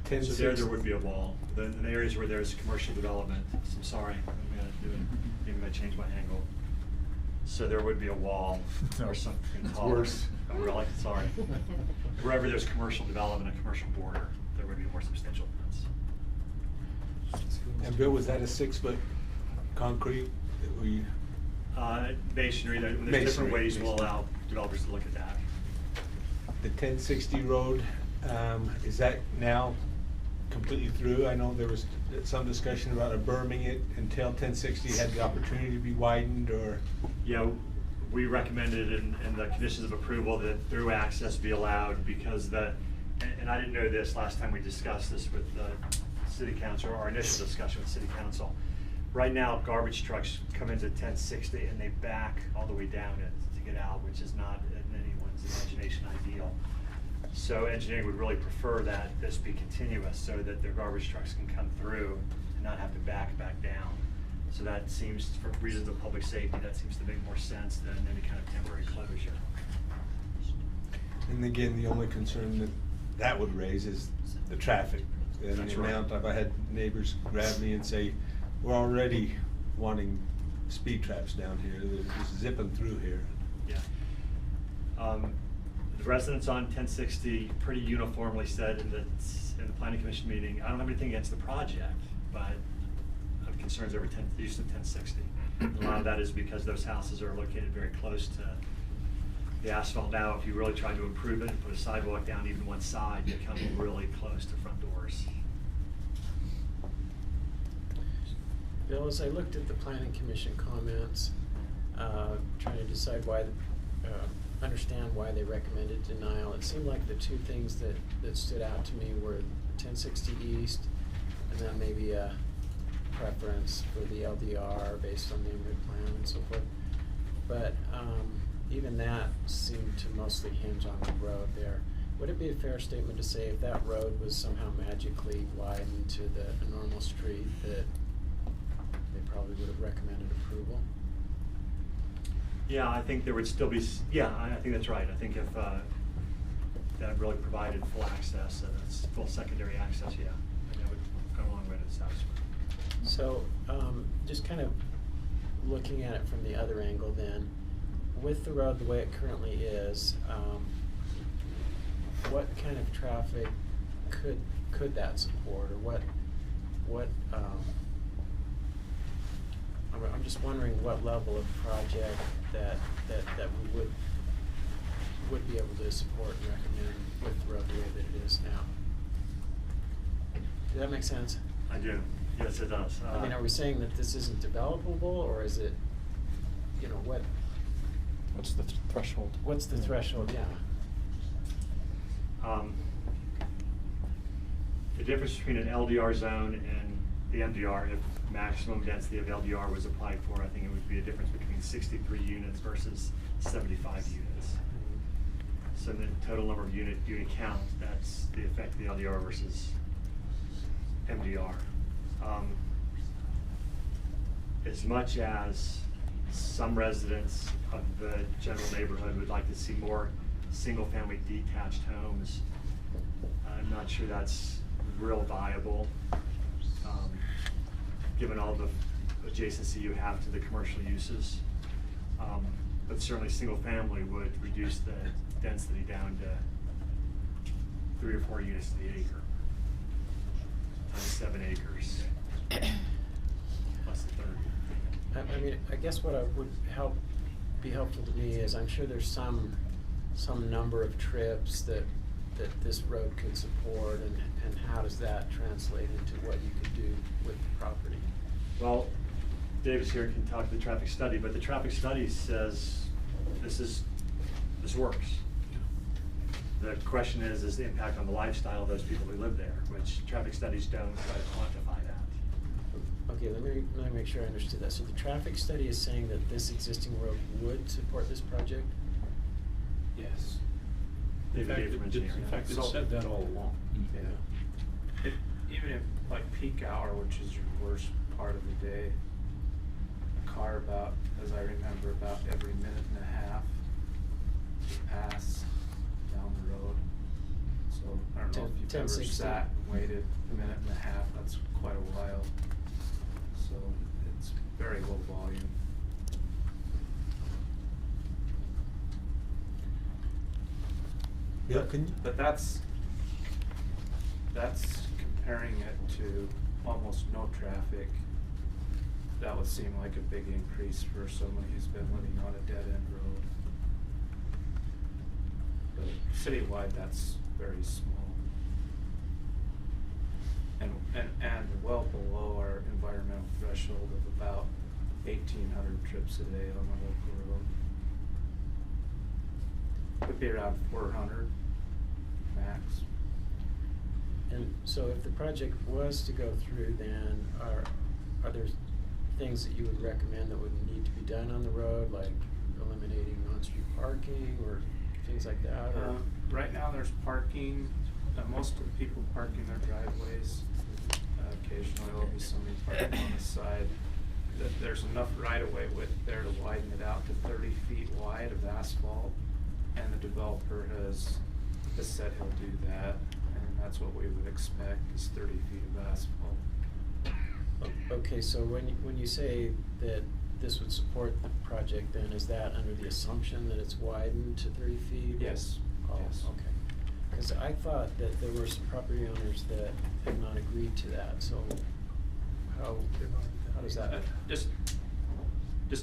[SPEAKER 10] So there would be a wall. In the areas where there's commercial development, I'm sorry, I'm gonna do it, maybe I change my angle. So there would be a wall
[SPEAKER 7] No,
[SPEAKER 10] or something
[SPEAKER 7] it's
[SPEAKER 10] taller.
[SPEAKER 7] worse.
[SPEAKER 10] Oh, really? Sorry. Wherever there's commercial development, a commercial border, there would be a more substantial fence.
[SPEAKER 5] And Bill, was that a 6-foot concrete that we?
[SPEAKER 10] Masonry, there's different
[SPEAKER 5] Masonry,
[SPEAKER 10] ways we'll
[SPEAKER 5] masonry.
[SPEAKER 10] allow developers to look at that.
[SPEAKER 5] The 1060 road, is that now completely through? I know there was some discussion about berming it until 1060 had the opportunity to be widened, or?
[SPEAKER 10] Yeah, we recommended in the conditions of approval that through access be allowed, because and I didn't know this last time we discussed this with the city council, or our initial discussion with city council. Right now, garbage trucks come into 1060 and they back all the way down it to get out, which is not in anyone's imagination ideal. So engineering would really prefer that this be continuous, so that their garbage trucks can come through and not have to back down. So that seems, for reasons of public safety, that seems to make more sense than any kind of temporary closure.
[SPEAKER 5] And again, the only concern that would raise is the traffic. And
[SPEAKER 10] That's
[SPEAKER 5] the
[SPEAKER 10] right.
[SPEAKER 5] amount I've had neighbors grab me and say, we're already wanting speed traps down here, they're just zipping through here.
[SPEAKER 10] Yeah. The residents on 1060 pretty uniformly said in the planning commission meeting, I don't have anything against the project, but I have concerns over the use of 1060. A lot of that is because those houses are located very close to the asphalt. Now, if you really try to improve it and put a sidewalk down even one side, you come really close to front doors.
[SPEAKER 3] Bill, as I looked at the planning commission comments, trying to decide why, understand why they recommended denial, it seemed like the two things that stood out to me were 1060 East, and then maybe a preference for the LDR based on the Emery plan and so forth. But even that seemed to mostly hinge on the road there. Would it be a fair statement to say if that road was somehow magically widened to a normal street, that they probably would have recommended approval?
[SPEAKER 10] Yeah, I think there would still be, I think that's right. I think if that really provided full access, full secondary access, yeah, and that would go a long way to satisfy.
[SPEAKER 3] So, just kind of looking at it from the other angle then, with the road the way it currently is, what kind of traffic could that support, or what I'm just wondering what level of project that we would be able to support and recommend with the road the way that it is now. Does that make sense?
[SPEAKER 10] I do. Yes, it does.
[SPEAKER 3] I mean, are we saying that this isn't developable, or is it, what?
[SPEAKER 1] What's the threshold?
[SPEAKER 3] What's the threshold, yeah.
[SPEAKER 10] The difference between an LDR zone and the MDR, if maximum density of LDR was applied for, I think it would be a difference between 63 units versus 75 units. So the total number of unit count, that's the effect of the LDR versus MDR. As much as some residents of the general neighborhood would like to see more single-family detached homes. I'm not sure that's real viable, given all the adjacency you have to the commercial uses. But certainly single-family would reduce the density down to 3 or 4 units to the acre, times 7 acres, less than 30.
[SPEAKER 3] I mean, I guess what would be helpful to me is I'm sure there's some number of trips that this road could support, and how does that translate into what you could do with the property?
[SPEAKER 10] Well, Davis here can talk to the traffic study, but the traffic study says this works. The question is the impact on the lifestyle of those people who live there, which traffic studies don't try to quantify that.
[SPEAKER 3] Okay, let me make sure I understood that. So the traffic study is saying that this existing road would support this project?
[SPEAKER 8] Yes.
[SPEAKER 10] David gave from engineering.
[SPEAKER 2] In fact, it
[SPEAKER 8] So-
[SPEAKER 2] said that all along.
[SPEAKER 3] Yeah.
[SPEAKER 8] Even if, like, peak hour, which is your worst part of the day, a car about, as I remember, about every minute and a half would pass down the road. So I don't know if you've
[SPEAKER 3] 10,
[SPEAKER 8] ever
[SPEAKER 3] 16.
[SPEAKER 8] sat and waited a minute and a half, that's quite a while. So it's very low volume.
[SPEAKER 5] Yeah, can you?
[SPEAKER 8] But that's comparing it to almost no traffic. That would seem like a big increase for somebody who's been living on a dead-end road. But citywide, that's very small. And well below our environmental threshold of about 1,800 trips a day on a local road. Would be around 400 max.
[SPEAKER 3] And so if the project was to go through, then are there things that you would recommend that would need to be done on the road, like eliminating on-street parking or things like that? Or?
[SPEAKER 8] Right now, there's parking. Most of the people park in their driveways. Occasionally, there'll be somebody parking on the side. There's enough right-of-way width there to widen it out to 30 feet wide of asphalt, and the developer has said he'll do that, and that's what we would expect is 30 feet of asphalt.
[SPEAKER 3] Okay, so when you say that this would support the project, then is that under the assumption that it's widened to 30 feet?
[SPEAKER 8] Yes.
[SPEAKER 3] Oh,
[SPEAKER 8] Yes.
[SPEAKER 3] okay. Because I thought that there were some property owners that had not agreed to that, so how does that?
[SPEAKER 8] Just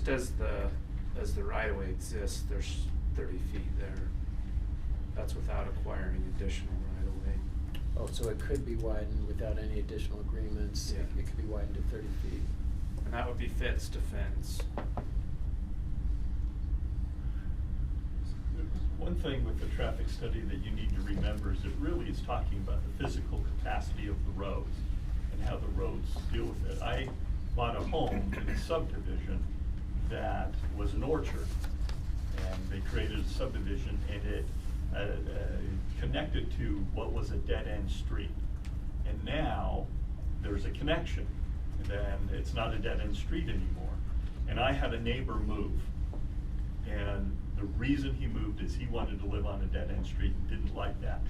[SPEAKER 8] as the right-of-way exists, there's 30 feet there. That's without acquiring additional right-of-way.
[SPEAKER 3] Oh, so it could be widened without any additional agreements?
[SPEAKER 8] Yeah.
[SPEAKER 3] It could be widened to 30 feet?
[SPEAKER 8] And that would be fence to fence.
[SPEAKER 15] One thing with the traffic study that you need to remember is it really is talking about the physical capacity of the roads and how the roads deal with it. I bought a home in a subdivision that was an orchard, and they created a subdivision, and it connected to what was a dead-end street. And now there's a connection, and then it's not a dead-end street anymore. And I had a neighbor move, and the reason he moved is he wanted to live on a dead-end street and didn't like that.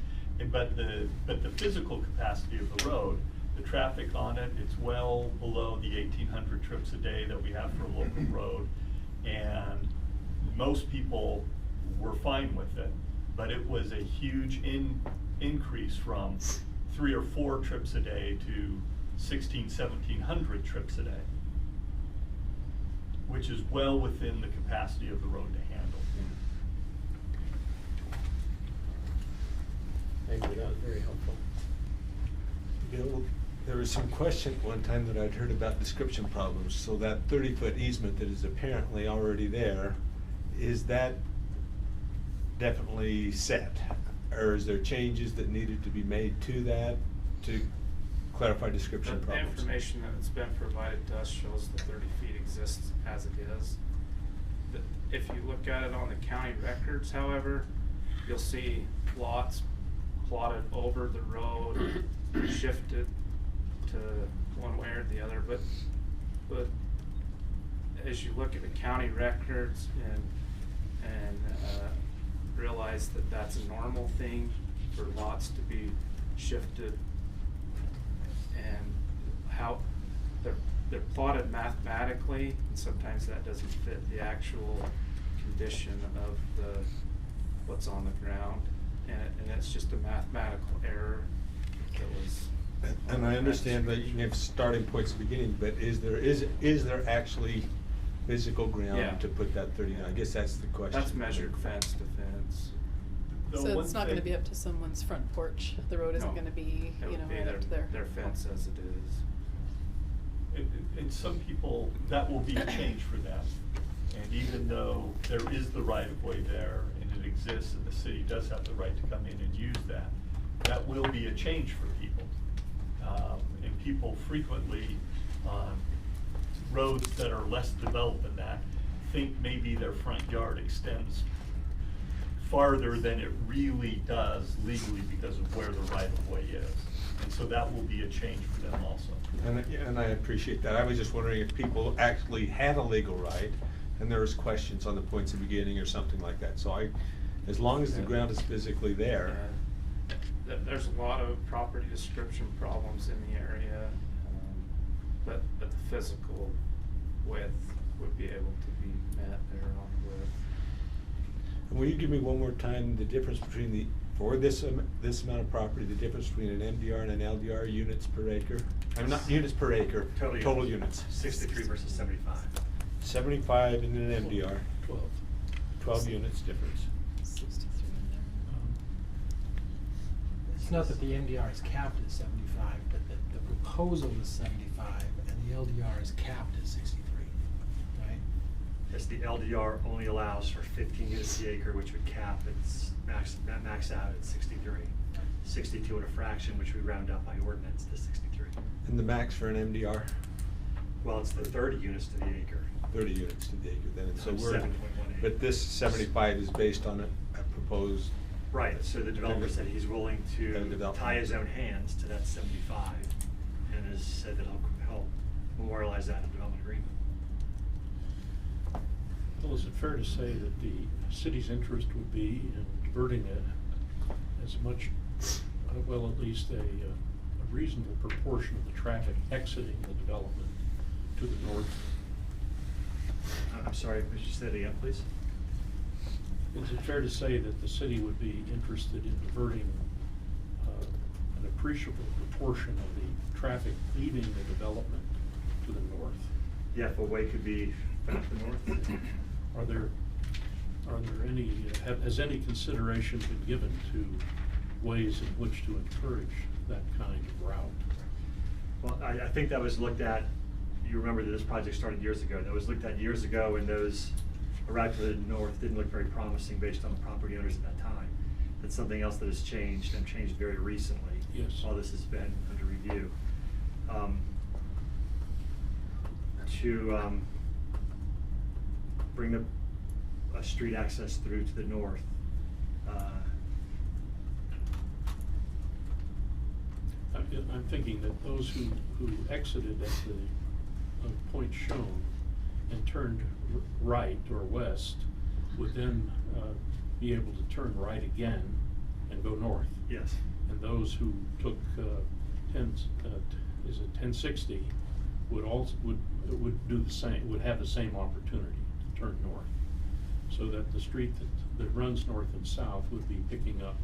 [SPEAKER 15] But the physical capacity of the road, the traffic on it, it's well below the 1,800 trips a day that we have for a local road. And most people were fine with it, but it was a huge increase from 3 or 4 trips a day to 1,700 trips a day, which is well within the capacity of the road to handle.
[SPEAKER 3] Thank you, that was very helpful.
[SPEAKER 5] You know, there was some question one time that I'd heard about description problems, so that 30-foot easement that is apparently already there, is that definitely set? Or is there changes that needed to be made to that to clarify description
[SPEAKER 8] The
[SPEAKER 5] problems?
[SPEAKER 8] information that's been provided to us shows the 30 feet exists as it is. If you look at it on the county records, however, you'll see lots plotted over the road, shifted to one way or the other, but
[SPEAKER 17] as you look at the county records and realize that that's a normal thing for lots to be shifted, and how they're plotted mathematically, and sometimes that doesn't fit the actual condition of what's on the ground, and it's just a mathematical error that was.
[SPEAKER 5] And I understand that you can have starting points at the beginning, but is there actually physical
[SPEAKER 17] Yeah.
[SPEAKER 5] ground to put that 39? I guess that's the question.
[SPEAKER 17] That's measured fence to fence.
[SPEAKER 14] So it's not gonna be up to someone's front porch, the road isn't
[SPEAKER 17] No.
[SPEAKER 14] gonna be,
[SPEAKER 17] It
[SPEAKER 14] you know,
[SPEAKER 17] would be
[SPEAKER 14] right up to their.
[SPEAKER 17] their fence as it is.
[SPEAKER 15] And some people, that will be a change for them. And even though there is the right of way there and it exists and the city does have the right to come in and use that, that will be a change for people. And people frequently on roads that are less developed than that think maybe their front yard extends farther than it really does legally because of where the right of way is. And so that will be a change for them also.
[SPEAKER 5] And I appreciate that. I was just wondering if people actually had a legal right and there was questions on the points of beginning or something like that. So as long as the ground is physically there.
[SPEAKER 17] There's a lot of property description problems in the area, but the physical width would be able to be met there on the width.
[SPEAKER 5] And will you give me one more time the difference between for this amount of property, the difference between an MDR and an LDR units per acre? I'm not units per acre, total units.
[SPEAKER 10] 63 versus 75.
[SPEAKER 5] 75 in an MDR. 12 units difference.
[SPEAKER 14] 63 in there.
[SPEAKER 11] It's not that the MDR is capped at 75, but the proposal is 75 and the LDR is capped at 63, right?
[SPEAKER 10] Yes, the LDR only allows for 15 units the acre, which would cap its max out at 63. 62 and a fraction, which we round up by ordinance to 63.
[SPEAKER 5] And the max for an MDR?
[SPEAKER 10] Well, it's the 30 units to the acre.
[SPEAKER 5] 30 units to the acre then. And so
[SPEAKER 10] Times
[SPEAKER 5] we're,
[SPEAKER 10] 7.18.
[SPEAKER 5] but this 75 is based on a proposed.
[SPEAKER 10] Right, so the developer said he's willing to
[SPEAKER 5] development.
[SPEAKER 10] tie his own hands to that 75, and has said that he'll memorialize that in a development agreement.
[SPEAKER 2] Well, is it fair to say that the city's interest would be in diverting as much, well, at least a reasonable proportion of the traffic exiting the development to the north?
[SPEAKER 10] I'm sorry, could you say that again, please?
[SPEAKER 2] Is it fair to say that the city would be interested in diverting an appreciable proportion of the traffic leaving the development to the north?
[SPEAKER 10] Yeah, if a way could be found to the north.
[SPEAKER 2] Are there any, has any consideration been given to ways in which to encourage that kind of route?
[SPEAKER 10] Well, I think that was looked at, you remember that this project started years ago. That was looked at years ago, and those route to the north didn't look very promising based on the property owners at that time. That's something else that has changed, and changed very recently.
[SPEAKER 2] Yes.
[SPEAKER 10] While this has been under review. To bring a street access through to the north.
[SPEAKER 2] I'm thinking that those who exited at the point shown and turned right or west would then be able to turn right again and go north.
[SPEAKER 10] Yes.
[SPEAKER 2] And those who took 1060 would do the same, would have the same opportunity to turn north. So that the street that runs north and south would be picking up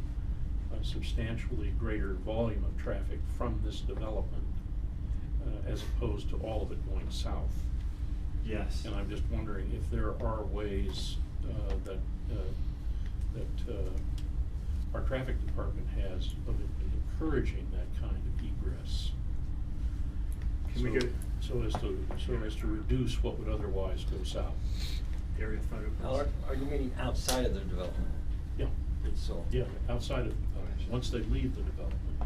[SPEAKER 2] a substantially greater volume of traffic from this development as opposed to all of it going south.
[SPEAKER 10] Yes.
[SPEAKER 2] And I'm just wondering if there are ways that our traffic department has of encouraging that kind of egress.
[SPEAKER 10] Can we go?
[SPEAKER 2] So as to reduce what would otherwise go south.
[SPEAKER 10] Aerial photo.
[SPEAKER 18] Now, are you meaning outside of the development?
[SPEAKER 2] Yeah.
[SPEAKER 18] So.
[SPEAKER 2] Yeah, outside of the development, once they leave the development.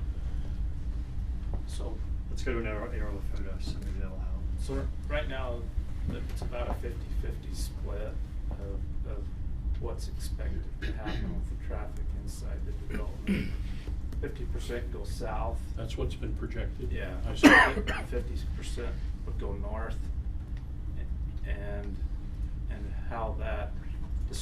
[SPEAKER 17] So.
[SPEAKER 10] Let's go to an aerial photo, so maybe that'll help.
[SPEAKER 17] So right now, it's about a 50-50 split of what's expected to happen with the traffic inside the development. 50% goes south.
[SPEAKER 2] That's what's been projected.
[SPEAKER 17] Yeah,
[SPEAKER 2] I see.
[SPEAKER 17] 50% would go north, and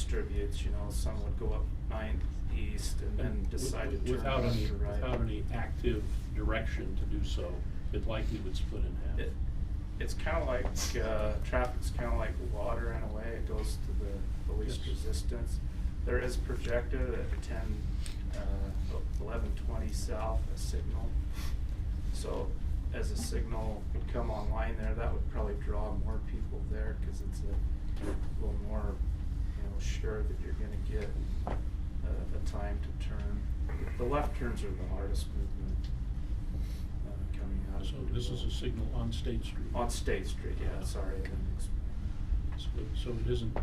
[SPEAKER 17] distributes, you know, some would go up 9th East and then decide to turn
[SPEAKER 2] Without
[SPEAKER 17] left
[SPEAKER 2] any,
[SPEAKER 17] or right.
[SPEAKER 2] without any active direction to do so, it likely would split in half.
[SPEAKER 17] It's kinda like, traffic's kinda like water in a way, it goes to the least
[SPEAKER 2] Yes.
[SPEAKER 17] resistance. There is projected at 1120 south, a signal. So as a signal would come online there, that would probably draw more people there, cause it's a little more, you know, sure that you're gonna get a time to turn. The left turns are the hardest movement, coming out of.
[SPEAKER 2] So this is a signal on State Street.
[SPEAKER 17] On State Street, yeah, sorry, I didn't
[SPEAKER 2] So it isn't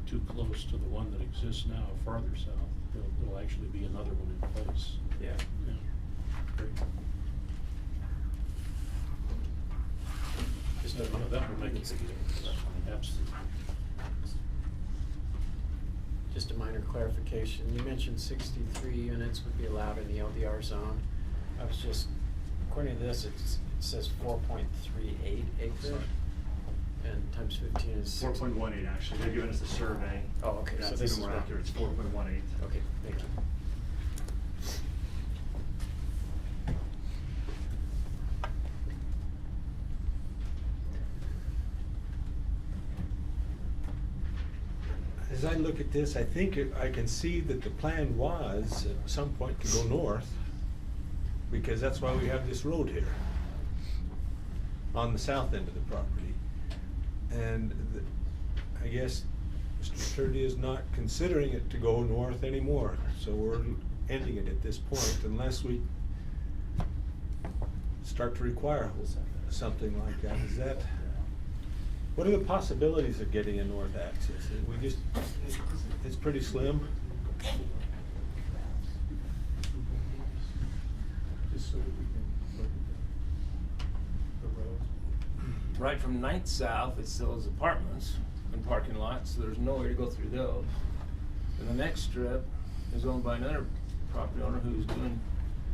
[SPEAKER 2] too close to the one that exists now, farther south. There'll actually be another one in place.
[SPEAKER 17] Yeah.
[SPEAKER 2] Yeah. Great.
[SPEAKER 3] Just
[SPEAKER 2] That would make a big difference. Absolutely.
[SPEAKER 3] Just a minor clarification, you mentioned 63 units would be allowed in the LDR zone. I was just, according to this, it says 4.38 acres. And times 15 is
[SPEAKER 10] 4.18 actually, they've given us a survey.
[SPEAKER 3] Oh, okay, so
[SPEAKER 10] That's
[SPEAKER 3] this
[SPEAKER 10] even
[SPEAKER 3] is
[SPEAKER 10] more
[SPEAKER 3] what-
[SPEAKER 10] accurate, it's 4.18.
[SPEAKER 3] Okay, thank you.
[SPEAKER 5] As I look at this, I think I can see that the plan was at some point to go north, because that's why we have this road here on the south end of the property. And I guess Mr. Sturdy is not considering it to go north anymore, so we're ending it at this point unless we start to require something like that. Is that, what are the possibilities of getting a north access? We just, it's pretty slim.
[SPEAKER 15] Just so that we can look at the road.
[SPEAKER 18] Right from 9th south, it's those apartments and parking lots, so there's nowhere to go through those. And the next strip is owned by another property owner who's doing,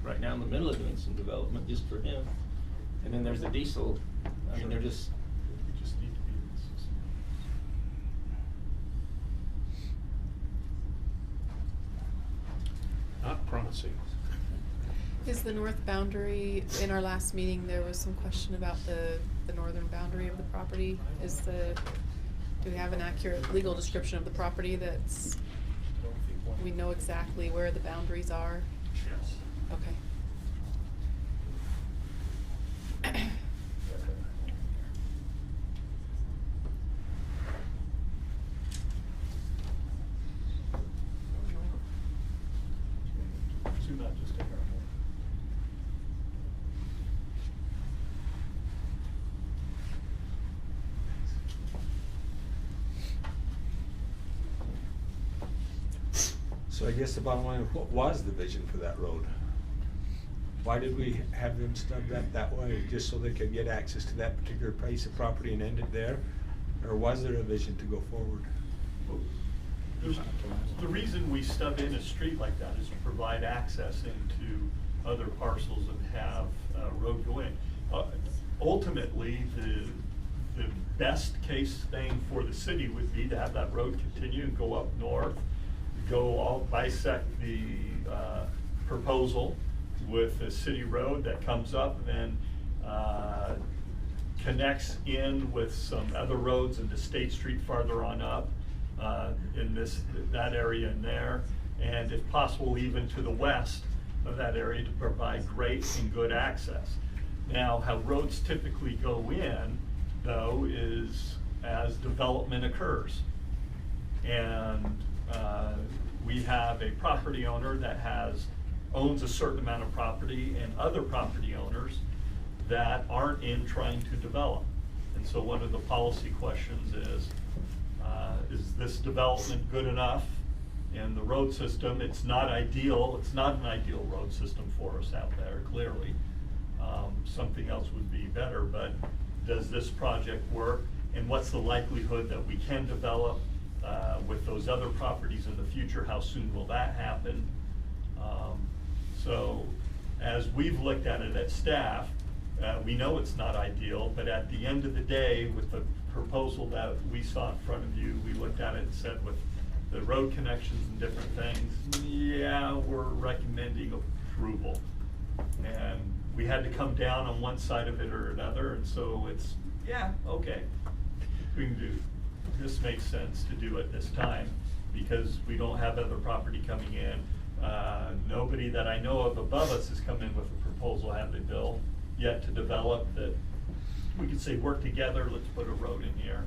[SPEAKER 18] right now in the middle of doing some development just for him. And then there's the diesel, I mean, they're just.
[SPEAKER 15] We just need to be in the system.
[SPEAKER 2] Not promising.
[SPEAKER 14] Is the north boundary, in our last meeting, there was some question about the northern boundary of the property. Do we have an accurate legal description of the property that's, we know exactly where the boundaries are?
[SPEAKER 10] Yes.
[SPEAKER 14] Okay.
[SPEAKER 15] Zoom out just a hair more.
[SPEAKER 5] So I guess the bottom line, what was the vision for that road? Why did we have them stub that way, just so they could get access to that particular piece of property and end it there? Or was there a vision to go forward?
[SPEAKER 15] The reason we stub in a street like that is to provide access into other parcels and have a road go in. Ultimately, the best case thing for the city would be to have that road continue and go up north, go all bisect the proposal with a city road that comes up and then connects in with some other roads into State Street farther on up in that area in there, and if possible even to the west of that area to provide great and good access. Now, how roads typically go in, though, is as development occurs. And we have a property owner that owns a certain amount of property and other property owners that aren't in trying to develop. And so one of the policy questions is this development good enough? And the road system, it's not ideal, it's not an ideal road system for us out there, clearly. Something else would be better, but does this project work? And what's the likelihood that we can develop with those other properties in the future? How soon will that happen? So as we've looked at it at staff, we know it's not ideal, but at the end of the day, with the proposal that we saw in front of you, we looked at it and said with the road connections and different things, yeah, we're recommending approval. And we had to come down on one side of it or another, and so it's, yeah, okay. We can do, this makes sense to do it this time, because we don't have other property coming in. Nobody that I know of above us has come in with a proposal, have they, Bill, yet to develop that we could say, work together, let's put a road in here.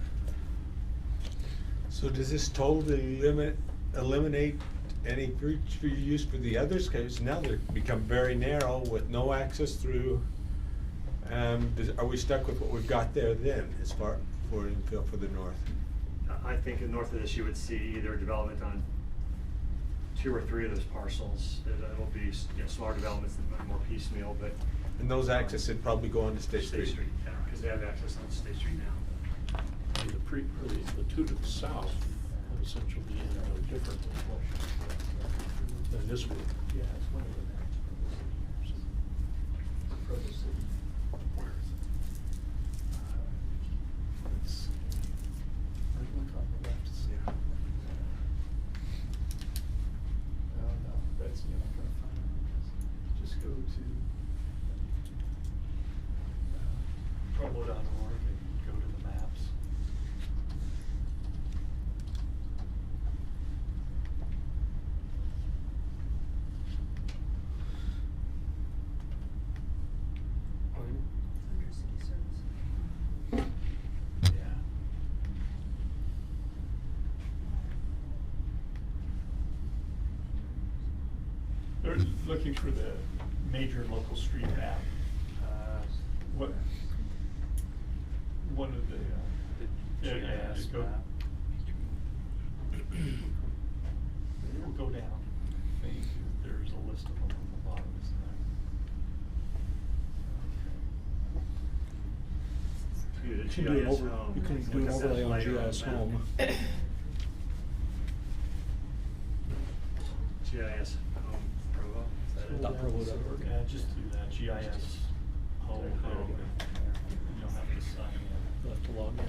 [SPEAKER 5] So does this totally eliminate any future use for the others? Because now they become very narrow with no access through. Are we stuck with what we've got there then, as far for infill for the north?
[SPEAKER 10] I think north of this, you would see either development on 2 or 3 of those parcels. It'll be, smaller developments and more piecemeal, but.
[SPEAKER 5] And those access would probably go on to State Street.
[SPEAKER 10] Yeah, because they have access on State Street now.
[SPEAKER 2] The two to the south would essentially be no different than this one. Yeah, it's one of the Provo City. Where is it? Let's see. Right look on the left side. No, that's, you're not gonna find it. Just go to
[SPEAKER 15] Provo.org and go to the maps.
[SPEAKER 4] Under city service.
[SPEAKER 15] Yeah. They're looking for the major local street map. What? One of the.
[SPEAKER 17] GIS
[SPEAKER 15] just go.
[SPEAKER 17] map.
[SPEAKER 15] We'll go down. I think there's a list of them on the bottom, isn't there?
[SPEAKER 10] You
[SPEAKER 16] You can do an overlay on GIS Home.
[SPEAKER 10] GIS Home Provo, is that it?
[SPEAKER 16] Dot Provo.org.
[SPEAKER 15] Yeah, just do that, GIS home. You don't have to sign in.
[SPEAKER 16] You'll have to log in.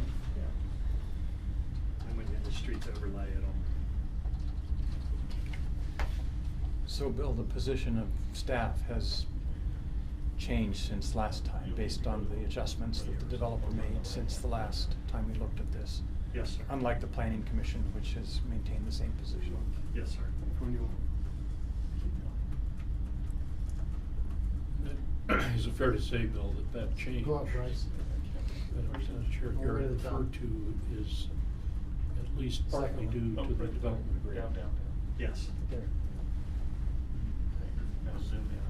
[SPEAKER 10] And when you have the streets overlay, it'll.
[SPEAKER 1] So Bill, the position of staff has changed since last time, based on the adjustments that the developer made since the last time we looked at this.
[SPEAKER 10] Yes, sir.
[SPEAKER 1] Unlike the planning commission, which has maintained the same position.
[SPEAKER 10] Yes, sir.
[SPEAKER 2] Is it fair to say, Bill, that change
[SPEAKER 11] Go up, Bryce.
[SPEAKER 2] that Chair
[SPEAKER 11] All the way
[SPEAKER 2] Garrett
[SPEAKER 11] to the top.
[SPEAKER 2] referred to is at least partly
[SPEAKER 11] Second
[SPEAKER 2] due
[SPEAKER 11] one.
[SPEAKER 2] to the development agreement?
[SPEAKER 15] Down.
[SPEAKER 10] Yes.
[SPEAKER 11] There.
[SPEAKER 15] Now zoom in.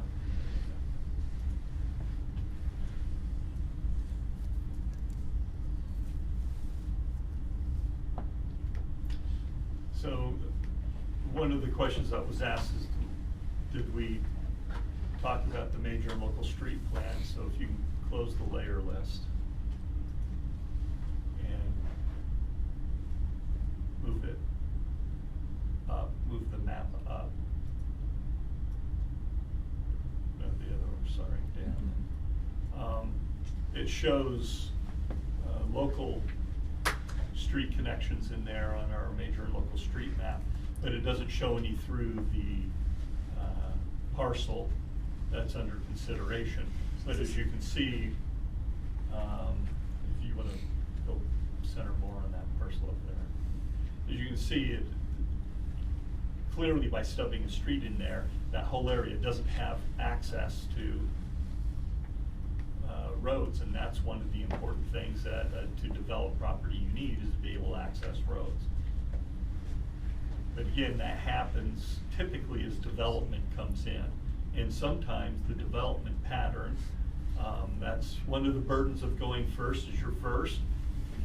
[SPEAKER 15] So, one of the questions that was asked is, did we talk about the major and local street plan? So if you can close the layer list. And move it up, move the map up. No, the other one, sorry, down. It shows local street connections in there on our major and local street map, but it doesn't show any through the parcel that's under consideration. But as you can see, if you want to go center more on that parcel up there, as you can see, it clearly by stubbing a street in there, that whole area doesn't have access to roads, and that's one of the important things that to develop property you need is to be able to access roads. But again, that happens typically as development comes in, and sometimes the development pattern, that's one of the burdens of going first is you're first,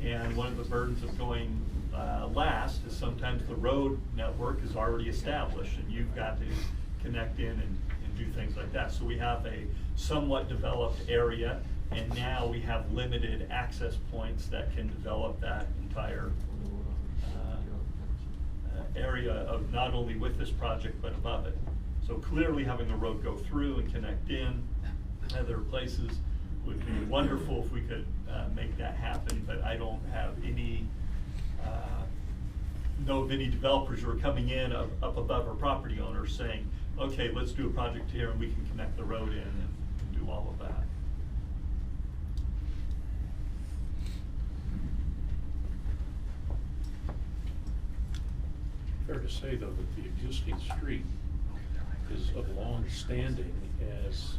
[SPEAKER 15] and one of the burdens of going last is sometimes the road network is already established and you've got to connect in and do things like that. So we have a somewhat developed area, and now we have limited access points that can develop that entire area of not only with this project but above it. So clearly having the road go through and connect in other places would be wonderful if we could make that happen, but I don't have any know of any developers who are coming in up above our property owners saying, okay, let's do a project here and we can connect the road in and do all of that.
[SPEAKER 2] Fair to say, though, that the existing street is of long standing as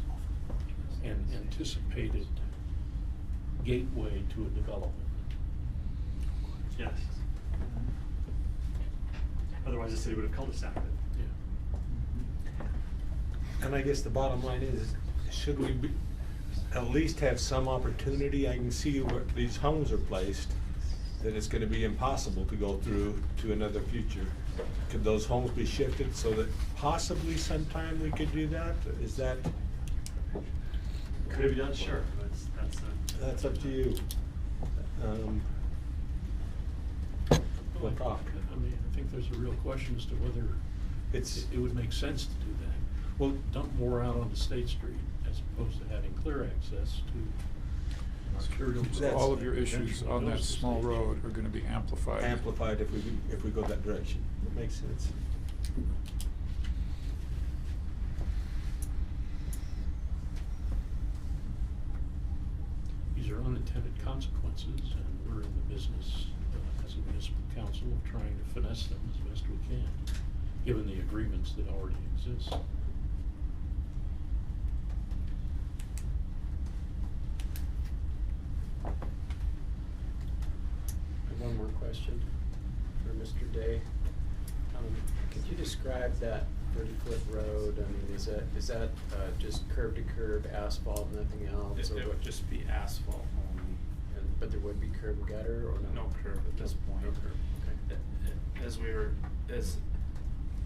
[SPEAKER 2] an anticipated gateway to a development.
[SPEAKER 10] Yes. Otherwise, the city would have cul-de-saced it.
[SPEAKER 5] And I guess the bottom line is, should we at least have some opportunity? I can see where these homes are placed, that it's gonna be impossible to go through to another future. Could those homes be shifted so that possibly sometime we could do that? Is that?
[SPEAKER 10] Could it be done? Sure.
[SPEAKER 5] That's up to you. We'll talk.
[SPEAKER 2] I mean, I think there's a real question as to whether it would make sense to do that. Well, dump more out onto State Street as opposed to having clear access to arterial.
[SPEAKER 7] So all of your issues on that small road are gonna be amplified.
[SPEAKER 5] Amplified if we go that direction. That makes sense.
[SPEAKER 2] These are unintended consequences, and we're in the business as a municipal council of trying to finesse them as best we can, given the agreements that already exist.
[SPEAKER 3] One more question for Mr. Day. Could you describe that 30-foot road? I mean, is that just curb to curb asphalt, nothing else?
[SPEAKER 17] It would just be asphalt only.
[SPEAKER 3] But there would be curb and gutter or no?
[SPEAKER 17] No curb at this point.
[SPEAKER 3] No curb, okay.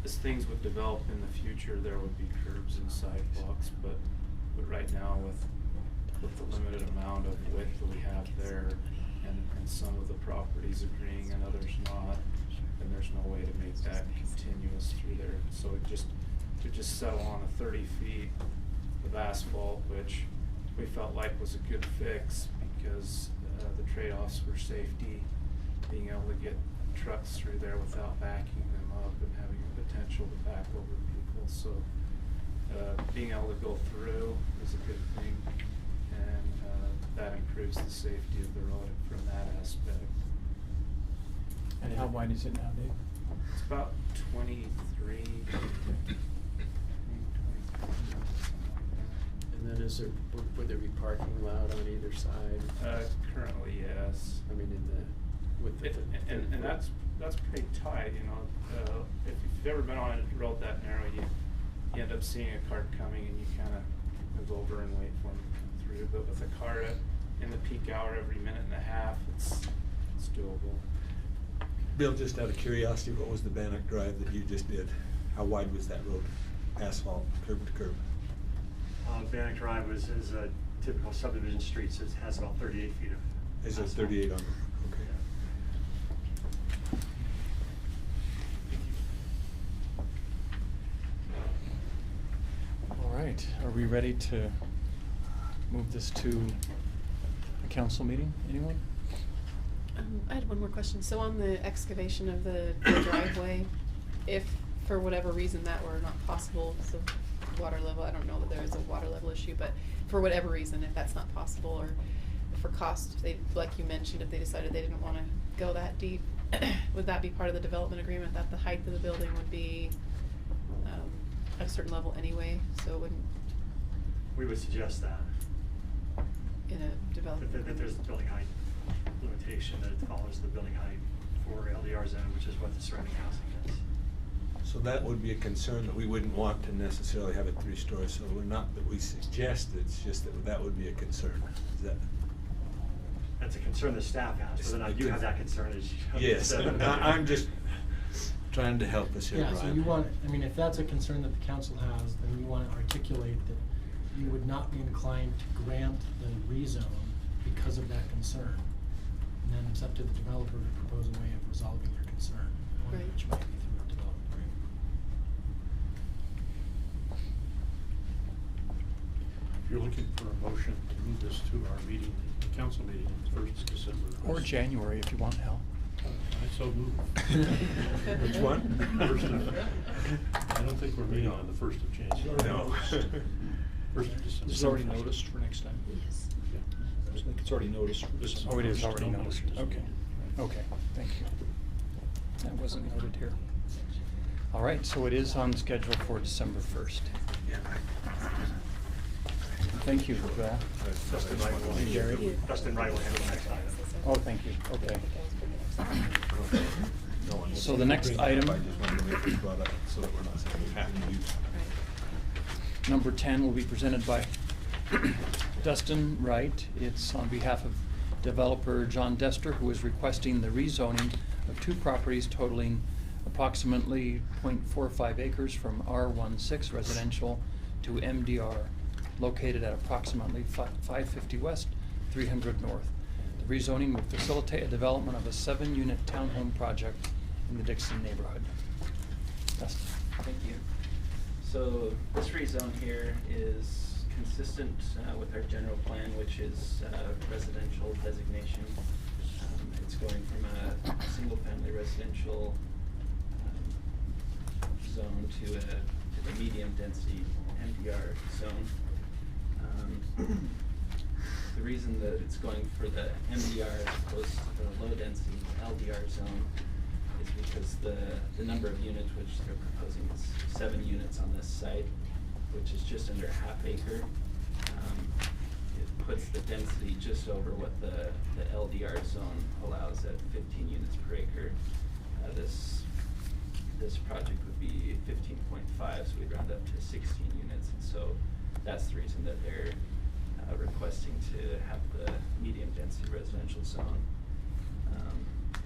[SPEAKER 17] As things would develop in the future, there would be curbs and sidewalks, but right now with the limited amount of width that we have there, and some of the properties agreeing and others not, and there's no way to make that continuous through there. So to just settle on a 30 feet of asphalt, which we felt like was a good fix because the trade-offs were safety, being able to get trucks through there without backing them up and having a potential to back over people. So being able to go through is a good thing, and that improves the safety of the road from that aspect.
[SPEAKER 1] And how wide is it now, Dave?
[SPEAKER 17] It's about 23.
[SPEAKER 3] And then would there be parking allowed on either side?
[SPEAKER 17] Currently, yes.
[SPEAKER 3] I mean,
[SPEAKER 17] And that's pretty tight, you know. If you've ever been on a road that narrow, you end up seeing a car coming and you kind of move over and wait for them to come through. But with a car in the peak hour every minute and a half, it's doable.
[SPEAKER 5] Bill, just out of curiosity, what was the Bannock Drive that you just did? How wide was that road? Asphalt, curb to curb?
[SPEAKER 10] Bannock Drive is a typical subdivision street, so it has about 38 feet of
[SPEAKER 5] Is it
[SPEAKER 10] asphalt.
[SPEAKER 5] 38 on? Okay.
[SPEAKER 1] All right, are we ready to move this to a council meeting? Anyone?
[SPEAKER 14] I had one more question. So on the excavation of the driveway, if for whatever reason that were not possible, so water level, I don't know that there is a water level issue, but for whatever reason, if that's not possible, or for cost, if they, like you mentioned, if they decided they didn't wanna go that deep, would that be part of the development agreement, that the height of the building would be at a certain level anyway, so it wouldn't?
[SPEAKER 10] We would suggest that.
[SPEAKER 14] In a development.
[SPEAKER 10] That there's a building height limitation, that it follows the building height for LDR zone, which is what the surrounding housing is.
[SPEAKER 5] So that would be a concern that we wouldn't want to necessarily have it 3-story, so we're not that we suggest, it's just that would be a concern. Is that?
[SPEAKER 10] That's a concern the staff has, whether or not you have that concern is.
[SPEAKER 5] Yes, I'm just trying to help us here,
[SPEAKER 11] Yeah,
[SPEAKER 5] Brian.
[SPEAKER 11] so you want, I mean, if that's a concern that the council has, then you want to articulate that you would not be inclined to grant the rezone because of that concern. And then it's up to the developer to propose a way of resolving your concern, one
[SPEAKER 14] Right.
[SPEAKER 11] which might be through a development agreement.
[SPEAKER 2] If you're looking for a motion to move this to our meeting, the council meeting on the 1st December.
[SPEAKER 1] Or January if you want, Hal.
[SPEAKER 2] I So moved.
[SPEAKER 5] Which one?
[SPEAKER 2] I don't think we're meeting on the 1st of January.
[SPEAKER 5] No.
[SPEAKER 2] 1st of December.
[SPEAKER 16] This is already noticed for next time?
[SPEAKER 4] Yes.
[SPEAKER 16] I think it's already noticed for December.
[SPEAKER 1] Oh, it is already
[SPEAKER 2] No
[SPEAKER 1] noticed,
[SPEAKER 2] motions.
[SPEAKER 1] okay, okay, thank you. That wasn't noted here. All right, so it is on schedule for December 1st. Thank you, Joel.
[SPEAKER 10] Dustin Wright will,
[SPEAKER 1] Hey, Gary.
[SPEAKER 10] Dustin Wright will handle the next item.
[SPEAKER 1] Oh, thank you, okay. So the next item,
[SPEAKER 5] I just wanted to make this brought up so that we're not saying we have to use it.
[SPEAKER 1] number 10, will be presented by Dustin Wright. It's on behalf of developer John Dester, who is requesting the rezoning of 2 properties totaling approximately 0.45 acres from R16 residential to MDR, located at approximately 550 West, 300 North. The rezoning will facilitate a development of a 7-unit townhome project in the Dixon neighborhood. Dustin.
[SPEAKER 19] Thank you. So this rezone here is consistent with our general plan, which is residential designation. It's going from a single-family residential zone to a medium-density MDR zone. The reason that it's going for the MDR as opposed to the low-density LDR zone is because the number of units which they're proposing is 7 units on this site, which is just under half acre. It puts the density just over what the LDR zone allows at 15 units per acre. This project would be 15.5, so we'd round up to 16 units, and so that's the reason that they're requesting to have the medium density residential zone.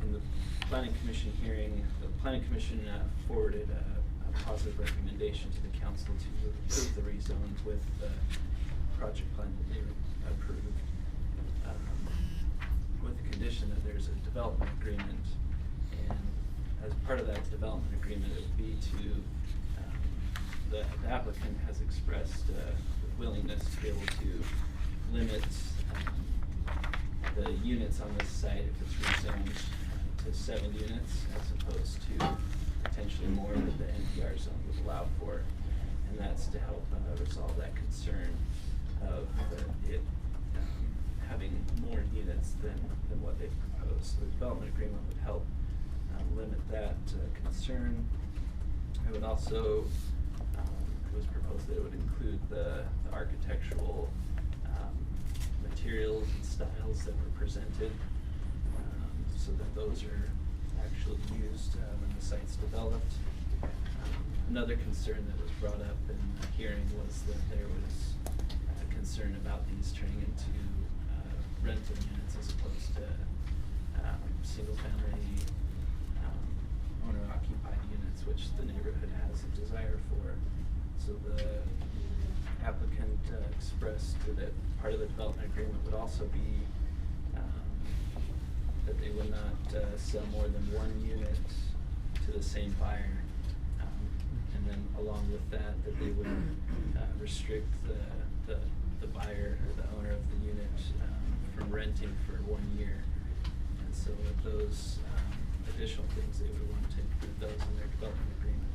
[SPEAKER 19] In the planning commission hearing, the planning commission forwarded a positive recommendation to the council to approve the rezone with the project plan that they approved, with the condition that there's a development agreement, and as part of that development agreement, it would be to the applicant has expressed willingness to be able to limit the units on this site if it's rezoned to 7 units as opposed to potentially more that the NPR zone would allow for. And that's to help resolve that concern of it having more units than what they've proposed. So the development agreement would help limit that concern. It would also, it was proposed that it would include the architectural materials and styles that were presented, so that those are actually used when the site's developed. Another concern that was brought up in the hearing was that there was a concern about these turning into rental units as opposed to single-family owner-occupied units, which the neighborhood has a desire for. So the applicant expressed that part of the development agreement would also be that they would not sell more than 1 unit to the same buyer, and then along with that they would restrict the buyer or the owner of the unit from renting for 1 year. And so with those additional things, they would want to include those in their development agreement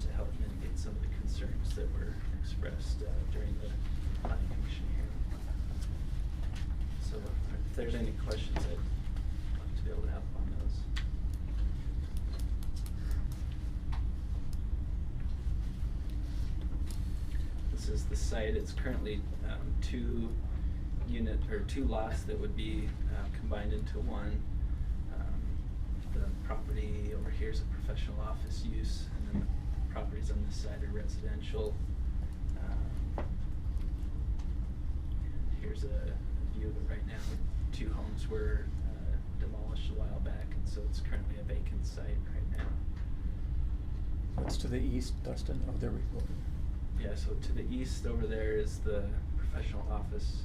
[SPEAKER 19] to help mitigate some of the concerns that were expressed during the planning commission hearing. So if there's any questions, I'd love to be able to help on those. This is the site. It's currently 2 lots that would be combined into one. The property over here is a professional office use, and then the properties on this side are residential. And here's a view of it right now. 2 homes were demolished a while back, and so it's currently a vacant site right now.
[SPEAKER 1] What's to the east, Dustin? Oh, there we go.
[SPEAKER 19] Yeah, so to the east over there is the professional office,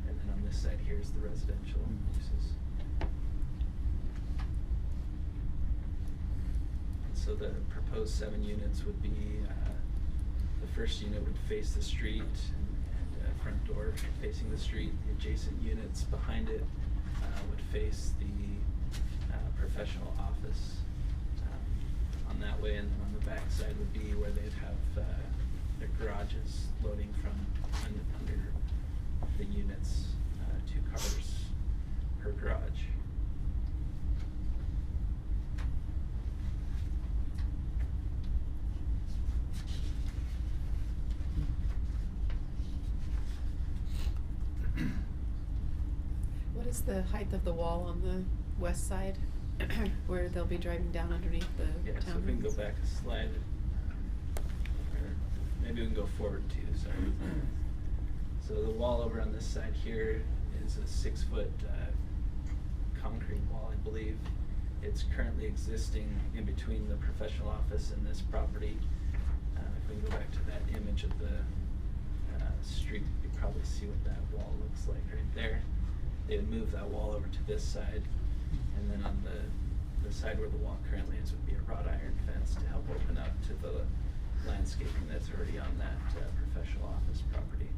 [SPEAKER 19] and then on this side here is the residential uses. So the proposed 7 units would be, the first unit would face the street and front door facing the street. The adjacent units behind it would face the professional driveway, and then on the back side would be where they'd have their garages loading from under the units, 2 cars per garage.
[SPEAKER 14] What is the height of the wall on the west side where they'll be driving down underneath the
[SPEAKER 19] Yeah, so
[SPEAKER 14] townhomes?
[SPEAKER 19] if we can go back a slide, or maybe we can go forward too, sorry. So the wall over on this side here is a 6-foot concrete wall, I believe. It's currently existing in between the professional office and this property. If we can go back to that image of the street, you can probably see what that wall looks like right there. They would move that wall over to this side, and then on the side where the wall currently is would be a wrought iron fence to help open up to the landscaping that's already on that professional office property.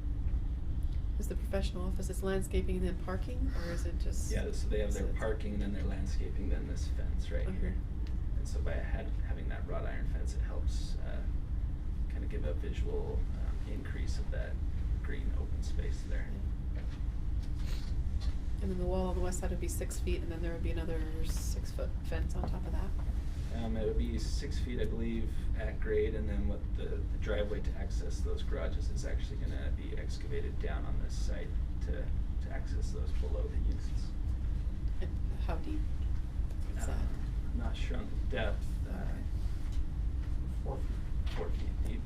[SPEAKER 14] Is the professional office, is landscaping and then parking, or is it just?
[SPEAKER 19] Yeah, so they have their parking, then their landscaping, then this fence right
[SPEAKER 14] Okay.
[SPEAKER 19] here. And so by having that wrought iron fence, it helps kind of give a visual increase of that green open space there.
[SPEAKER 14] And then the wall on the west side would be 6 feet, and then there would be another 6-foot fence on top of that?
[SPEAKER 19] It would be 6 feet, I believe, at grade, and then what the driveway to access those garages is actually gonna be excavated down on this site to access those below the units.
[SPEAKER 14] And how deep is that?
[SPEAKER 19] I'm not sure on the depth.
[SPEAKER 2] 4 feet.
[SPEAKER 19] 4 feet deep.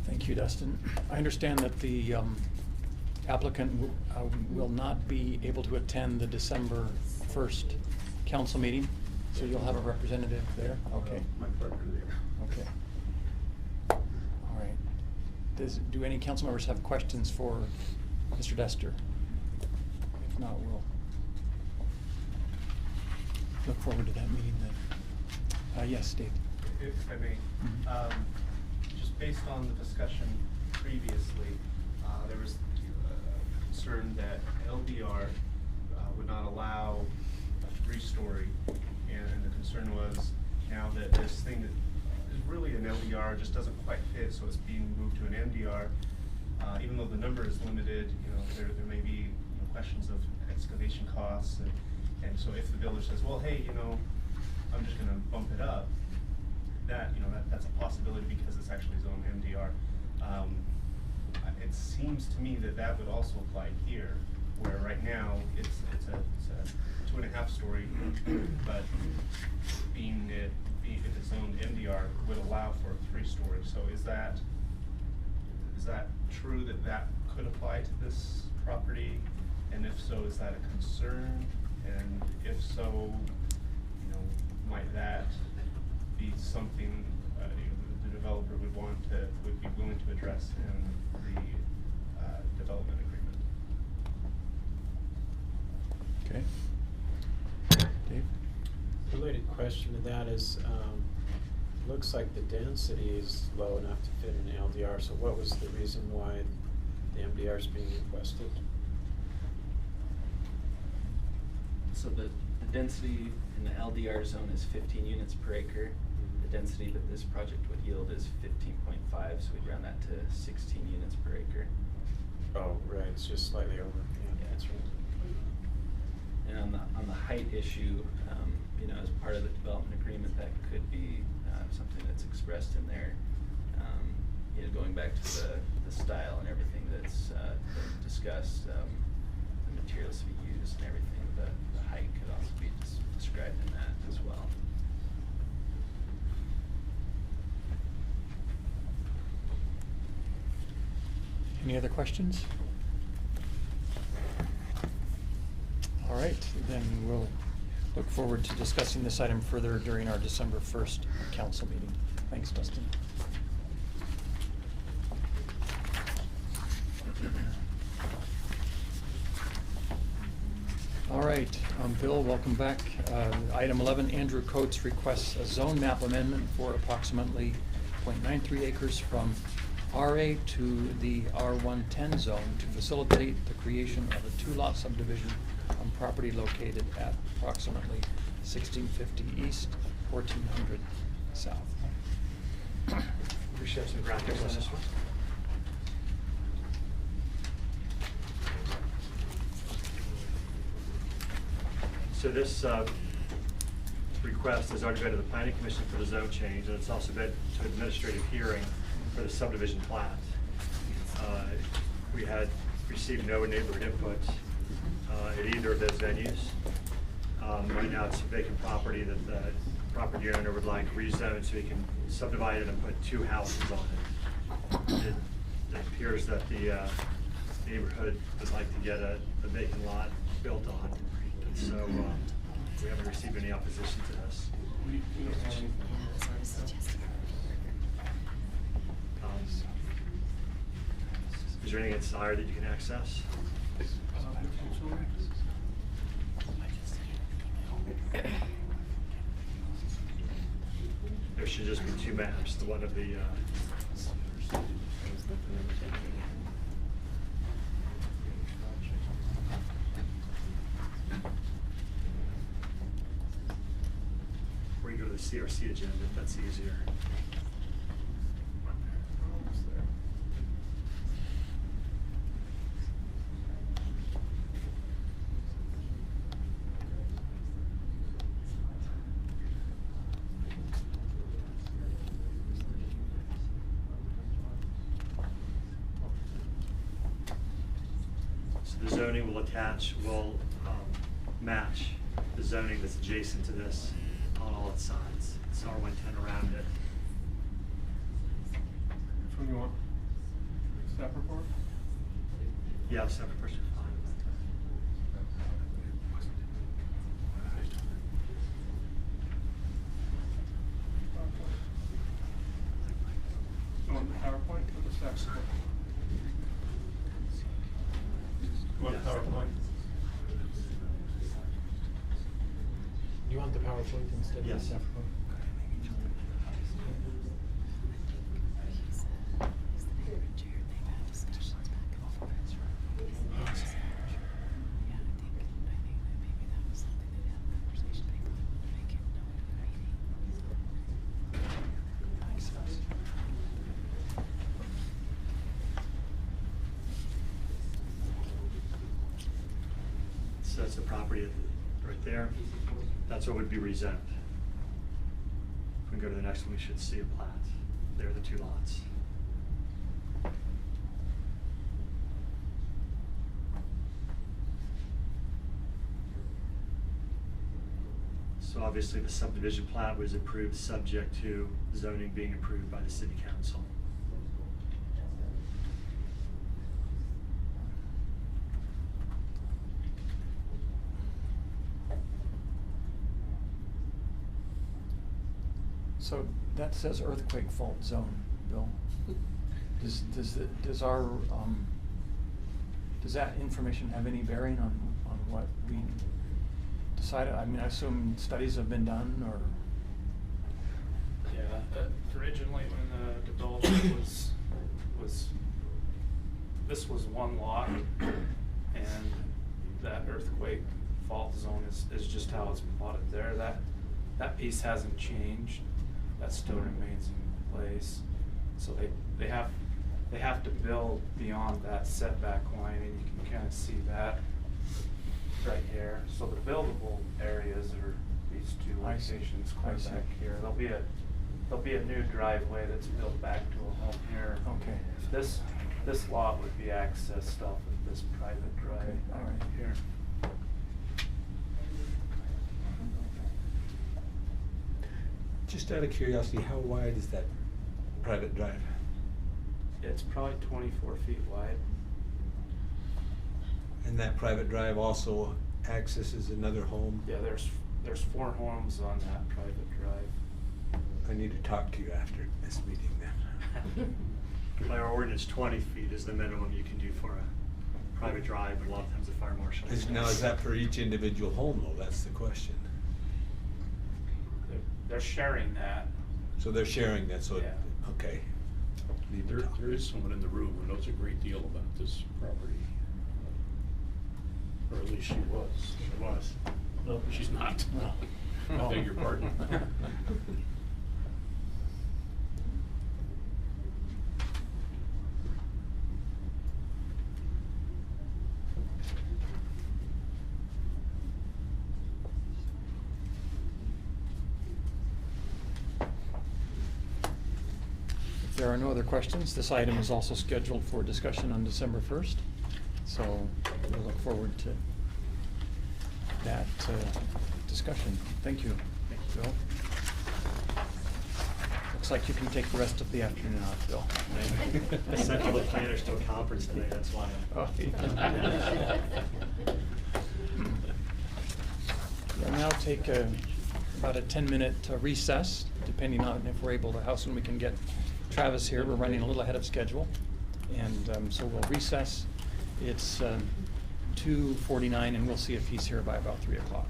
[SPEAKER 1] Thank you, Dustin. I understand that the applicant will not be able to attend the December 1st council meeting, so you'll have a representative there? Okay.
[SPEAKER 2] My partner there.
[SPEAKER 1] Okay. All right. Do any council members have questions for Mr. Dester? If not, we'll look forward to that meeting then. Yes, Dave?
[SPEAKER 9] If I may, just based on the discussion previously, there was concern that LDR would not allow a 3-story, and the concern was now that this thing that is really an LDR just doesn't quite fit, so it's being moved to an MDR. Even though the number is limited, there may be questions of excavation costs, and so if the builder says, well, hey, I'm just gonna bump it up, that's a possibility because it's actually zoned MDR. It seems to me that would also apply here, where right now it's a 2.5-story, but if it's zoned MDR would allow for a 3-story. So is that true that could apply to this property? And if so, is that a concern? And if so, might that be something the developer would be willing to address in the development agreement?
[SPEAKER 1] Okay. Dave?
[SPEAKER 3] Related question to that is, looks like the density is low enough to fit in LDR, so what was the reason why the MDR is being requested?
[SPEAKER 19] So the density in the LDR zone is 15 units per acre. The density that this project would yield is 15.5, so we'd round that to 16 units per acre.
[SPEAKER 3] Oh, right, it's just slightly over, yeah, that's right.
[SPEAKER 19] And on the height issue, as part of the development agreement, that could be something that's expressed in there. Going back to the style and everything that's been discussed, the materials to be used and everything, the height could also be described in that as well.
[SPEAKER 1] Any other questions? All right, then we'll look forward to discussing this item further during our December 1st council meeting. Thanks, Dustin. All right, Bill, welcome back. Item 11, Andrew Coates requests a zone map amendment for approximately .93 acres from RA to the R110 zone to facilitate the creation of a two-lot subdivision on property located at approximately 1650 east, 1400 south.
[SPEAKER 10] We should have some graphics on this one. So this request has already been to the planning commission for the zone change, and it's also been to administrative hearing for the subdivision plat. We had received no neighborhood input at either of those venues. Right now it's a vacant property that the property owner would like rezoned so he can subdivide it and put 2 houses on it. It appears that the neighborhood would like to get a vacant lot built on. And so we haven't received any opposition to this. Is there anything inside that you can access? There should just be 2 maps, the one of the or you go to the CRC agenda if that's easier. The zoning will match the zoning that's adjacent to this on all its sides. It's R110 around it.
[SPEAKER 17] Which one do you want? Staff report?
[SPEAKER 10] Yeah, the separate person.
[SPEAKER 17] You want the PowerPoint or the staff report? You want the PowerPoint?
[SPEAKER 11] You want the PowerPoint instead of the
[SPEAKER 10] Yes.
[SPEAKER 11] staff report?
[SPEAKER 10] So that's the property right there. That's what would be rezoned. If we go to the next one, we should see a plat. There are the 2 lots. So obviously the subdivision plat was approved subject to zoning being approved by the city council.
[SPEAKER 1] So that says earthquake fault zone, Bill. Does that information have any bearing on what we decided? I mean, I assume studies have been done, or?
[SPEAKER 17] Yeah, originally when the development was, this was one lot, and that earthquake fault zone is just how it's plotted there. That piece hasn't changed. That still remains in place. So they have to build beyond that setback line, and you can kind of see that right here. So the buildable areas are these 2
[SPEAKER 1] I see.
[SPEAKER 17] locations
[SPEAKER 1] I
[SPEAKER 17] quite
[SPEAKER 1] see.
[SPEAKER 17] back here. There'll be a new driveway that's built back to a home here.
[SPEAKER 1] Okay.
[SPEAKER 17] This lot would be accessed off of this private drive
[SPEAKER 1] Okay, all right.
[SPEAKER 17] here.
[SPEAKER 5] Just out of curiosity, how wide is that private drive?
[SPEAKER 17] It's probably 24 feet wide.
[SPEAKER 5] And that private drive also accesses another home?
[SPEAKER 17] Yeah, there's 4 homes on that private drive.
[SPEAKER 5] I need to talk to you after this meeting then.
[SPEAKER 10] By our ordinance, 20 feet is the minimum you can do for a private drive, but a lot of times the fire marshal.
[SPEAKER 5] Now, is that for each individual home though? That's the question.
[SPEAKER 17] They're sharing that.
[SPEAKER 5] So they're sharing that, so,
[SPEAKER 17] Yeah.
[SPEAKER 5] okay. Need to talk.
[SPEAKER 2] There is someone in the room who knows a great deal about this property. Or at least she was.
[SPEAKER 11] She was.
[SPEAKER 2] No, she's not.
[SPEAKER 11] No.
[SPEAKER 2] I beg your pardon.
[SPEAKER 1] If there are no other questions, this item is also scheduled for discussion on December 1st. So we'll look forward to that discussion. Thank you, Bill. Looks like you can take the rest of the afternoon off, Bill.
[SPEAKER 10] I sent all the planners to a conference today, that's why.
[SPEAKER 1] Oh, yeah. We'll now take about a 10-minute recess, depending on if we're able to, how soon we can get Travis here. We're running a little ahead of schedule. And so we'll recess. It's 2:49, and we'll see if he's here by about 3 o'clock.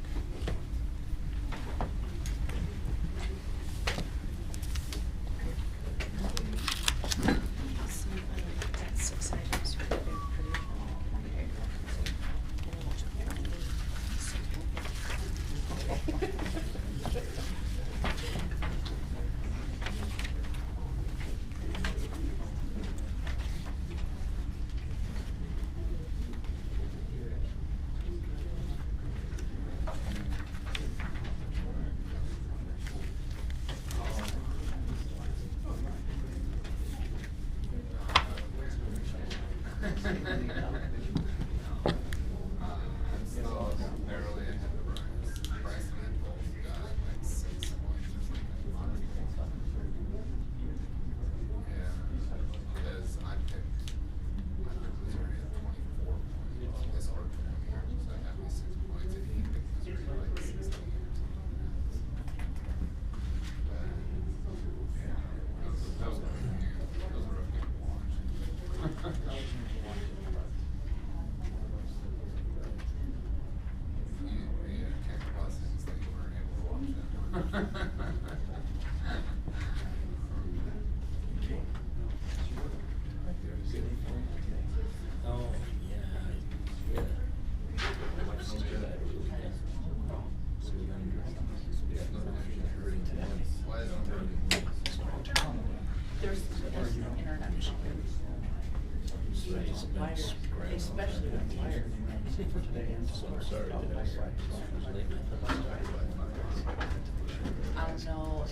[SPEAKER 20] I don't know if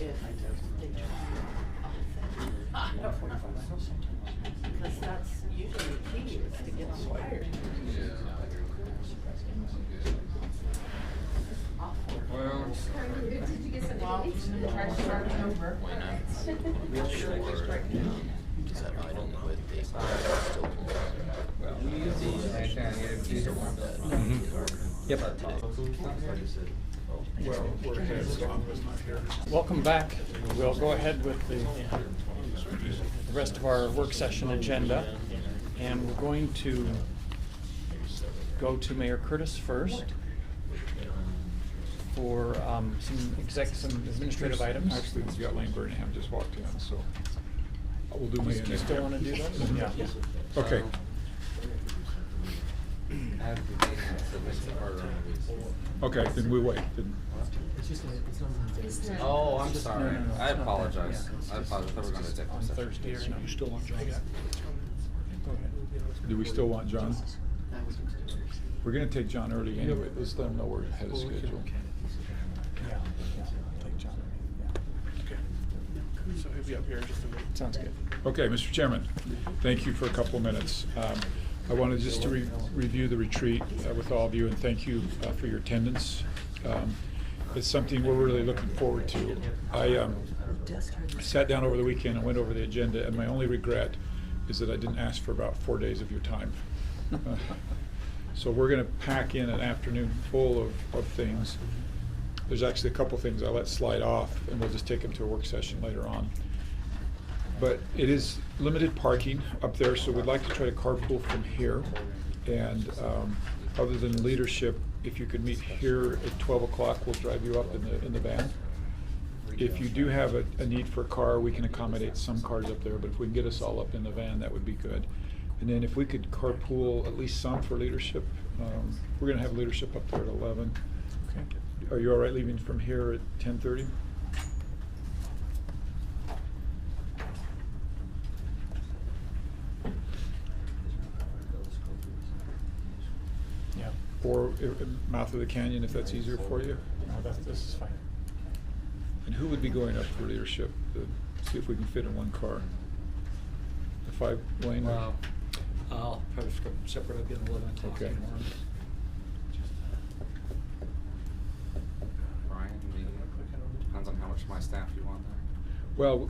[SPEAKER 20] they turn it off. Because that's usually the key is to get on wired.
[SPEAKER 13] Well,
[SPEAKER 20] Did you get something? Well, try to start it over.
[SPEAKER 19] Why not? Sure. Is that I don't know if they still.
[SPEAKER 1] Yep. Welcome back. We'll go ahead with the rest of our work session agenda. And we're going to go to Mayor Curtis first for some administrative items.
[SPEAKER 7] Actually, we've got Lane Burnham just walked in, so we'll do my.
[SPEAKER 1] Do you still want to do those? Yeah.
[SPEAKER 7] Okay. Okay, then we wait. Then.
[SPEAKER 11] It's just, it's not.
[SPEAKER 8] Oh, I'm sorry.
[SPEAKER 1] No, no,
[SPEAKER 8] I
[SPEAKER 1] it's not
[SPEAKER 8] apologize.
[SPEAKER 1] that.
[SPEAKER 8] I apologize. I thought we were gonna take
[SPEAKER 1] On Thursday or not.
[SPEAKER 16] You still want John?
[SPEAKER 1] Go ahead.
[SPEAKER 7] Do we still want John? We're gonna take John early anyway. Let's let him know we're ahead of schedule.
[SPEAKER 1] Yeah, take John. Yeah.
[SPEAKER 17] So he'll be up here in just a minute.
[SPEAKER 1] Sounds good.
[SPEAKER 7] Okay, Mr. Chairman, thank you for a couple minutes. I wanted just to review the retreat with all of you and thank you for your attendance. It's something we're really looking forward to. I sat down over the weekend and went over the agenda, and my only regret is that I didn't ask for about 4 days of your time. So we're going to pack in an afternoon full of things. There's actually a couple things I'll let slide off, and we'll just take them to a work session later on. But it is limited parking up there, so we'd like to try to carpool from here. And other than leadership, if you could meet here at 12 o'clock, we'll drive you up in the van. If you do have a need for a car, we can accommodate some cars up there, but if we can get us all up in the van, that would be good. And then if we could carpool at least some for leadership, we're gonna have leadership up there at 11.
[SPEAKER 1] Okay.
[SPEAKER 7] Are you all right leaving from here at 10:30?
[SPEAKER 1] Yeah.
[SPEAKER 7] Or mouth of the canyon, if that's easier for you?
[SPEAKER 1] No, this is fine.
[SPEAKER 7] And who would be going up for leadership? See if we can fit in one car. The 5, Wayne? or-
[SPEAKER 16] I'll probably separate up at 11 o'clock
[SPEAKER 7] Okay.
[SPEAKER 16] tomorrow.
[SPEAKER 8] Brian, depends on how much of my staff you want there.
[SPEAKER 7] Well,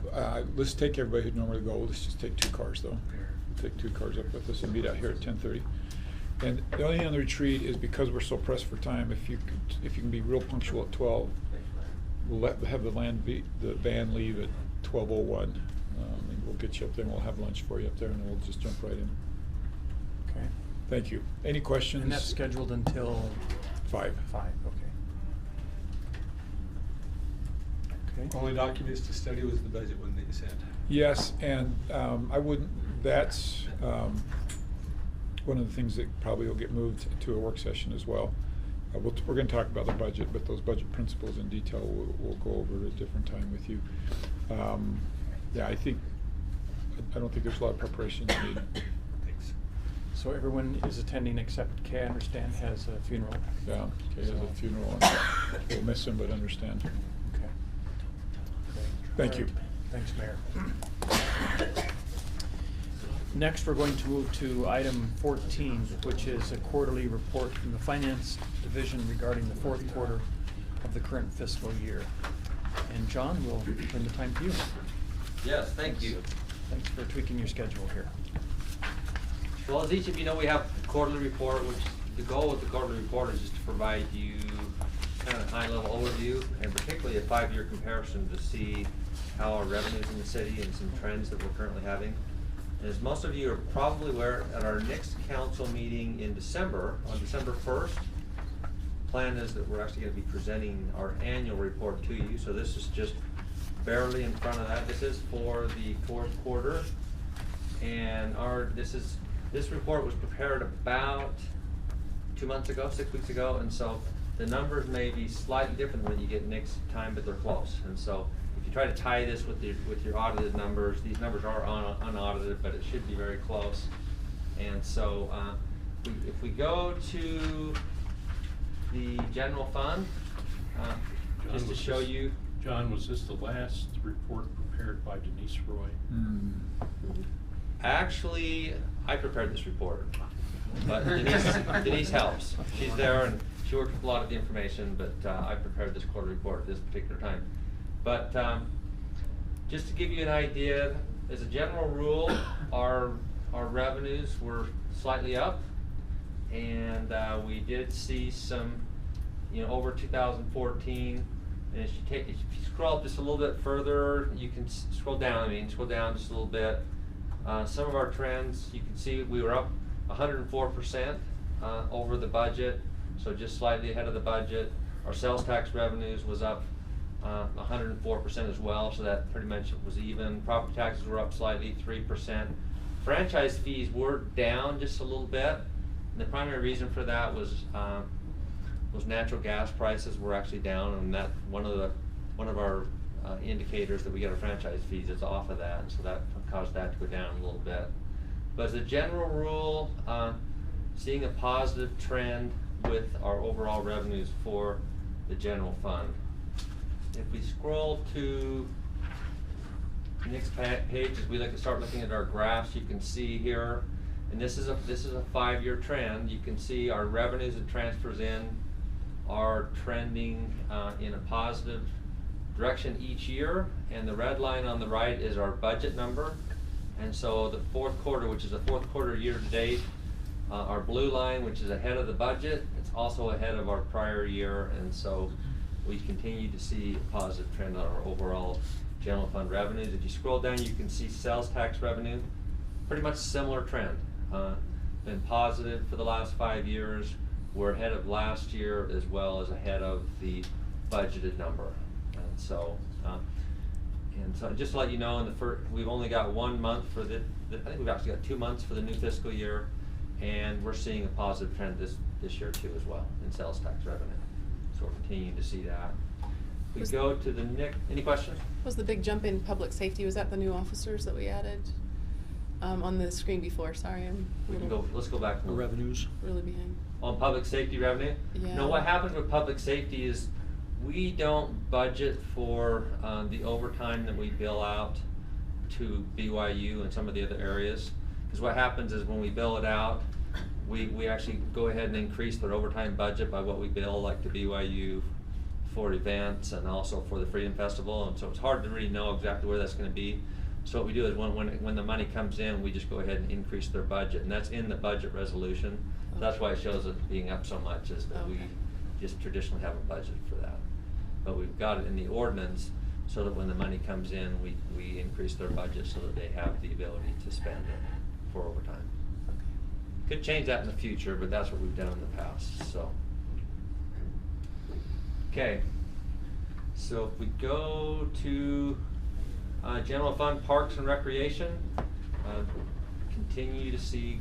[SPEAKER 7] let's take everybody who'd normally go. Let's just take 2 cars, though. We'll take 2 cars up with us and meet out here at 10:30. And the only thing on the retreat is because we're so pressed for time, if you can be real punctual at 12, we'll have the van leave at 12:01. And we'll get you up there and we'll have lunch for you up there and we'll just jump right in.
[SPEAKER 1] Okay.
[SPEAKER 7] Thank you. Any questions?
[SPEAKER 1] And that's scheduled until?
[SPEAKER 7] 5.
[SPEAKER 1] 5, okay. Okay.
[SPEAKER 5] Only documents to study was the budget one that you said.
[SPEAKER 7] Yes, and that's one of the things that probably will get moved to a work session as well. We're going to talk about the budget, but those budget principles in detail we'll go over at a different time with you. Yeah, I don't think there's a lot of preparation needed.
[SPEAKER 5] Thanks.
[SPEAKER 1] So everyone is attending except Kay, I understand, has a funeral.
[SPEAKER 7] Yeah, Kay has a funeral, and we'll miss him, but understand.
[SPEAKER 1] Okay.
[SPEAKER 7] Thank you.
[SPEAKER 1] Thanks, Mayor. Next, we're going to move to item 14, which is a quarterly report from the Finance Division regarding the 4th quarter of the current fiscal year. And John, we'll turn the time to you.
[SPEAKER 21] Yes, thank you.
[SPEAKER 1] Thanks for tweaking your schedule here.
[SPEAKER 21] Well, as each of you know, we have the quarterly report, which the goal of the quarterly report is just to provide you kind of a high-level overview, and particularly a 5-year comparison to see how our revenues in the city and some trends that we're currently having. And as most of you are probably aware, at our next council meeting in December, on December 1st, the plan is that we're actually going to be presenting our annual report to you. So this is just barely in front of that. This is for the 4th quarter, and this report was prepared about 2 months ago, 6 weeks ago, and so the numbers may be slightly different than what you get next time, but they're close. And so if you try to tie this with your audited numbers, these numbers are unaudited, but it should be very close. And so if we go to the general fund, just to show you.
[SPEAKER 2] John, was this the last report prepared by Denise Roy?
[SPEAKER 21] Actually, I prepared this report, but Denise helps. She's there and she worked with a lot of the information, but I prepared this quarter report at this particular time. But just to give you an idea, as a general rule, our revenues were slightly up, and we did see some, over 2014. And if you scroll up just a little bit further, you can scroll down just a little bit. Some of our trends, you can see we were up 104% over the budget, so just slightly ahead of the budget. Our sales tax revenues was up 104% as well, so that pretty much was even. Property taxes were up slightly, 3%. Franchise fees were down just a little bit, and the primary reason for that was natural gas prices were actually down, and that one of our indicators that we get our franchise fees is off of that, and so that caused that to go down a little bit. But as a general rule, seeing a positive trend with our overall revenues for the general fund. If we scroll to the next page, as we like to start looking at our graphs, you can see here, and this is a 5-year trend. You can see our revenues and transfers in are trending in a positive direction each year, and the red line on the right is our budget number. And so the 4th quarter, which is the 4th quarter year to date, our blue line, which is ahead of the budget, it's also ahead of our prior year, and so we continue to see a positive trend on our overall general fund revenues. If you scroll down, you can see sales tax revenue, pretty much similar trend. been positive for the last 5 years. We're ahead of last year as well as ahead of the budgeted number. And so just to let you know, we've only got 1 month for I think we've actually got 2 months for the new fiscal year, and we're seeing a positive trend this year too as well in sales tax revenue. So we're continuing to see that. We go to the any questions?
[SPEAKER 14] Was the big jump in public safety, was that the new officers that we added? On the screen before, sorry,
[SPEAKER 21] Let's go back.
[SPEAKER 16] The revenues.
[SPEAKER 14] Really behind.
[SPEAKER 21] On public safety revenue?
[SPEAKER 14] Yeah.
[SPEAKER 21] No, what happens with public safety is we don't budget for the overtime that we bill out to BYU and some of the other areas. Because what happens is when we bill it out, we actually go ahead and increase their overtime budget by what we bill, like to BYU for events and also for the Freedom Festival. And so it's hard to really know exactly where that's going to be. So what we do is when the money comes in, we just go ahead and increase their budget, and that's in the budget resolution. Okay. That's why it shows it being up so much, is that we just traditionally have a budget for that. But we've got it in the ordinance so that when the money comes in, we increase their budget so that they have the ability to spend it for overtime. Could change that in the future, but that's what we've done in the past. So, okay. So if we go to general fund, parks and recreation, continue to see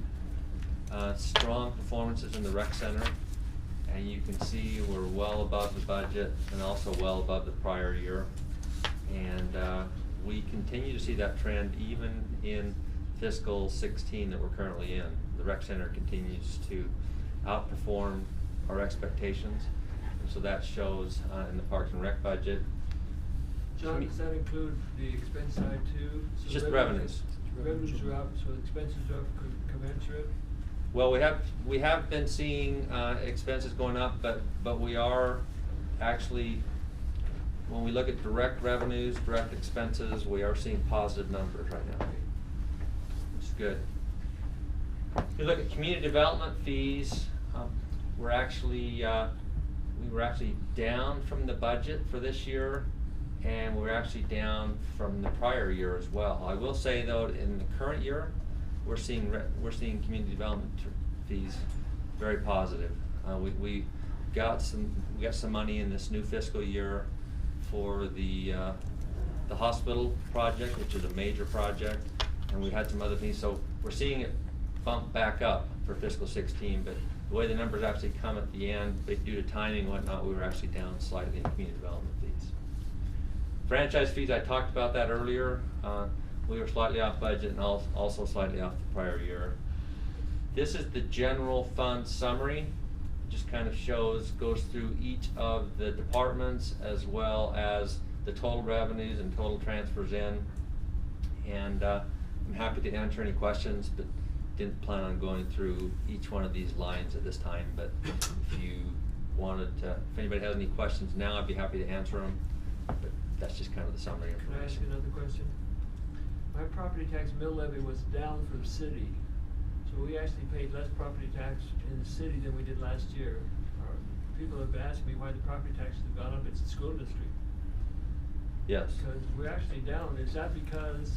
[SPEAKER 21] strong performances in the rec center, and you can see we're well above the budget and also well above the prior year, and we continue to see that trend even in fiscal 16 that we're currently in. The rec center continues to outperform our expectations, and so that shows in the parks and rec budget.
[SPEAKER 6] John, does that include the expense side too? So
[SPEAKER 21] Just revenues.
[SPEAKER 6] Revenues are up, so expenses are commensurate?
[SPEAKER 21] Well, we have been seeing expenses going up, but we are actually, when we look at direct revenues, direct expenses, we are seeing positive numbers right now, which is good. If you look at community development fees, we were actually down from the budget for this year, and we're actually down from the prior year as well. I will say though, in the current year, we're seeing community development fees very positive. We got some money in this new fiscal year for the hospital project, which is a major project, and we had some other things. So we're seeing it bump back up for fiscal 16, but the way the numbers actually come at the end, due to timing and whatnot, we were actually down slightly in community development fees. Franchise fees, I talked about that earlier. We were slightly off budget and also slightly off the prior year. This is the general fund summary. Just kind of goes through each of the departments as well as the total revenues and total transfers in. And I'm happy to answer any questions, but didn't plan on going through each one of these lines at this time. But if you wanted to, if anybody has any questions now, I'd be happy to answer them. But that's just kind of the summary information.
[SPEAKER 6] Can I ask you another question? My property tax mill levy was down for the city, so we actually paid less property tax in the city than we did last year. People have asked me why the property taxes have gone up. It's the school district.
[SPEAKER 21] Yes.
[SPEAKER 6] Because we're actually down. Is that because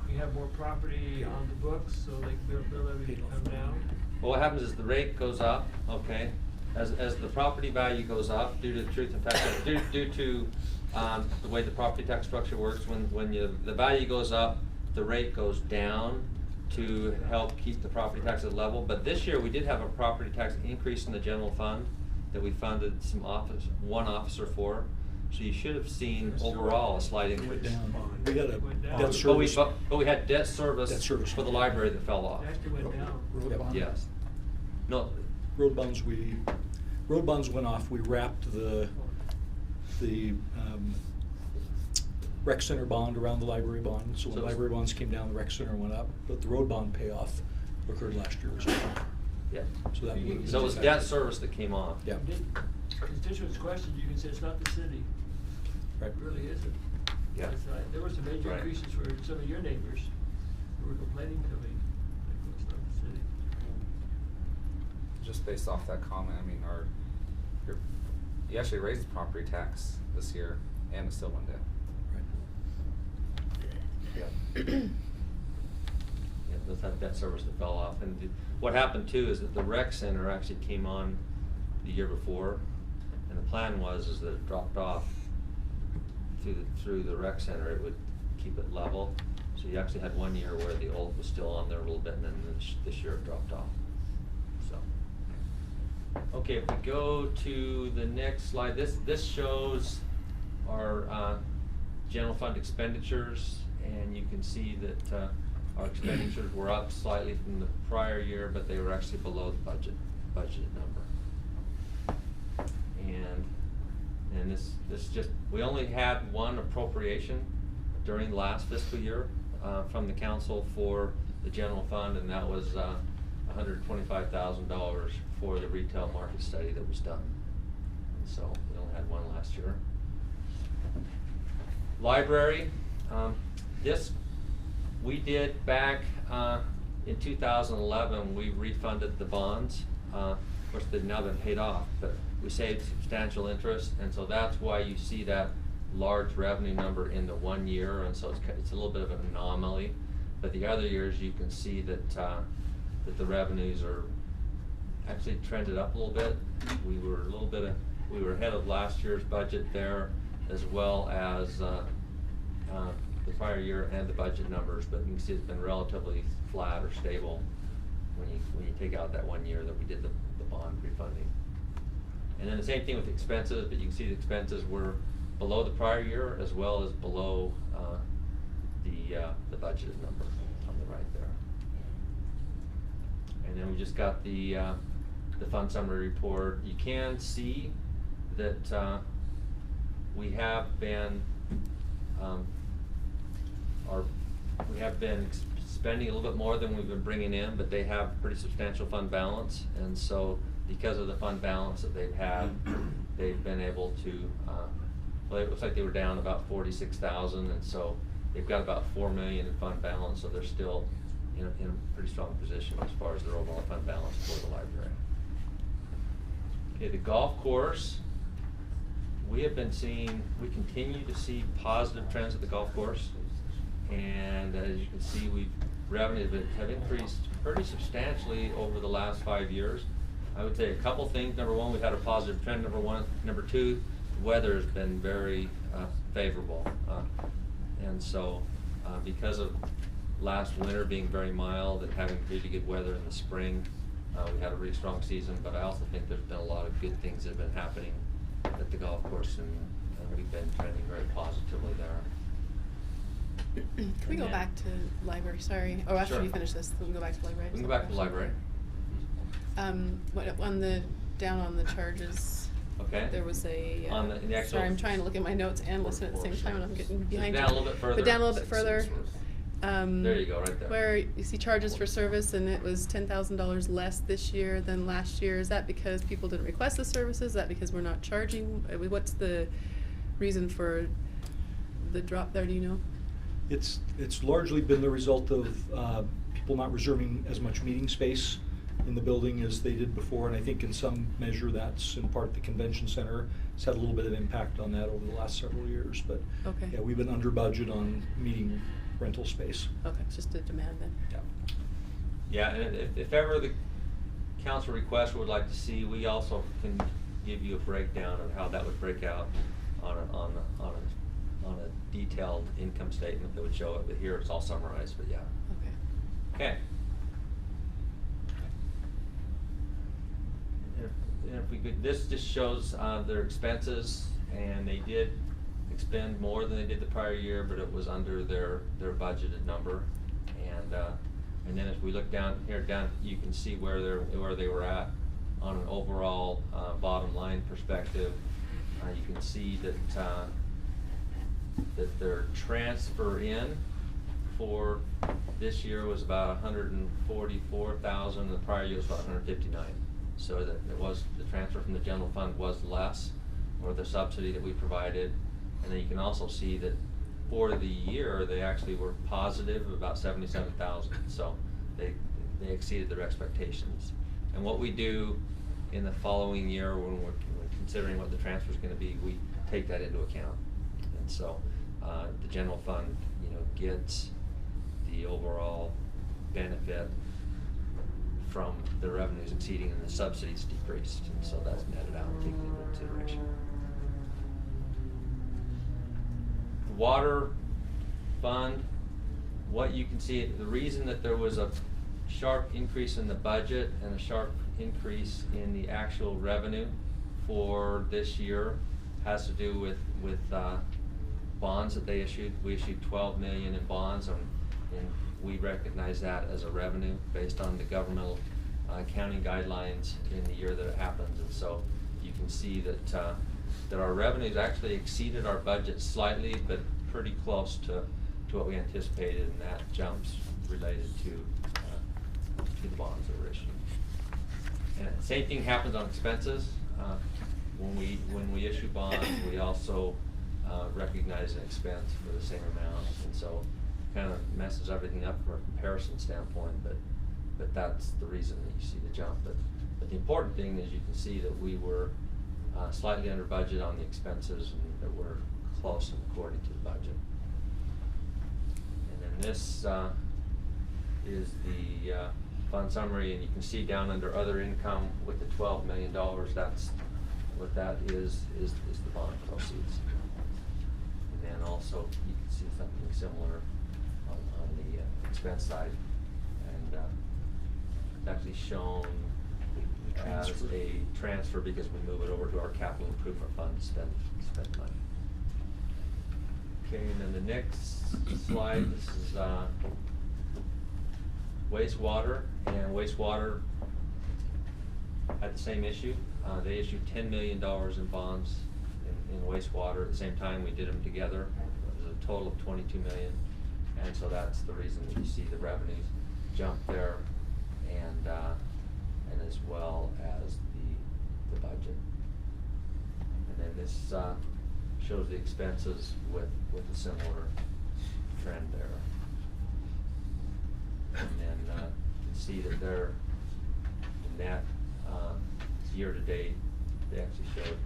[SPEAKER 6] we have more property on the books, so like mill levy can come down?
[SPEAKER 21] Well, what happens is the rate goes up, okay? As the property value goes up, due to the truth and fact, due to the way the property tax structure works, when the value goes up, the rate goes down to help keep the property tax at level. But this year we did have a property tax increase in the general fund that we funded one officer for. So you should have seen overall a slight increase.
[SPEAKER 16] We had a debt service.
[SPEAKER 21] But we had debt service for the library that fell off.
[SPEAKER 6] It actually went down.
[SPEAKER 16] Road bond.
[SPEAKER 21] Yes. No.
[SPEAKER 16] Road bonds went off. We wrapped the rec center bond around the library bond. So when library bonds came down, the rec center went up, but the road bond payoff occurred last year as well.
[SPEAKER 21] Yeah.
[SPEAKER 16] So
[SPEAKER 21] it was debt service that came off.
[SPEAKER 16] Yeah.
[SPEAKER 6] Constituents question, you can say it's not the city.
[SPEAKER 16] Right.
[SPEAKER 6] It really isn't.
[SPEAKER 21] Yeah.
[SPEAKER 6] There were some major increases for some of your neighbors who were complaining to me. Like, it's not the city.
[SPEAKER 8] Just based off that comment, I mean, you actually raised the property tax this year, and it still went down.
[SPEAKER 16] Right.
[SPEAKER 21] Yeah. that debt service that fell off. And what happened too is that the rec center actually came on the year before, and the plan was that it dropped off through the rec center. It would keep it level. So you actually had 1 year where the old was still on there a little bit, and then this year it dropped off. So, okay, if we go to the next slide, this shows our general fund expenditures, and you can see that our expenditures were up slightly from the prior year, but they were actually below the budgeted number. And this just, we only had one appropriation during the last fiscal year from the council for the general fund, and that was $125,000 for the retail market study that was done. And so we only had one last year. Library, this we did back in 2011. We refunded the bonds. Of course, they've now been paid off, but we saved substantial interest, and so that's why you see that large revenue number in the 1 year, and so it's a little bit of an anomaly. But the other years, you can see that that the revenues are actually trended up a little bit. We were ahead of last year's budget there, as well as the prior year and the budget numbers. But you can see it's been relatively flat or stable when you take out that 1 year that we did the bond refunding. And then the same thing with expenses, but you can see the expenses were below the prior year as well as below the budgeted number on the right there. And then we just got the fund summary report. You can see that we have been spending a little bit more than we've been bringing in, but they have pretty substantial fund balance, and so because of the fund balance that they've had, they've been able to, well, it looks like they were down about 46,000, and so they've got about 4 million in fund balance, so they're still in a pretty strong position as far as their overall fund balance for the library. Okay, the golf course, we continue to see positive trends at the golf course, and as you can see, revenues have increased pretty substantially over the last 5 years. I would say a couple things. Number one, we've had a positive trend, number one. Number two, the weather has been very favorable. And so because of last winter being very mild and having really good weather in the spring, we had a really strong season, but I also think there's been a lot of good things that have been happening at the golf course, and we've been trending very positively there.
[SPEAKER 14] Can we go back to library? Sorry. Oh, after
[SPEAKER 21] Sure.
[SPEAKER 14] you finish this, we can go back to library.
[SPEAKER 21] We can go back to the library.
[SPEAKER 14] Down on the charges.
[SPEAKER 21] Okay.
[SPEAKER 14] There was a.
[SPEAKER 21] On the actual.
[SPEAKER 14] Sorry, I'm trying to look at my notes and listen at the same time, and I'm getting behind you.
[SPEAKER 21] Down a little bit further.
[SPEAKER 14] But down a little bit further.
[SPEAKER 21] There you go, right there.
[SPEAKER 14] Where you see charges for service, and it was $10,000 less this year than last year. Is that because people didn't request the services? Is that because we're not charging? What's the reason for the drop there? Do you know?
[SPEAKER 16] It's largely been the result of people not reserving as much meeting space in the building as they did before, and I think in some measure that's in part the convention center. It's had a little bit of impact on that over the last several years, but
[SPEAKER 14] okay.
[SPEAKER 16] Yeah, we've been under budget on meeting rental space.
[SPEAKER 14] Okay, it's just a demand then.
[SPEAKER 21] Yeah, and if ever the council request would like to see, we also can give you a breakdown of how that would break out on a detailed income statement that would show it, but here it's all summarized, but yeah. Okay. And if we could, this just shows their expenses, and they did expend more than they did the prior year, but it was under their budgeted number. And then as we look down here, you can see where they were at on an overall bottom line perspective. You can see that their transfer in for this year was about 144,000. The prior year was about 159. So that the transfer from the general fund was less, or the subsidy that we provided. And then you can also see that for the year, they actually were positive about 77,000. So they exceeded their expectations. And what we do in the following year, when we're considering what the transfer is going to be, we take that into account. And so the general fund, gets the overall benefit from the revenues exceeding and the subsidies decreased, and so that's netted out and taken into consideration. The water fund, what you can see, the reason that there was a sharp increase in the budget and a sharp increase in the actual revenue for this year has to do with bonds that they issued. We issued 12 million in bonds, and we recognize that as a revenue based on the governmental accounting guidelines in the year that it happens. And so you can see that our revenues actually exceeded our budget slightly, but pretty close to what we anticipated, and that jumps related to the bonds that were issued. And the same thing happens on expenses. When we issue bonds, we also recognize an expense for the same amount, and so kind of messes everything up from a comparison standpoint. But that's the reason that you see the jump. But the important thing is you can see that we were slightly under budget on the expenses, and that we're close and according to the budget. And then this is the fund summary, and you can see down under other income with the $12 million, that's what that is the bond proceeds. And then also you can see something similar on the expense side, and it's actually shown as a transfer because we move it over to our capital improvement fund to spend money. Okay, and then the next slide, this is wastewater, and wastewater had the same issue. They issued $10 million in bonds in wastewater. At the same time, we did them together. It was a total of $22 million, and so that's the reason that you see the revenues jump there, and as well as the budget. And then this shows the expenses with a similar trend there. And then you can see that their net year to date, they actually showed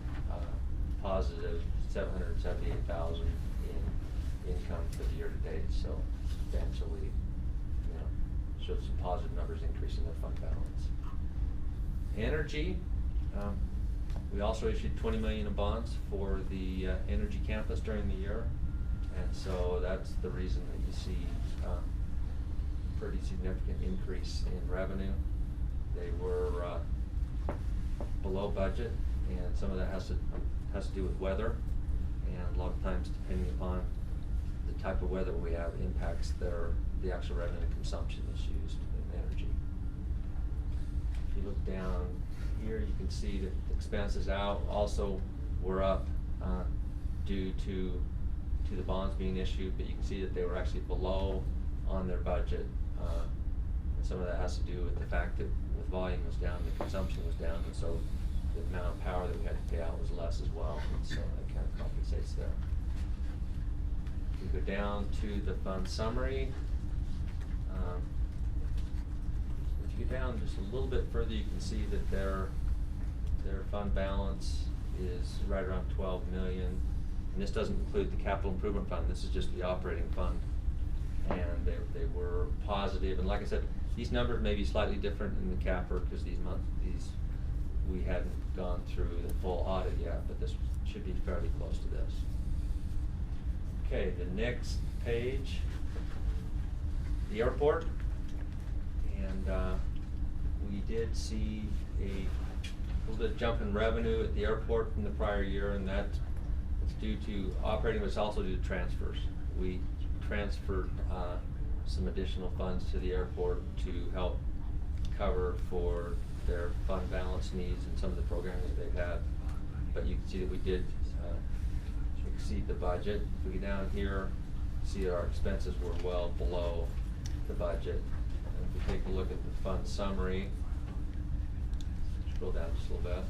[SPEAKER 21] positive $778,000 in income for the year to date. So substantially, showed some positive numbers increasing their fund balance. Energy, we also issued 20 million in bonds for the energy campus during the year, and so that's the reason that you see pretty significant increase in revenue. They were below budget, and some of that has to do with weather, and a lot of times, depending upon the type of weather we have, impacts the actual revenue consumption that's used in energy. If you look down here, you can see that the expenses out also were up due to the bonds being issued, but you can see that they were actually below on their budget. And some of that has to do with the fact that the volume was down, the consumption was down, and so the amount of power that we had to pay out was less as well, and so that kind of compensates there. We go down to the fund summary. If you go down just a little bit further, you can see that their fund balance is right around 12 million. And this doesn't include the capital improvement fund. This is just the operating fund. And they were positive. And like I said, these numbers may be slightly different in the CAFR because we hadn't gone through the full audit yet, but this should be fairly close to this. Okay, the next page, the airport. And we did see a little bit of jump in revenue at the airport from the prior year, and that's due to operating, but it's also due to transfers. We transferred some additional funds to the airport to help cover for their fund balance needs and some of the programming that they've had. But you can see that we did exceed the budget. If we get down here, see our expenses were well below the budget. And if we take a look at the fund summary, scroll down just a little bit.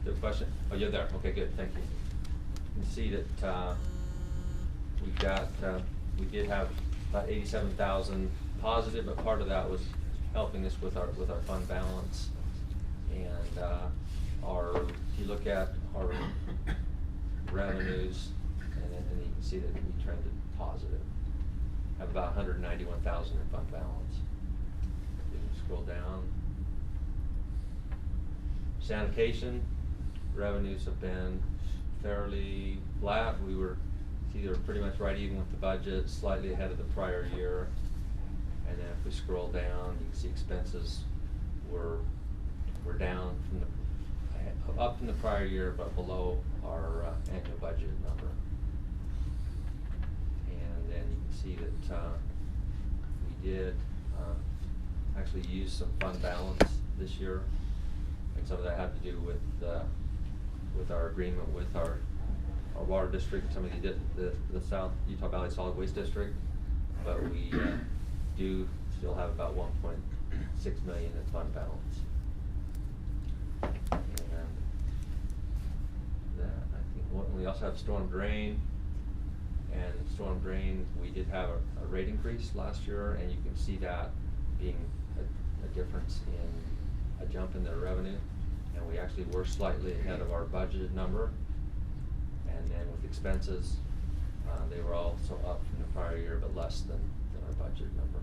[SPEAKER 21] Good question. Oh, you're there. Okay, good. Thank you. You can see that we did have about 87,000 positive, but part of that was helping us with our fund balance. And if you look at our revenues, can see that we trended positive. Have about 191,000 in fund balance. You can scroll down. Sanitation revenues have been fairly flat. We were either pretty much right even with the budget, slightly ahead of the prior year. And then if we scroll down, you can see expenses were down from up from the prior year, but below our annual budget number. And then you can see that we did actually use some fund balance this year, and some of that had to do with our agreement with our water district, some of the South Utah Valley Solid Waste District, but we do still have about 1.6 million in fund balance. And that, I think, we also have storm drain, and storm drain, we did have a rate increase last year, and you can see that being a difference in a jump in their revenue, and we actually were slightly ahead of our budgeted number. And then with expenses, they were also up from the prior year, but less than our budget number.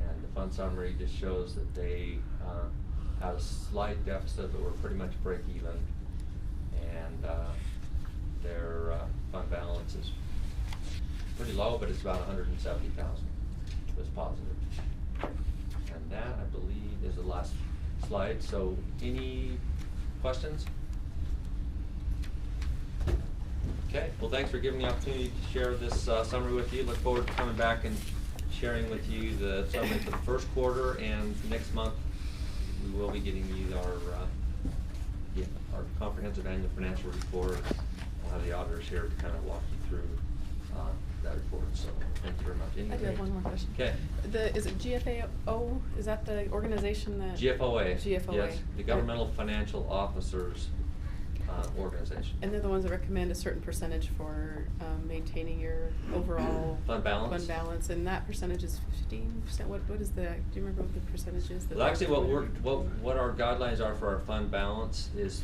[SPEAKER 21] And the fund summary just shows that they had a slight deficit, but were pretty much break even. And their fund balance is pretty low, but it's about 170,000. It's positive. And that, I believe, is the last slide. So any questions? Okay, well, thanks for giving me the opportunity to share this summary with you. Look forward to coming back and sharing with you the summary for the first quarter, and next month we will be getting you our comprehensive annual financial report. We'll have the auditors here to kind of walk you through that report. So thank you very much.
[SPEAKER 14] I do have one more question.
[SPEAKER 21] Okay.
[SPEAKER 14] Is it GFAO? Is that the organization that?
[SPEAKER 21] GFOA.
[SPEAKER 14] GFOA.
[SPEAKER 21] Yes, the Governmental Financial Officers organization.
[SPEAKER 14] And they're the ones that recommend a certain percentage for maintaining your overall
[SPEAKER 21] fund balance.
[SPEAKER 14] Fund balance, and that percentage is 15%. What is the? Do you remember what the percentage is?
[SPEAKER 21] Well, actually, what our guidelines are for our fund balance is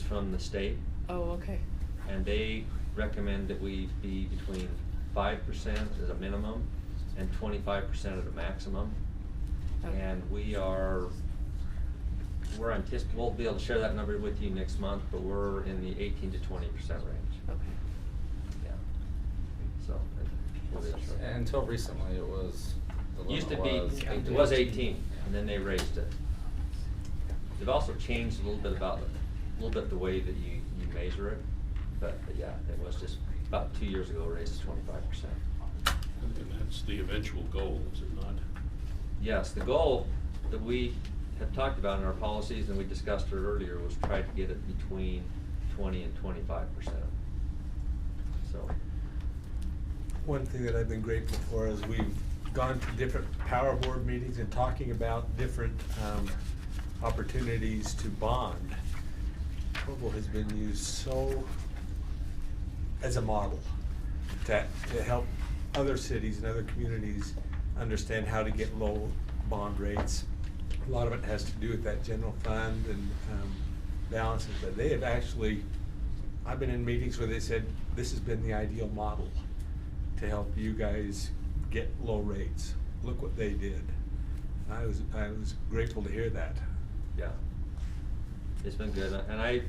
[SPEAKER 21] from the state.
[SPEAKER 14] Oh, okay.
[SPEAKER 21] And they recommend that we be between 5% as a minimum and 25% at a maximum.
[SPEAKER 14] Okay.
[SPEAKER 21] And we're anticipating, we'll be able to share that number with you next month, but we're in the 18 to 20% range.
[SPEAKER 14] Okay.
[SPEAKER 21] Yeah. So we'll be able to share.
[SPEAKER 8] Until recently, it was.
[SPEAKER 21] Used to be, it was 18, and then they raised it. They've also changed a little bit the way that you measure it, but yeah, it was just about 2 years ago raised to 25%.
[SPEAKER 2] And that's the eventual goal, is it not?
[SPEAKER 21] Yes, the goal that we have talked about in our policies, and we discussed it earlier, was try to get it between 20 and 25%. So.
[SPEAKER 5] One thing that I've been grateful for is we've gone to different power board meetings and talking about different opportunities to bond. Provo has been used so as a model to help other cities and other communities understand how to get low bond rates. A lot of it has to do with that general fund and balances, but they have actually, I've been in meetings where they said, this has been the ideal model to help you guys get low rates. Look what they did. I was grateful to hear that.
[SPEAKER 21] Yeah, it's been good, and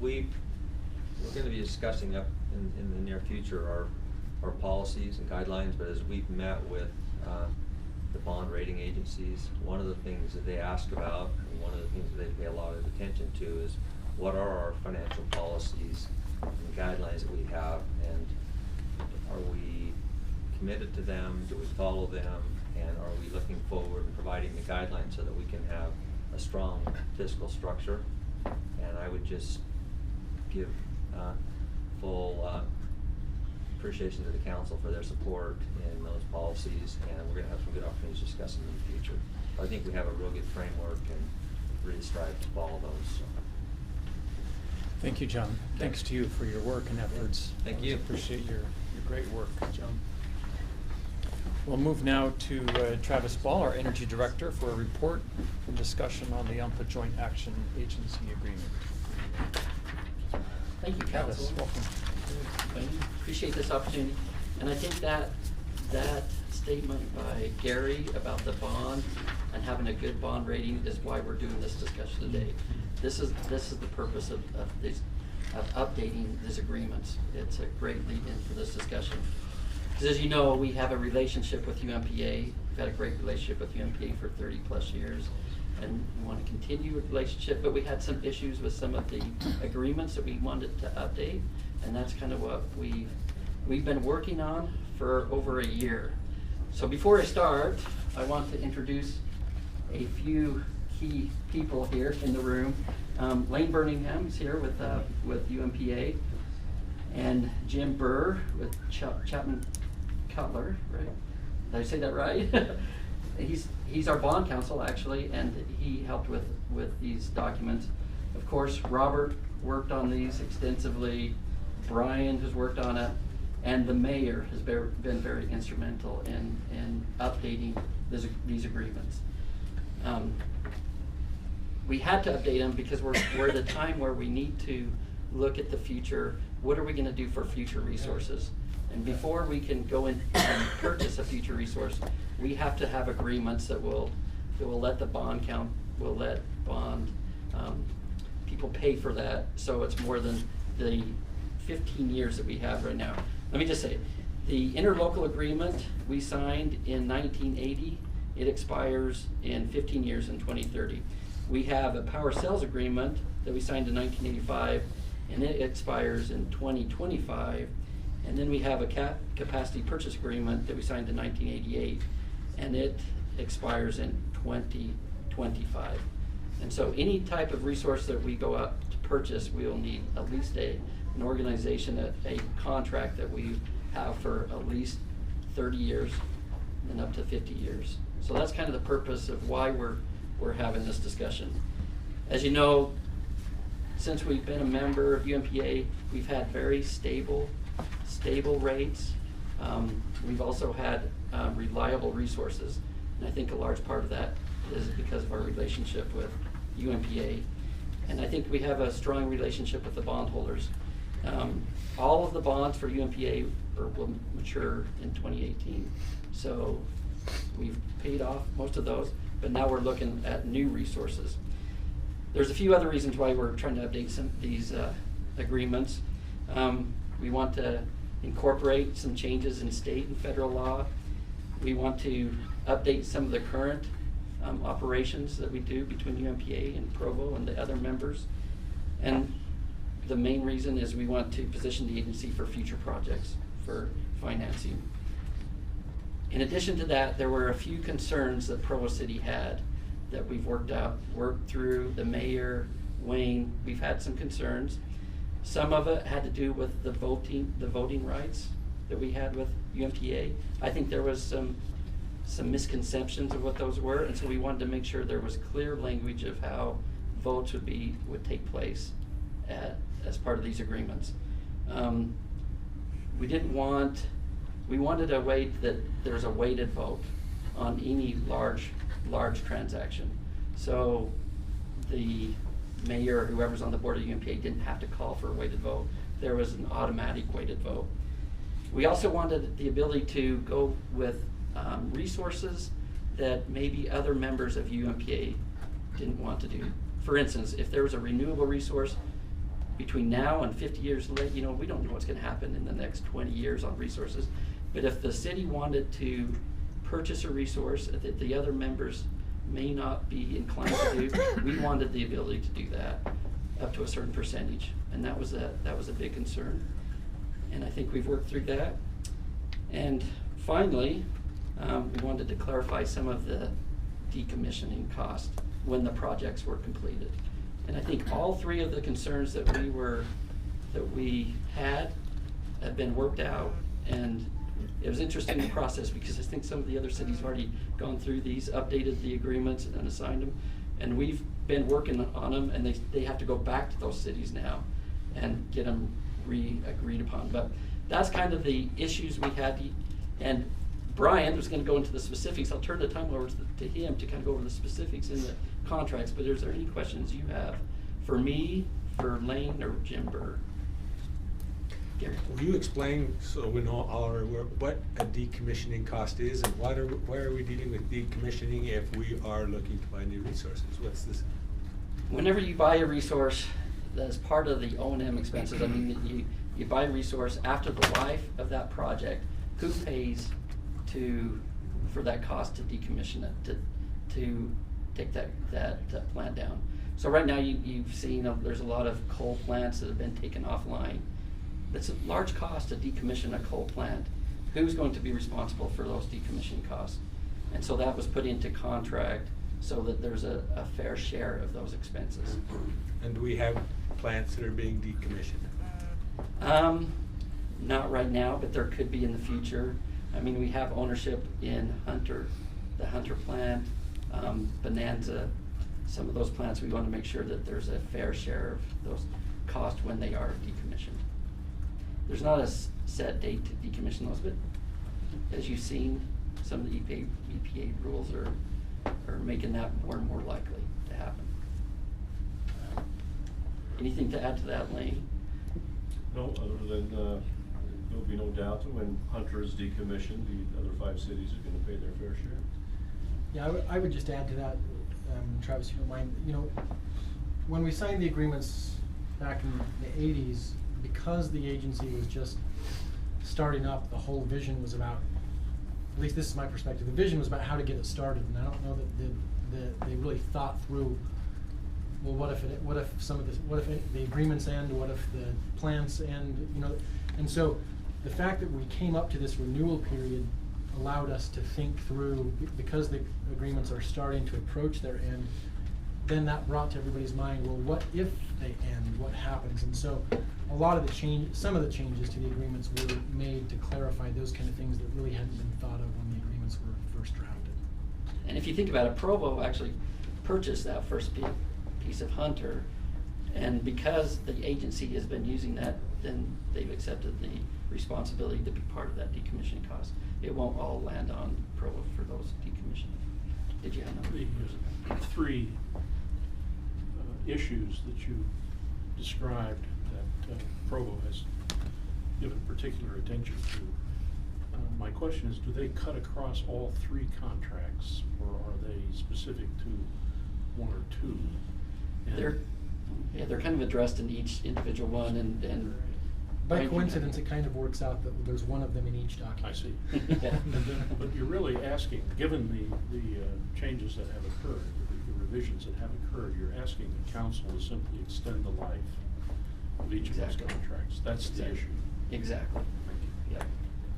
[SPEAKER 21] we're going to be discussing up in the near future our policies and guidelines. But as we've met with the bond rating agencies, one of the things that they ask about, and one of the things that they pay a lot of attention to, is what are our financial policies and guidelines that we have, and are we committed to them? Do we follow them? And are we looking forward and providing the guidelines so that we can have a strong fiscal structure? And I would just give full appreciation to the council for their support in those policies, and we're going to have some good opportunities to discuss them in the future. I think we have a real good framework and really strive to follow those. So.
[SPEAKER 1] Thank you, John. Thanks to you for your work and efforts.
[SPEAKER 21] Thank you.
[SPEAKER 1] Appreciate your great work, John. We'll move now to Travis Ball, our Energy Director, for a report and discussion on the UMPA Joint Action Agency Agreement.
[SPEAKER 12] Thank you, council.
[SPEAKER 1] Yes, welcome.
[SPEAKER 12] Appreciate this opportunity. And I think that statement by Gary about the bond and having a good bond rating is why we're doing this discussion today. This is the purpose of updating these agreements. It's a great lead-in for this discussion. Because as you know, we have a relationship with UMPA. We've had a great relationship with UMPA for 30+ years. And we want to continue a relationship, but we had some issues with some of the agreements that we wanted to update. And that's kind of what we've been working on for over a year. So before I start, I want to introduce a few key people here in the room. Lane Birmingham is here with UMPA, and Jim Burr with Chapman Cutler, right? Did I say that right? He's our bond counsel, actually, and he helped with these documents. Of course, Robert worked on these extensively. Brian has worked on it, and the mayor has been very instrumental in updating these agreements. We had to update them because we're at a time where we need to look at the future. What are we going to do for future resources? And before we can go in and purchase a future resource, we have to have agreements that will let the bond count, will let bond people pay for that, so it's more than the 15 years that we have right now. Let me just say, the interlocal agreement we signed in 1980, it expires in 15 years in 2030. We have a power sales agreement that we signed in 1985, and it expires in 2025. And then we have a capacity purchase agreement that we signed in 1988, and it expires in 2025. And so any type of resource that we go out to purchase, we will need at least an organization, a contract that we have for at least 30 years and up to 50 years. So that's kind of the purpose of why we're having this discussion. As you know, since we've been a member of UMPA, we've had very stable rates. We've also had reliable resources, and I think a large part of that is because of our relationship with UMPA. And I think we have a strong relationship with the bondholders. All of the bonds for UMPA will mature in 2018. So we've paid off most of those, but now we're looking at new resources. There's a few other reasons why we're trying to update some of these agreements. We want to incorporate some changes in state and federal law. We want to update some of the current operations that we do between UMPA and Provo and the other members. And the main reason is we want to position the agency for future projects, for financing. In addition to that, there were a few concerns that Provo City had that we've worked through, the mayor, Wayne. We've had some concerns. Some of it had to do with the voting rights that we had with UMPA. I think there was some misconceptions of what those were, and so we wanted to make sure there was clear language of how votes would take place as part of these agreements. We wanted a way that there's a weighted vote on any large transaction. So the mayor or whoever's on the board of UMPA didn't have to call for a weighted vote. There was an automatic weighted vote. We also wanted the ability to go with resources that maybe other members of UMPA didn't want to do. For instance, if there was a renewable resource between now and 50 years later, we don't know what's going to happen in the next 20 years on resources. But if the city wanted to purchase a resource that the other members may not be inclined to do, we wanted the ability to do that up to a certain percentage. And that was a big concern. And I think we've worked through that. And finally, we wanted to clarify some of the decommissioning cost when the projects were completed. And I think all three of the concerns that we had have been worked out, and it was interesting the process because I think some of the other cities have already gone through these, updated the agreements and assigned them, and we've been working on them, and they have to go back to those cities now and get them agreed upon. But that's kind of the issues we had, and Brian was going to go into the specifics. I'll turn the time over to him to kind of go over the specifics in the contracts, but is there any questions you have for me, for Lane, or Jim Burr? Gary.
[SPEAKER 5] Will you explain, so we know what a decommissioning cost is, and why are we dealing with decommissioning if we are looking to buy new resources? What's this?
[SPEAKER 12] Whenever you buy a resource, that's part of the O&M expenses. I mean, you buy a resource after the life of that project, who pays for that cost to decommission it, to take that plant down? So right now you've seen there's a lot of coal plants that have been taken offline. It's a large cost to decommission a coal plant. Who's going to be responsible for those decommissioning costs? And so that was put into contract so that there's a fair share of those expenses.
[SPEAKER 5] And do we have plants that are being decommissioned?
[SPEAKER 12] Not right now, but there could be in the future. I mean, we have ownership in Hunter, the Hunter plant, Bonanza. Some of those plants, we want to make sure that there's a fair share of those costs when they are decommissioned. There's not a set date to decommission those, but as you've seen, some of the EPA rules are making that more and more likely to happen. Anything to add to that, Lane?
[SPEAKER 2] No, other than there'll be no doubt that when Hunter is decommissioned, the other 5 cities are gonna pay their fair share.
[SPEAKER 11] Yeah, I would just add to that, Travis, if you don't mind, you know, when we signed the agreements back in the 80s, because the agency was just starting up, the whole vision was about, at least this is my perspective, the vision was about how to get it started, and I don't know that they really thought through, well, what if the agreements end, what if the plants end, you know, and so the fact that we came up to this renewal period allowed us to think through, because the agreements are starting to approach their end, then that brought to everybody's mind, well, what if they end, what happens? And so a lot of some of the changes to the agreements were made to clarify those kind of things that really hadn't been thought of when the agreements were first drafted.
[SPEAKER 12] And if you think about it, Provo actually purchased that first piece of Hunter, and because the agency has been using that, then they've accepted the responsibility to be part of that decommissioning cost. It won't all land on Provo for those decommissioning. Did you have another?
[SPEAKER 2] There's 3 issues that you described that Provo has given particular attention to. My question is, do they cut across all 3 contracts, or are they specific to 1 or 2?
[SPEAKER 11] And
[SPEAKER 2] they're
[SPEAKER 12] kind of addressed in each individual one, and
[SPEAKER 11] by coincidence, it kind of works out that there's one of them in each document.
[SPEAKER 2] I see. But you're really asking, given the changes that have occurred, the revisions that have occurred, you're asking the council to simply extend the life of each of those contracts. That's the issue.
[SPEAKER 12] Exactly.
[SPEAKER 2] Thank you.
[SPEAKER 12] Yeah.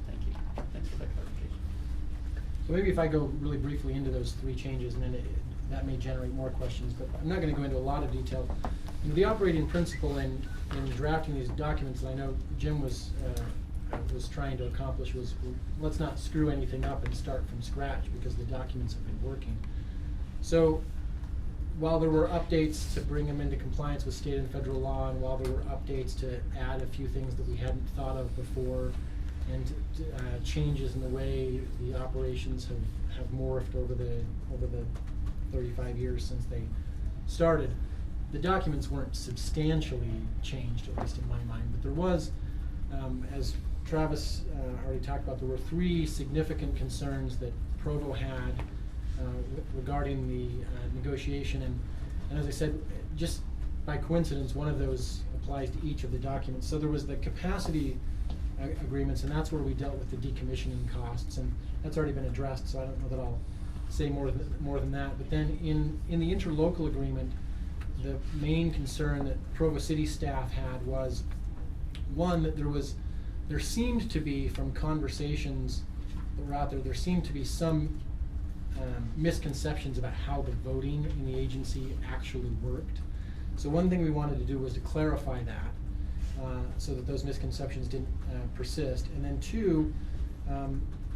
[SPEAKER 12] Thank you. Thanks for that clarification.
[SPEAKER 11] So maybe if I go really briefly into those 3 changes, and then that may generate more questions, but I'm not going to go into a lot of detail. You know, the operating principle in drafting these documents, and I know Jim was trying to accomplish, was let's not screw anything up and start from scratch, because the documents have been working. So while there were updates to bring them into compliance with state and federal law, and while there were updates to add a few things that we hadn't thought of before, and changes in the way the operations have morphed over the 35 years since they started, the documents weren't substantially changed, at least in my mind. But there was, as Travis already talked about, there were 3 significant concerns that Provo had regarding the negotiation, and as I said, just by coincidence, one of those applies to each of the documents. So there was the capacity agreements, and that's where we dealt with the decommissioning costs, and that's already been addressed, so I don't know that I'll say more than that. But then in the interlocal agreement, the main concern that Provo City staff had was, one, that there seemed to be, from conversations that were out there, there seemed to be some misconceptions about how the voting in the agency actually worked. So one thing we wanted to do was to clarify that, so that those misconceptions didn't persist. And then 2,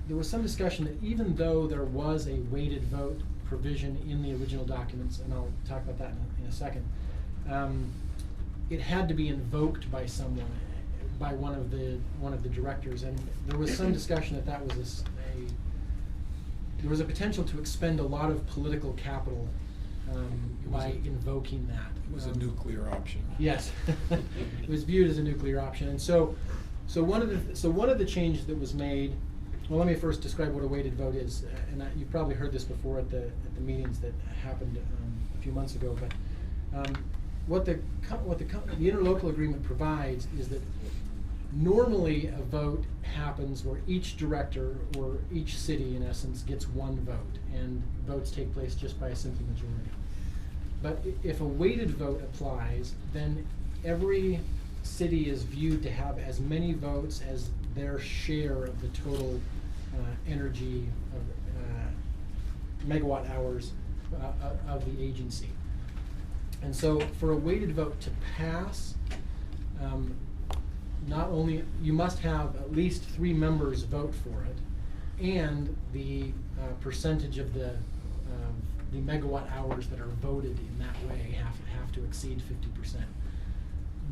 [SPEAKER 11] there was some discussion that even though there was a weighted vote provision in the original documents, and I'll talk about that in a second, it had to be invoked by someone, by one of the directors, and there was some discussion that there was a potential to expend a lot of political capital by invoking that.
[SPEAKER 7] It was a nuclear option.
[SPEAKER 11] Yes, it was viewed as a nuclear option, and so So one of the changes that was made, well, let me first describe what a weighted vote is, you've probably heard this before at the meetings that happened a few months ago, but what the interlocal agreement provides is that normally a vote happens where each director or each city in essence gets one vote, and votes take place just by a simple majority. But if a weighted vote applies, then every city is viewed to have as many votes as their share of the total energy of megawatt hours of the agency. And so for a weighted vote to pass, not only, you must have at least 3 members vote for it, and the percentage of the megawatt hours that are voted in that way have to exceed 50%.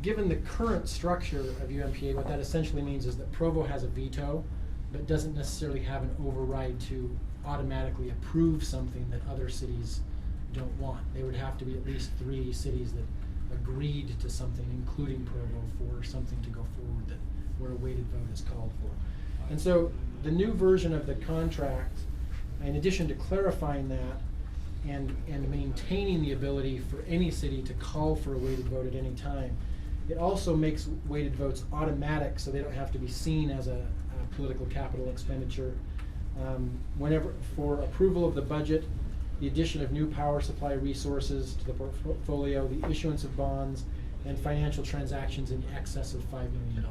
[SPEAKER 11] Given the current structure of UMPA, what that essentially means is that Provo has a veto, but doesn't necessarily have an override to automatically approve something that other cities don't want. There would have to be at least 3 cities that agreed to something, including Provo, for something to go forward that where a weighted vote is called for. And so the new version of the contract, in addition to clarifying that and maintaining the ability for any city to call for a weighted vote at any time, it also makes weighted votes automatic, so they don't have to be seen as a political capital expenditure. Whenever, for approval of the budget, the addition of new power supply resources to the portfolio, the issuance of bonds, and financial transactions in excess of $5 million.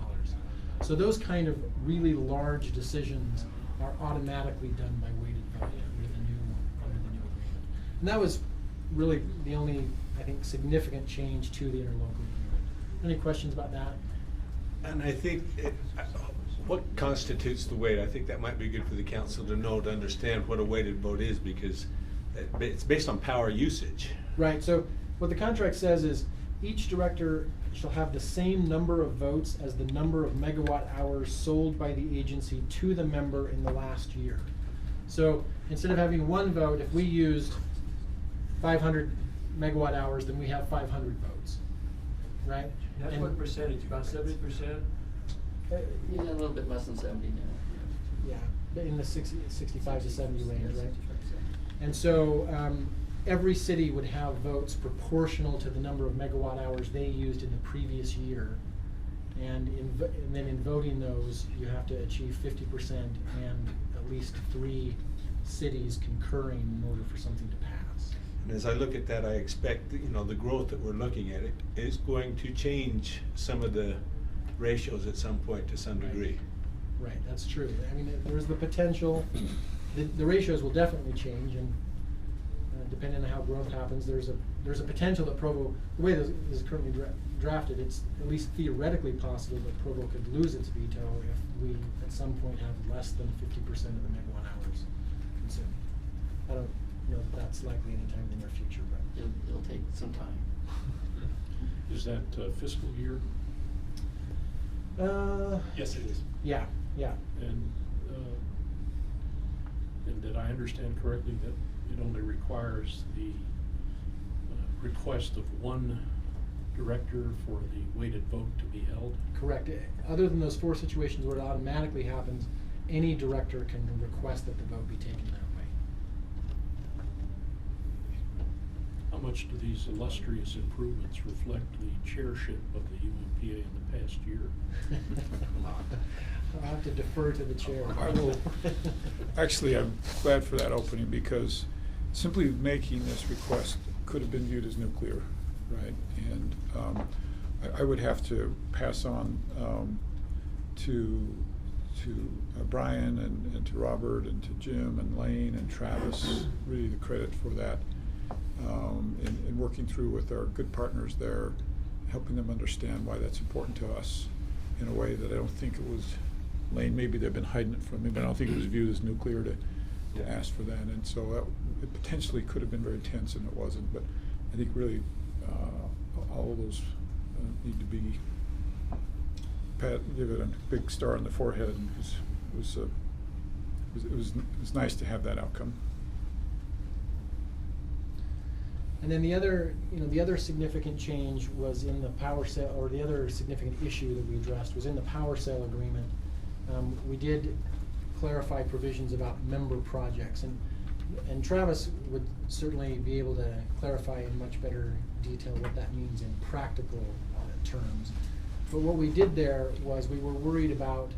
[SPEAKER 11] So those kind of really large decisions are automatically done by weighted vote under the new agreement. And that was really the only, I think, significant change to the interlocal agreement. Any questions about that?
[SPEAKER 5] And I think, what constitutes the weight? I think that might be good for the council to know, to understand what a weighted vote is, because it's based on power usage.
[SPEAKER 11] Right, so what the contract says is each director shall have the same number of votes as the number of megawatt hours sold by the agency to the member in the last year. So instead of having 1 vote, if we used 500 megawatt hours, then we have 500 votes, right?
[SPEAKER 6] That's what percentage, about 70%?
[SPEAKER 12] Yeah, a little bit less than 70 now.
[SPEAKER 11] Yeah, in the 65 to 70 range, right? And so every city would have votes proportional to the number of megawatt hours they used in the previous year. And then in voting those, you have to achieve 50% and at least 3 cities concurring in order for something to pass.
[SPEAKER 5] And as I look at that, I expect that, the growth that we're looking at, it is going to change some of the ratios at some point to some degree.
[SPEAKER 11] Right, that's true. I mean, there's the potential, the ratios will definitely change, and depending on how growth happens, there's a potential that Provo, the way this is currently drafted, it's at least theoretically possible that Provo could lose its veto if we at some point have less than 50% of the megawatt hours consumed. I don't know if that's likely anytime in the near future, but
[SPEAKER 12] It'll take some time.
[SPEAKER 2] Is that fiscal year?
[SPEAKER 15] Yes, it is.
[SPEAKER 11] Yeah.
[SPEAKER 2] And did I understand correctly that it only requires the request of 1 director for the weighted vote to be held?
[SPEAKER 11] Correct. Other than those 4 situations where it automatically happens, any director can request that the vote be taken that way.
[SPEAKER 2] How much do these illustrious improvements reflect the chairship of the UMPA in the past year?
[SPEAKER 11] I'll have to defer to the chair.
[SPEAKER 7] I will. Actually, I'm glad for that opening, because simply making this request could have been viewed as nuclear, right? And I would have to pass on to Brian and to Robert and to Jim and Lane and Travis really the credit for that, in working through with our good partners there, helping them understand why that's important to us in a way that I don't think it was. Lane, maybe they've been hiding it from me, but I don't think it was viewed as nuclear to ask for that. And so it potentially could have been very tense, and it wasn't. But I think really all of those need to be give it a big star on the forehead. And it was nice to have that outcome.
[SPEAKER 11] And then the other, the other significant change was in the power sale, or the other significant issue that we addressed was in the power sale agreement. We did clarify provisions about member projects, and Travis would certainly be able to clarify in much better detail what that means in practical terms. But what we did there was we were worried about,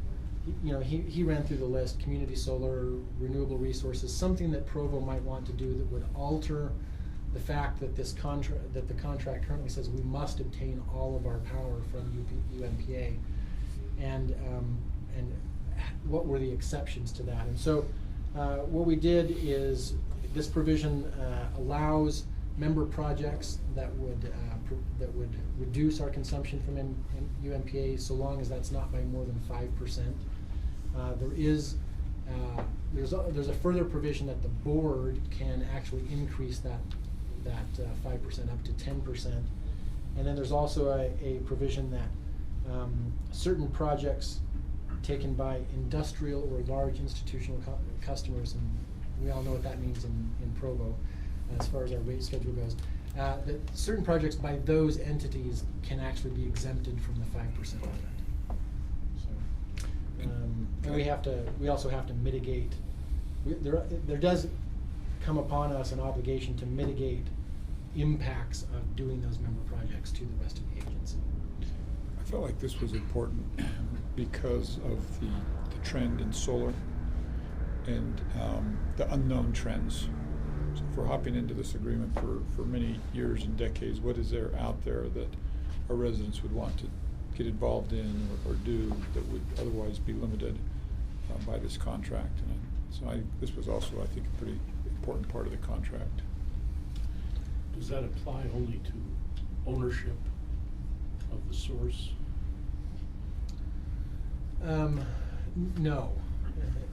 [SPEAKER 11] he ran through the list: community solar, renewable resources, something that Provo might want to do that would alter the fact that the contract currently says we must obtain all of our power from UMPA, and what were the exceptions to that. And so what we did is this provision allows member projects that would reduce our consumption from UMPA, so long as that's not by more than 5%. There's a further provision that the board can actually increase that 5% up to 10%, and then there's also a provision that certain projects taken by industrial or large institutional customers, and we all know what that means in Provo as far as our rate schedule goes, that certain projects by those entities can actually be exempted from the 5% limit. So, and we also have to mitigate. There does come upon us an obligation to mitigate impacts of doing those member projects to the rest of the agency.
[SPEAKER 7] I felt like this was important because of the trend in solar and the unknown trends. So if we're hopping into this agreement for many years and decades, what is there out there that our residents would want to get involved in or do that would otherwise be limited by this contract? And so this was also, I think, a pretty important part of the contract.
[SPEAKER 2] Does that apply only to ownership of the source?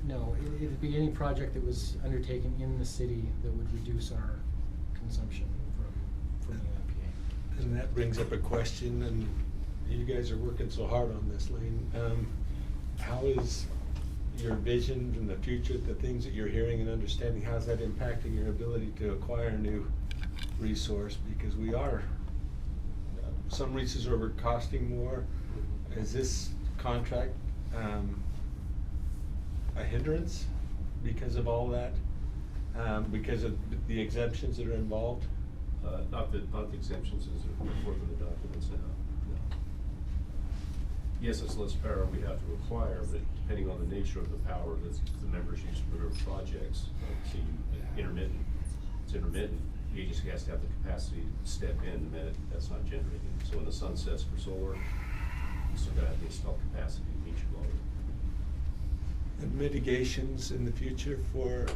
[SPEAKER 11] No, it'd be any project that was undertaken in the city that would reduce our consumption from the UMPA.
[SPEAKER 5] And that brings up a question, and you guys are working so hard on this, Lane. How is your vision in the future, the things that you're hearing and understanding, how's that impacting your ability to acquire a new resource? Because some resources are costing more. Is this contract a hindrance because of all that? Because of the exemptions that are involved?
[SPEAKER 2] Not the exemptions as they're before the documents now. No. Yes, it's less power we have to acquire, but depending on the nature of the power that the members use for their projects, it's intermittent. The agency has to have the capacity to step in the minute that's not generated. So when the sun sets for solar, you still got to have the installed capacity to meet your load.
[SPEAKER 5] And mitigations in the future for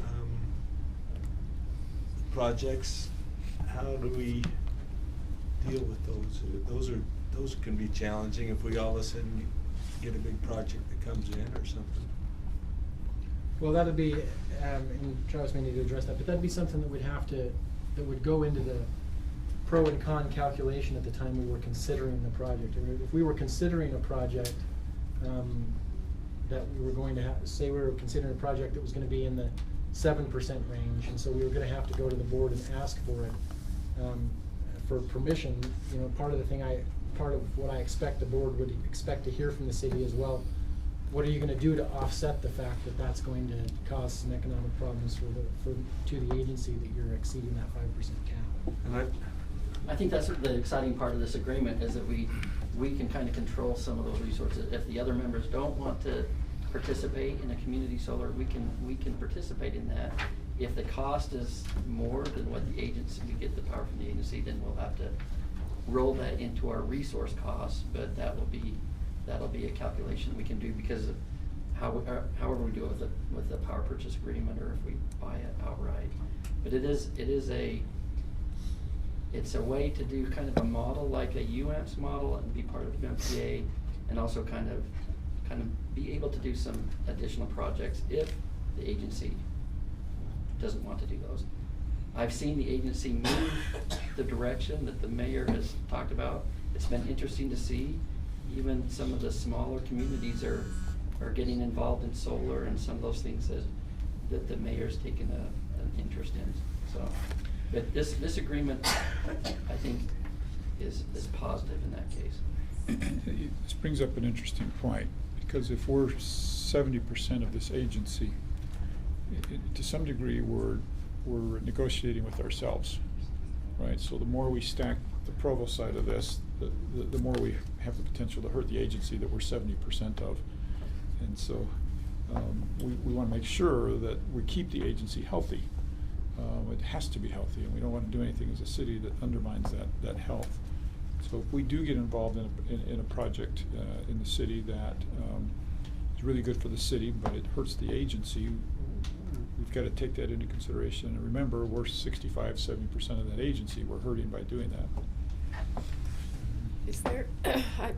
[SPEAKER 5] projects, how do we deal with those? Those can be challenging if we all of a sudden get a big project that comes in or something.
[SPEAKER 11] Well, that'd be, and Travis may need to address that, but that'd be something that would go into the pro and con calculation at the time we were considering the project. If we were considering a project that we were going to have, say we were considering a project that was going to be in the 7% range, and so we were going to have to go to the board and ask for it for permission. Part of what I expect the board would expect to hear from the city as well. What are you going to do to offset the fact that that's going to cause some economic problems to the agency that you're exceeding that 5% cap?
[SPEAKER 5] And
[SPEAKER 12] I think that's the exciting part of this agreement, is that we can kind of control some of those resources. If the other members don't want to participate in a community solar, we can participate in that. If the cost is more than what the agency, we get the power from the agency, then we'll have to roll that into our resource costs, but that'll be a calculation we can do because of however we do it with the power purchase agreement, or if we buy it outright. But it's a way to do kind of a model like a UAMPS model and be part of UMPA, and also kind of be able to do some additional projects if the agency doesn't want to do those. I've seen the agency move the direction that the mayor has talked about. It's been interesting to see. Even some of the smaller communities are getting involved in solar and some of those things that the mayor's taken an interest in. So But this agreement, I think, is positive in that case.
[SPEAKER 7] This brings up an interesting point, because if we're 70% of this agency, to some degree, we're negotiating with ourselves, right? So the more we stack the Provo side of this, the more we have the potential to hurt the agency that we're 70% of. And so we want to make sure that we keep the agency healthy. It has to be healthy, and we don't want to do anything as a city that undermines that health. So if we do get involved in a project in the city that is really good for the city, but it hurts the agency, we've got to take that into consideration. And remember, we're 65–70% of that agency. We're hurting by doing that.
[SPEAKER 14] Is there,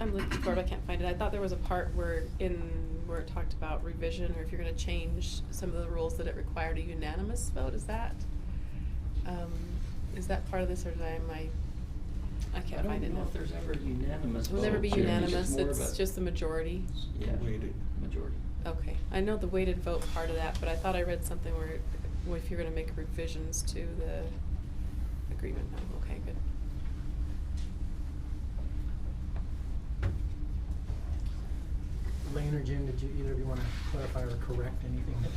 [SPEAKER 14] I'm looking for it, I can't find it. I thought there was a part where it talked about revision, or if you're gonna change some of the rules that it required a unanimous vote. Is that part of this, or I can't find it now.
[SPEAKER 12] I don't know if there's ever a unanimous
[SPEAKER 14] It will
[SPEAKER 12] vote.
[SPEAKER 14] never be
[SPEAKER 12] It's
[SPEAKER 14] unanimous,
[SPEAKER 12] more of
[SPEAKER 14] it's
[SPEAKER 12] a-
[SPEAKER 14] just the majority.
[SPEAKER 12] Yeah,
[SPEAKER 5] Weighted.
[SPEAKER 12] majority.
[SPEAKER 14] Okay, I know the weighted vote part of that, but I thought I read something where if you're gonna make revisions to the agreement. Oh, okay, good.
[SPEAKER 11] Lane or Jim, did you, either of you wanna clarify or correct anything that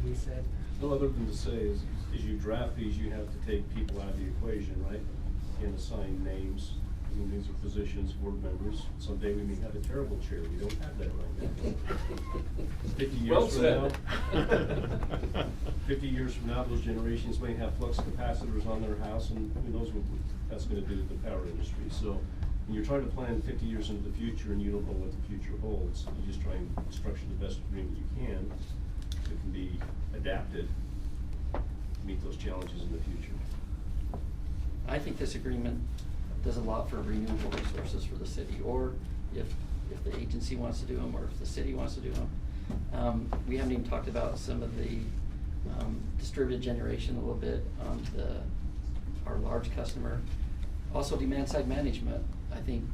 [SPEAKER 11] we said?
[SPEAKER 2] No, other than to say is, as you draft these, you have to take people out of the equation, right? And assign names. I mean, these are positions, board members. Someday we may have a terrible chair. We don't have that right now. 50 years
[SPEAKER 1] Well
[SPEAKER 2] from
[SPEAKER 1] said.
[SPEAKER 2] now, 50 years from now, those generations may have flux capacitors on their house, and who knows what that's gonna do to the power industry. So when you're trying to plan 50 years into the future and you don't know what the future holds, you just try and structure the best agreement you can that can be adapted to meet those challenges in the future.
[SPEAKER 12] I think this agreement does a lot for renewable resources for the city, or if the agency wants to do them, or if the city wants to do them. We haven't even talked about some of the distributed generation a little bit on our large customer. Also, demand side management. I think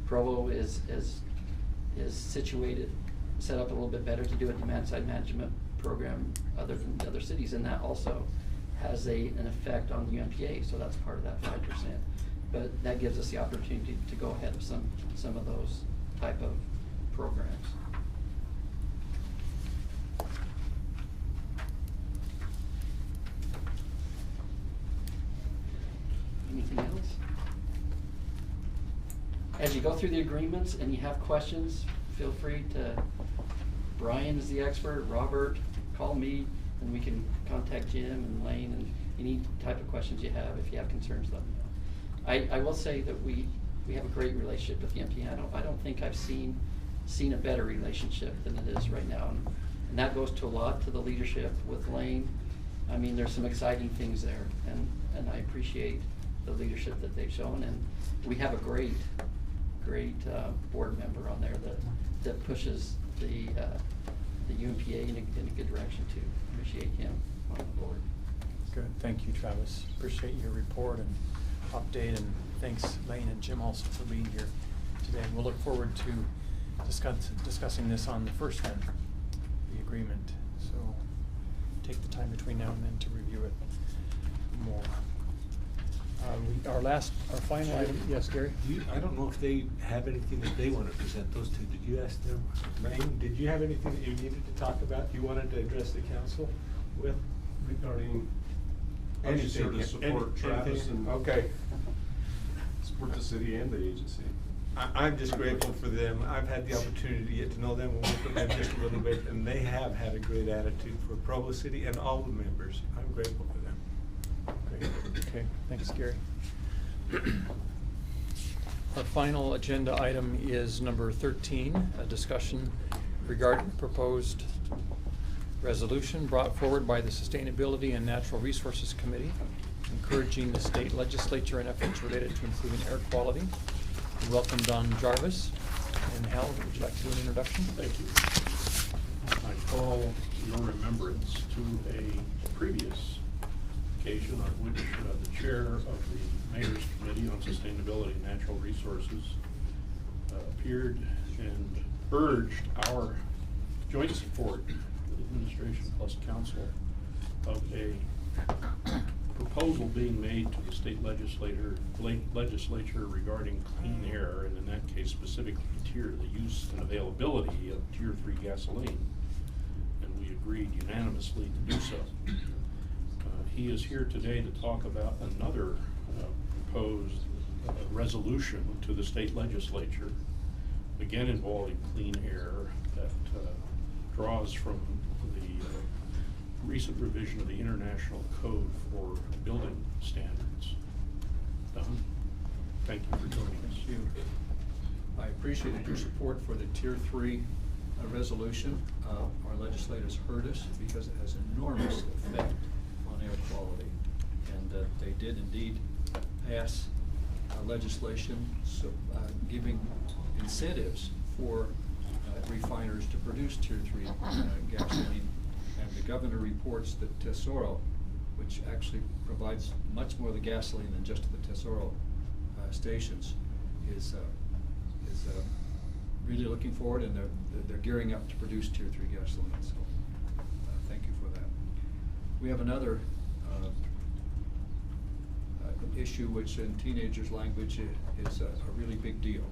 [SPEAKER 12] Provo is situated, set up a little bit better to do a demand side management program other than the other cities, and that also has an effect on the UMPA, so that's part of that 5%. But that gives us the opportunity to go ahead of some of those type of programs. Anything else? As you go through the agreements and you have questions, feel free to, Brian is the expert, Robert, call me, and we can contact Jim and Lane, and any type of questions you have. If you have concerns, let me know. I will say that we have a great relationship with the MTA. I don't think I've seen a better relationship than it is right now. And that goes to a lot to the leadership with Lane. I mean, there's some exciting things there, and I appreciate the leadership that they've shown. And we have a great board member on there that pushes the UMPA in a good direction too. Appreciate him on the board.
[SPEAKER 1] Good, thank you, Travis. Appreciate your report and update, and thanks Lane and Jim also for being here today. And we'll look forward to discussing this on the first one, the agreement. So take the time between now and then to review it more. Our final item, yes, Gary?
[SPEAKER 5] I don't know if they have anything that they want to present those two. Did you ask them? Lane, did you have anything that you needed to talk about, you wanted to address the council with?
[SPEAKER 2] Regarding, I'm just here to support Travis and
[SPEAKER 5] Okay.
[SPEAKER 2] support the city and the agency.
[SPEAKER 5] I'm just grateful for them. I've had the opportunity to get to know them and work with them just a little bit, and they have had a great attitude for Provo City and all the members. I'm grateful for them.
[SPEAKER 1] Great, okay, thanks, Gary. Our final agenda item is number 13, a discussion regarding proposed resolution brought forward by the Sustainability and Natural Resources Committee, encouraging the state legislature in efforts related to improving air quality. We welcome Don Jarvis. And Hal, would you like to do an introduction?
[SPEAKER 2] Thank you. I call your remembrance to a previous occasion on which the chair of the Mayor's Committee on Sustainability and Natural Resources appeared and urged our joint support with administration plus council of a proposal being made to the state legislature regarding clean air, and in that case specifically the use and availability of Tier 3 gasoline, and we agreed unanimously to do so. He is here today to talk about another proposed resolution to the state legislature, again involving clean air, that draws from the recent revision of the International Code for Building Standards. Don, thank you for joining us.
[SPEAKER 18] Thank you. I appreciated your support for the Tier 3 resolution. Our legislators heard us because it has enormous effect on air quality. And they did indeed pass legislation giving incentives for refiners to produce Tier 3 gasoline. And the governor reports that Tesoro, which actually provides much more of the gasoline than just the Tesoro stations, is really looking forward, and they're gearing up to produce Tier 3 gasoline. So thank you for that. We have another issue, which in teenagers' language is a really big deal.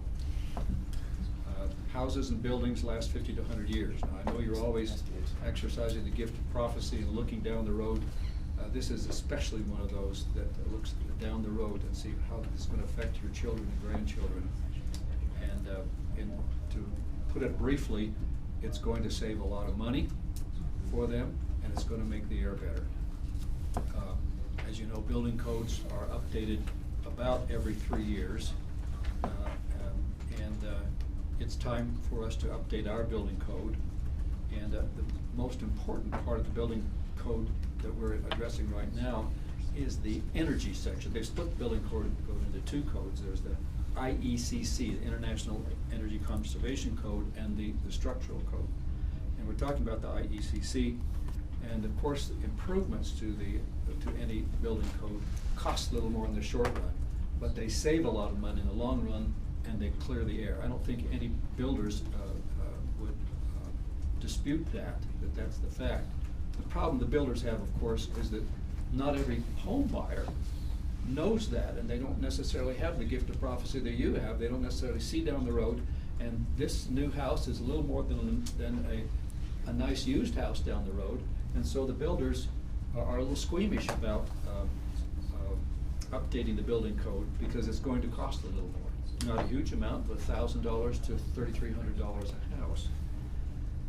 [SPEAKER 18] Houses and buildings last 50 to 100 years. Now, I know you're always exercising the gift of prophecy and looking down the road. This is especially one of those that looks down the road and see how this is going to affect your children and grandchildren. And to put it briefly, it's going to save a lot of money for them, and it's going to make the air better. As you know, building codes are updated about every 3 years. It's time for us to update our building code. And the most important part of the building code that we're addressing right now is the energy section. They've split the building code into 2 codes. There's the IECC, the International Energy Conservation Code, and the structural code. And we're talking about the IECC. And of course, improvements to any building code cost a little more in the short run, but they save a lot of money in the long run, and they clear the air. I don't think any builders would dispute that's the fact. The problem the builders have, of course, is that not every home buyer knows that, and they don't necessarily have the gift of prophecy that you have. They don't necessarily see down the road, and this new house is a little more than a nice used house down the road, and so the builders are a little squeamish about updating the building code because it's going to cost a little more. Not a huge amount, but $1,000 to $3,300 a house.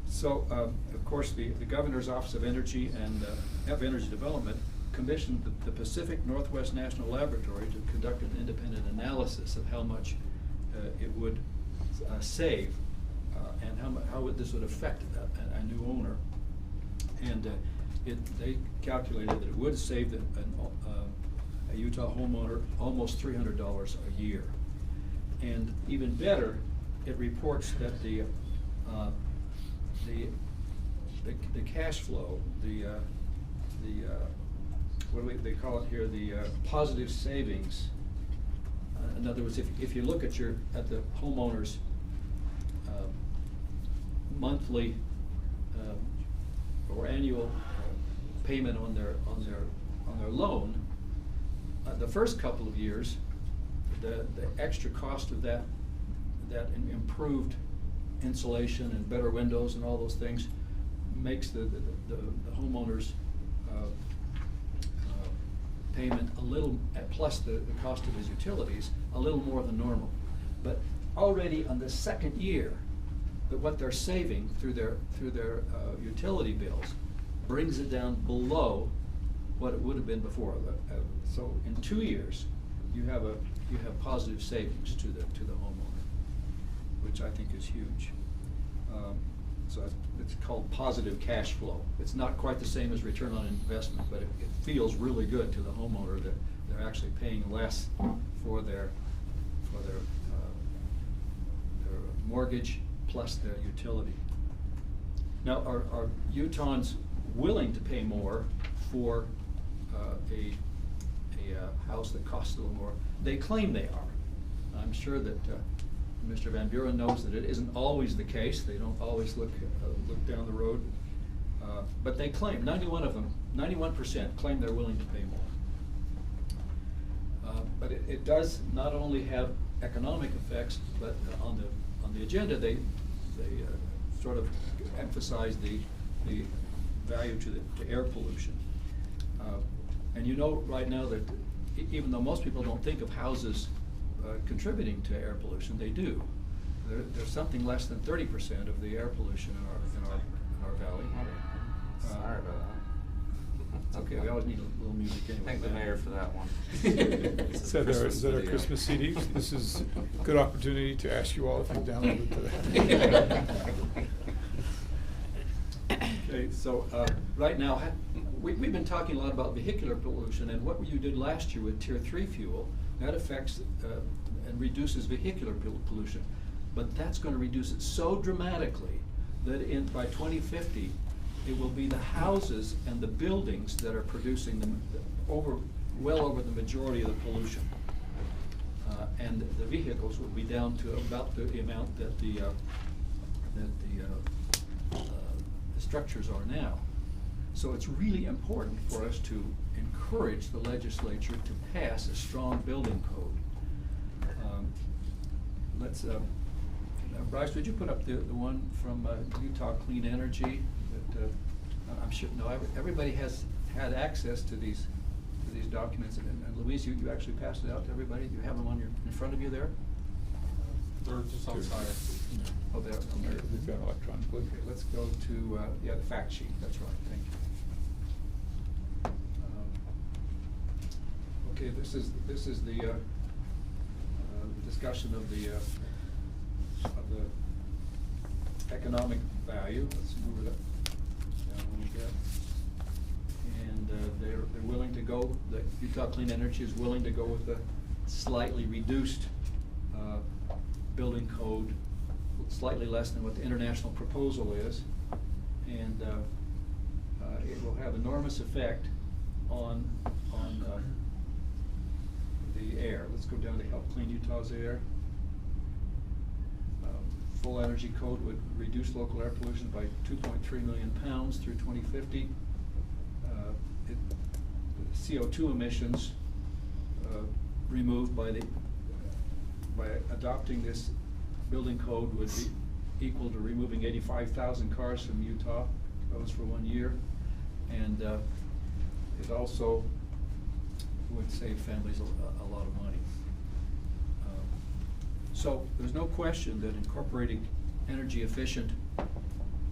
[SPEAKER 18] So, of course, the Governor's Office of Energy and Energy Development commissioned the Pacific Northwest National Laboratory to conduct an independent analysis of how much it would save and how this would affect a new owner. And they calculated that it would save a Utah homeowner almost $300 a year. And even better, it reports that the cash flow, what do they call it here, the positive savings. In other words, if you look at the homeowner's monthly or annual payment on their loan, the first couple of years, the extra cost of that improved insulation and better windows and all those things makes the homeowner's payment a little, plus the cost of his utilities, a little more than normal. But already on the second year, what they're saving through their utility bills brings it down below what it would have been before. So in 2 years, you have positive savings to the homeowner, which I think is huge. So it's called positive cash flow. It's not quite the same as return on investment, but it feels really good to the homeowner that they're actually paying less for their mortgage plus their utility. Now, are Utahns willing to pay more for a house that costs a little more? They claim they are. I'm sure that Mr. Van Buren knows that it isn't always the case. They don't always look down the road. But they claim, 91% claim they're willing to pay more. But it does not only have economic effects, but on the agenda, they sort of emphasize the value to air pollution. And you know right now that even though most people don't think of houses contributing to air pollution, they do. There's something less than 30% of the air pollution in our valley.
[SPEAKER 8] Sorry about that.
[SPEAKER 18] It's okay, we always need a little music anyway.
[SPEAKER 8] Thank the mayor for that one.
[SPEAKER 7] Is that our Christmas CD? This is a good opportunity to ask you all if you've downloaded that.
[SPEAKER 18] Okay, so right now, we've been talking a lot about vehicular pollution, and what you did last year with Tier 3 fuel, that affects and reduces vehicular pollution. But that's going to reduce it so dramatically that by 2050, it will be the houses and the buildings that are producing well over the majority of the pollution. And the vehicles will be down to about the amount that the structures are now. So it's really important for us to encourage the legislature to pass a strong building code. Bryce, would you put up the one from Utah Clean Energy? That I'm sure everybody has had access to these documents. And Louise, you actually passed it out to everybody. Do you have them in front of you there?
[SPEAKER 21] They're just outside.
[SPEAKER 18] Oh, there.
[SPEAKER 7] We've got electronically.
[SPEAKER 18] Okay, let's go to the fact sheet. That's right. Thank you. Okay, this is the discussion of the economic value. Let's move it up down a little bit. And they're willing to go. The Utah Clean Energy is willing to go with the slightly reduced building code, slightly less than what the international proposal is, and it will have enormous effect on the air. Let's go down to help clean Utah's air. Full energy code would reduce local air pollution by 2.3 million pounds through 2050. CO2 emissions removed by adopting this building code would be equal to removing 85,000 cars from Utah. That was for 1 year. And it also would save families a lot of money. So there's no question that incorporating energy efficient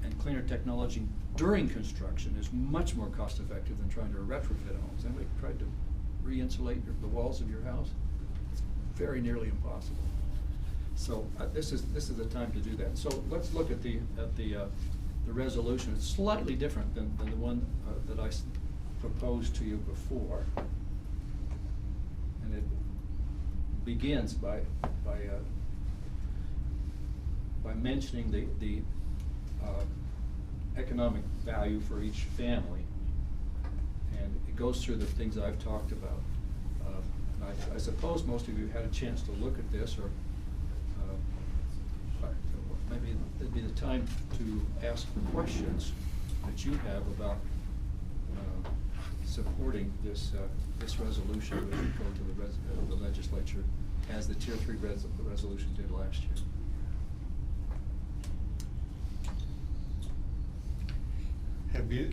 [SPEAKER 18] and cleaner technology during construction is much more cost effective than trying to retrofit homes. Anybody tried to re-insulate the walls of your house? It's very nearly impossible. So this is the time to do that. So let's look at the resolution. It's slightly different than the one that I proposed to you before, and it begins by mentioning the economic value for each family, and it goes through the things I've talked about. I suppose most of you had a chance to look at this, or maybe it'd be the time to ask questions that you have about supporting this resolution when we go to the legislature, as the Tier 3 resolution did last year.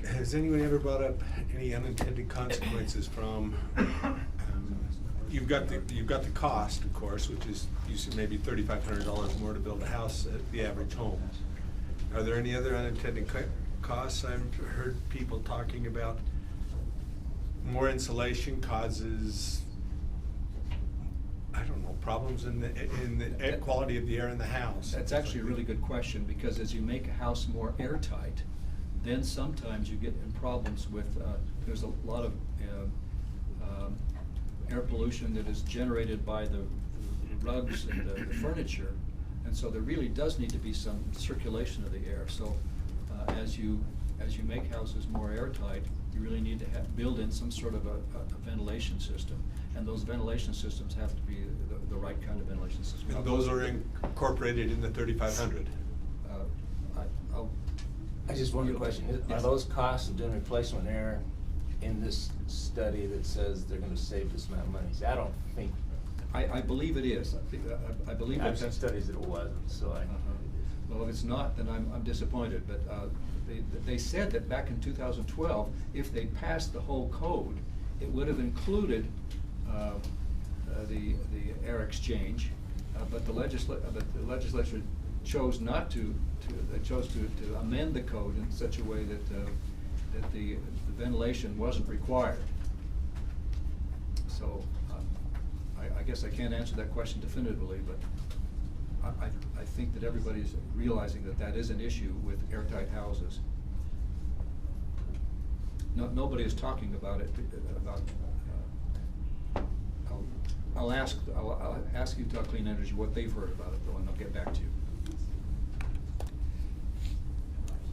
[SPEAKER 5] Has anyone ever brought up any unintended consequences from? You've got the cost, of course, which is usually maybe $3,500 more to build a house at the average home. Are there any other unintended costs? I've heard people talking about more insulation causes, I don't know, problems in the quality of the air in the house.
[SPEAKER 18] That's actually a really good question, because as you make a house more airtight, then sometimes you get in problems with, there's a lot of air pollution that is generated by the rugs and the furniture, and so there really does need to be some circulation of the air. So as you make houses more airtight, you really need to build in some sort of a ventilation system, and those ventilation systems have to be the right kind of ventilation system.
[SPEAKER 5] And those are incorporated in the 3,500.
[SPEAKER 4] I just wonder a question. Are those costs of doing replacement air in this study that says they're going to save this amount of money? See, I don't think
[SPEAKER 18] I believe it is. I believe
[SPEAKER 4] I've
[SPEAKER 18] it's.
[SPEAKER 4] seen studies that it wasn't, so I.
[SPEAKER 18] Well, if it's not, then I'm disappointed, but they said that back in 2012, if they passed the whole code, it would have included the air exchange, but the legislature chose not to, they chose to amend the code in such a way that the ventilation wasn't required. So I guess I can't answer that question definitively, but I think that everybody's realizing that that is an issue with airtight houses. Nobody is talking about it, I'll ask you to talk Clean Energy what they've heard about it though, and I'll get back to you.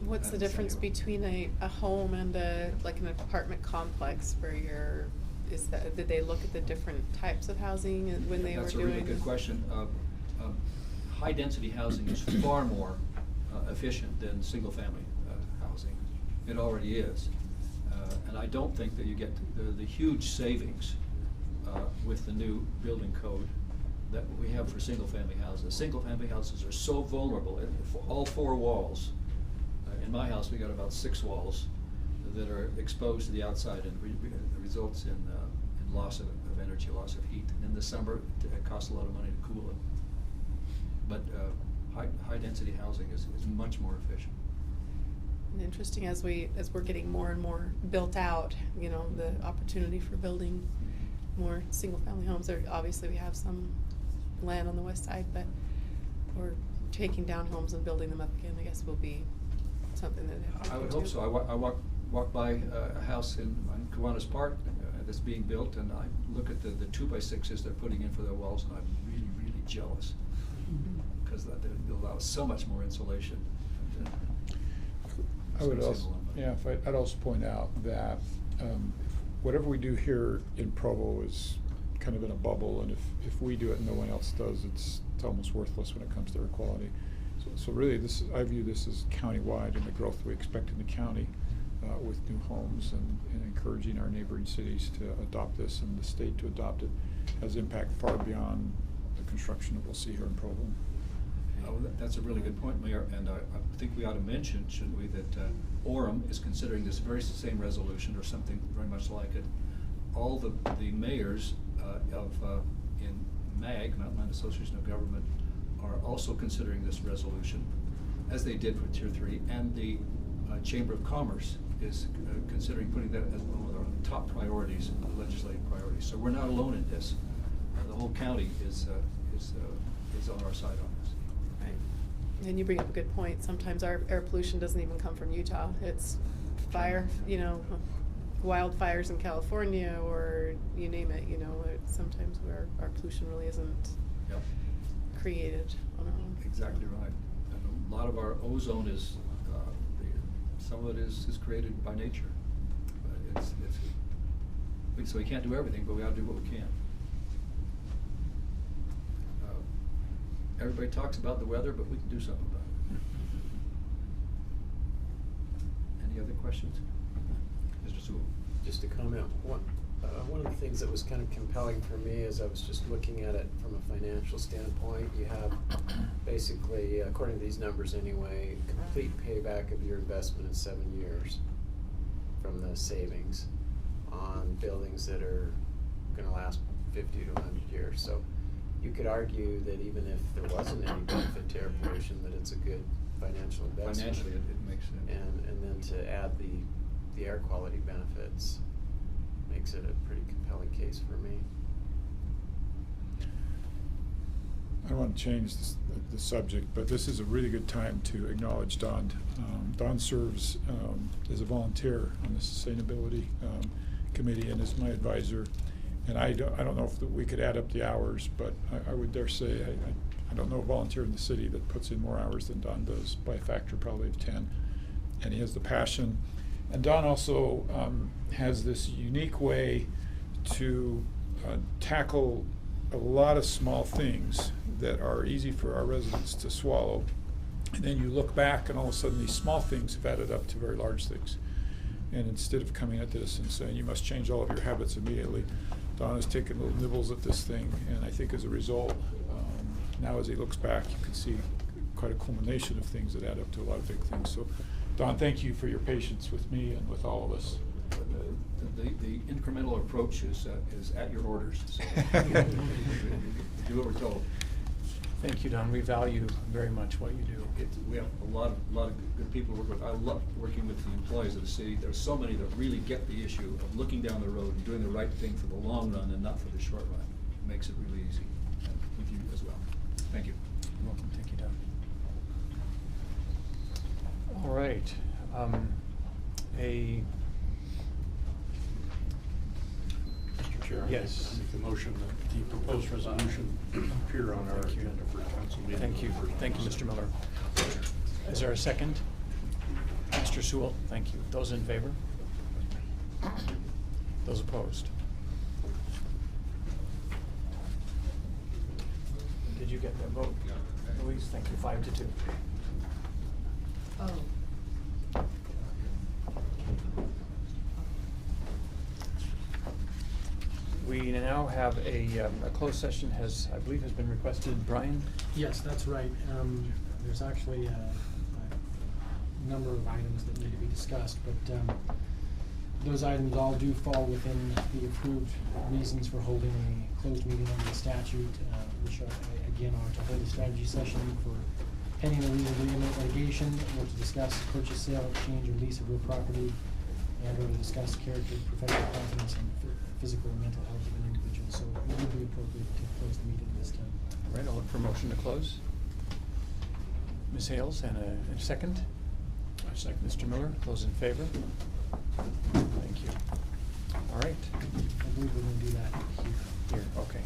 [SPEAKER 14] What's the difference between a home and like an apartment complex where did they look at the different types of housing when they were doing?
[SPEAKER 18] That's a really good question. High-density housing is far more efficient than single-family housing. It already is. And I don't think that you get the huge savings with the new building code that we have for single-family houses. Single-family houses are so vulnerable. All four walls. In my house, we got about 6 walls that are exposed to the outside, and it results in loss of energy, loss of heat. And in the summer, it costs a lot of money to cool it. But high-density housing is much more efficient.
[SPEAKER 14] And interesting, as we're getting more and more built out, you know, the opportunity for building more single-family homes. Obviously, we have some land on the west side, but we're taking down homes and building them up again. I guess will be something that
[SPEAKER 18] I would hope so. I walk by a house on Kiwanis Park that's being built, and I look at the 2x6s they're putting in for their walls, and I'm really, really jealous because they allow so much more insulation.
[SPEAKER 7] I would also, I'd also point out that whatever we do here in Provo is kind of in a bubble, and if we do it and no one else does, it's almost worthless when it comes to air quality. So really, I view this as countywide, and the growth we expect in the county with new homes and encouraging our neighboring cities to adopt this and the state to adopt it has impact far beyond the construction that we'll see here in Provo.
[SPEAKER 18] Oh, that's a really good point, Mayor, and I think we ought to mention, shouldn't we, that Orem is considering this very same resolution or something very much like it. All the mayors in MAG, Mountain Land Association of Government, are also considering this resolution, as they did for Tier 3, and the Chamber of Commerce is considering putting that as one of their top priorities, legislative priorities. So we're not alone in this. The whole county is on our side on this.
[SPEAKER 14] And you bring up a good point. Sometimes our air pollution doesn't even come from Utah. It's fire, you know, wildfires in California, or you name it, you know, sometimes where our pollution really isn't created on our own.
[SPEAKER 18] Exactly right. And a lot of our ozone is, some of it is created by nature. But so we can't do everything, but we ought to do what we can. Everybody talks about the weather, but we can do something about it. Any other questions? Mr. Sewell.
[SPEAKER 3] Just to comment, one of the things that was kind of compelling for me as I was just looking at it from a financial standpoint, you have basically, according to these numbers anyway, complete payback of your investment in 7 years from the savings on buildings that are gonna last 50 to 100 years. So you could argue that even if there wasn't any benefit to air pollution, that it's a good financial investment.
[SPEAKER 18] Financially, it makes sense.
[SPEAKER 3] And then to add the air quality benefits makes it a pretty compelling case for me.
[SPEAKER 7] I don't want to change the subject, but this is a really good time to acknowledge Don. Don serves as a volunteer on the Sustainability Committee and is my advisor. And I don't know if we could add up the hours, but I would dare say I don't know a volunteer in the city that puts in more hours than Don does, by a factor probably of 10. And he has the passion. And Don also has this unique way to tackle a lot of small things that are easy for our residents to swallow. And then you look back and all of a sudden these small things have added up to very large things. And instead of coming at this and saying you must change all of your habits immediately, Don has taken little nibbles at this thing, and I think as a result, now as he looks back, you can see quite a culmination of things that add up to a lot of big things. So, Don, thank you for your patience with me and with all of us.
[SPEAKER 18] The incremental approach is at your orders, so do what we're told.
[SPEAKER 1] Thank you, Don. We value very much what you do.
[SPEAKER 18] We have a lot of good people to work with. I love working with the employees of the city. There's so many that really get the issue of looking down the road and doing the right thing for the long run and not for the short run. It makes it really easy, and with you as well. Thank you.
[SPEAKER 1] You're welcome. Thank you, Don. All right.
[SPEAKER 2] Mr. Chair, I
[SPEAKER 1] Yes.
[SPEAKER 2] make the motion that the proposed resolution appear on our
[SPEAKER 1] Thank you.
[SPEAKER 2] agenda for council meeting.
[SPEAKER 1] Thank you. Thank you, Mr. Miller. Is there a second? Mr. Sewell, thank you. Those in favor? Those opposed? Did you get that vote, Louise? Thank you. 5-2.
[SPEAKER 20] Oh.
[SPEAKER 1] We now have a closed session I believe has been requested. Brian?
[SPEAKER 11] Yes, that's right. There's actually a number of items that need to be discussed, but those items all do fall within the approved reasons for holding a closed meeting under the statute, which are, again, are to hold a strategy session for pending a legal litigation, or to discuss purchase, sale, exchange, or lease of real property, and or to discuss character, professional competence, and physical and mental health of an individual. So it would be appropriate to close the meeting this time.
[SPEAKER 1] All right, I'll look for a motion to close. Ms. Hales, and a second? I second. Mr. Miller, those in favor? Thank you. All right.
[SPEAKER 11] I believe we're going to do that here.
[SPEAKER 1] Here, okay.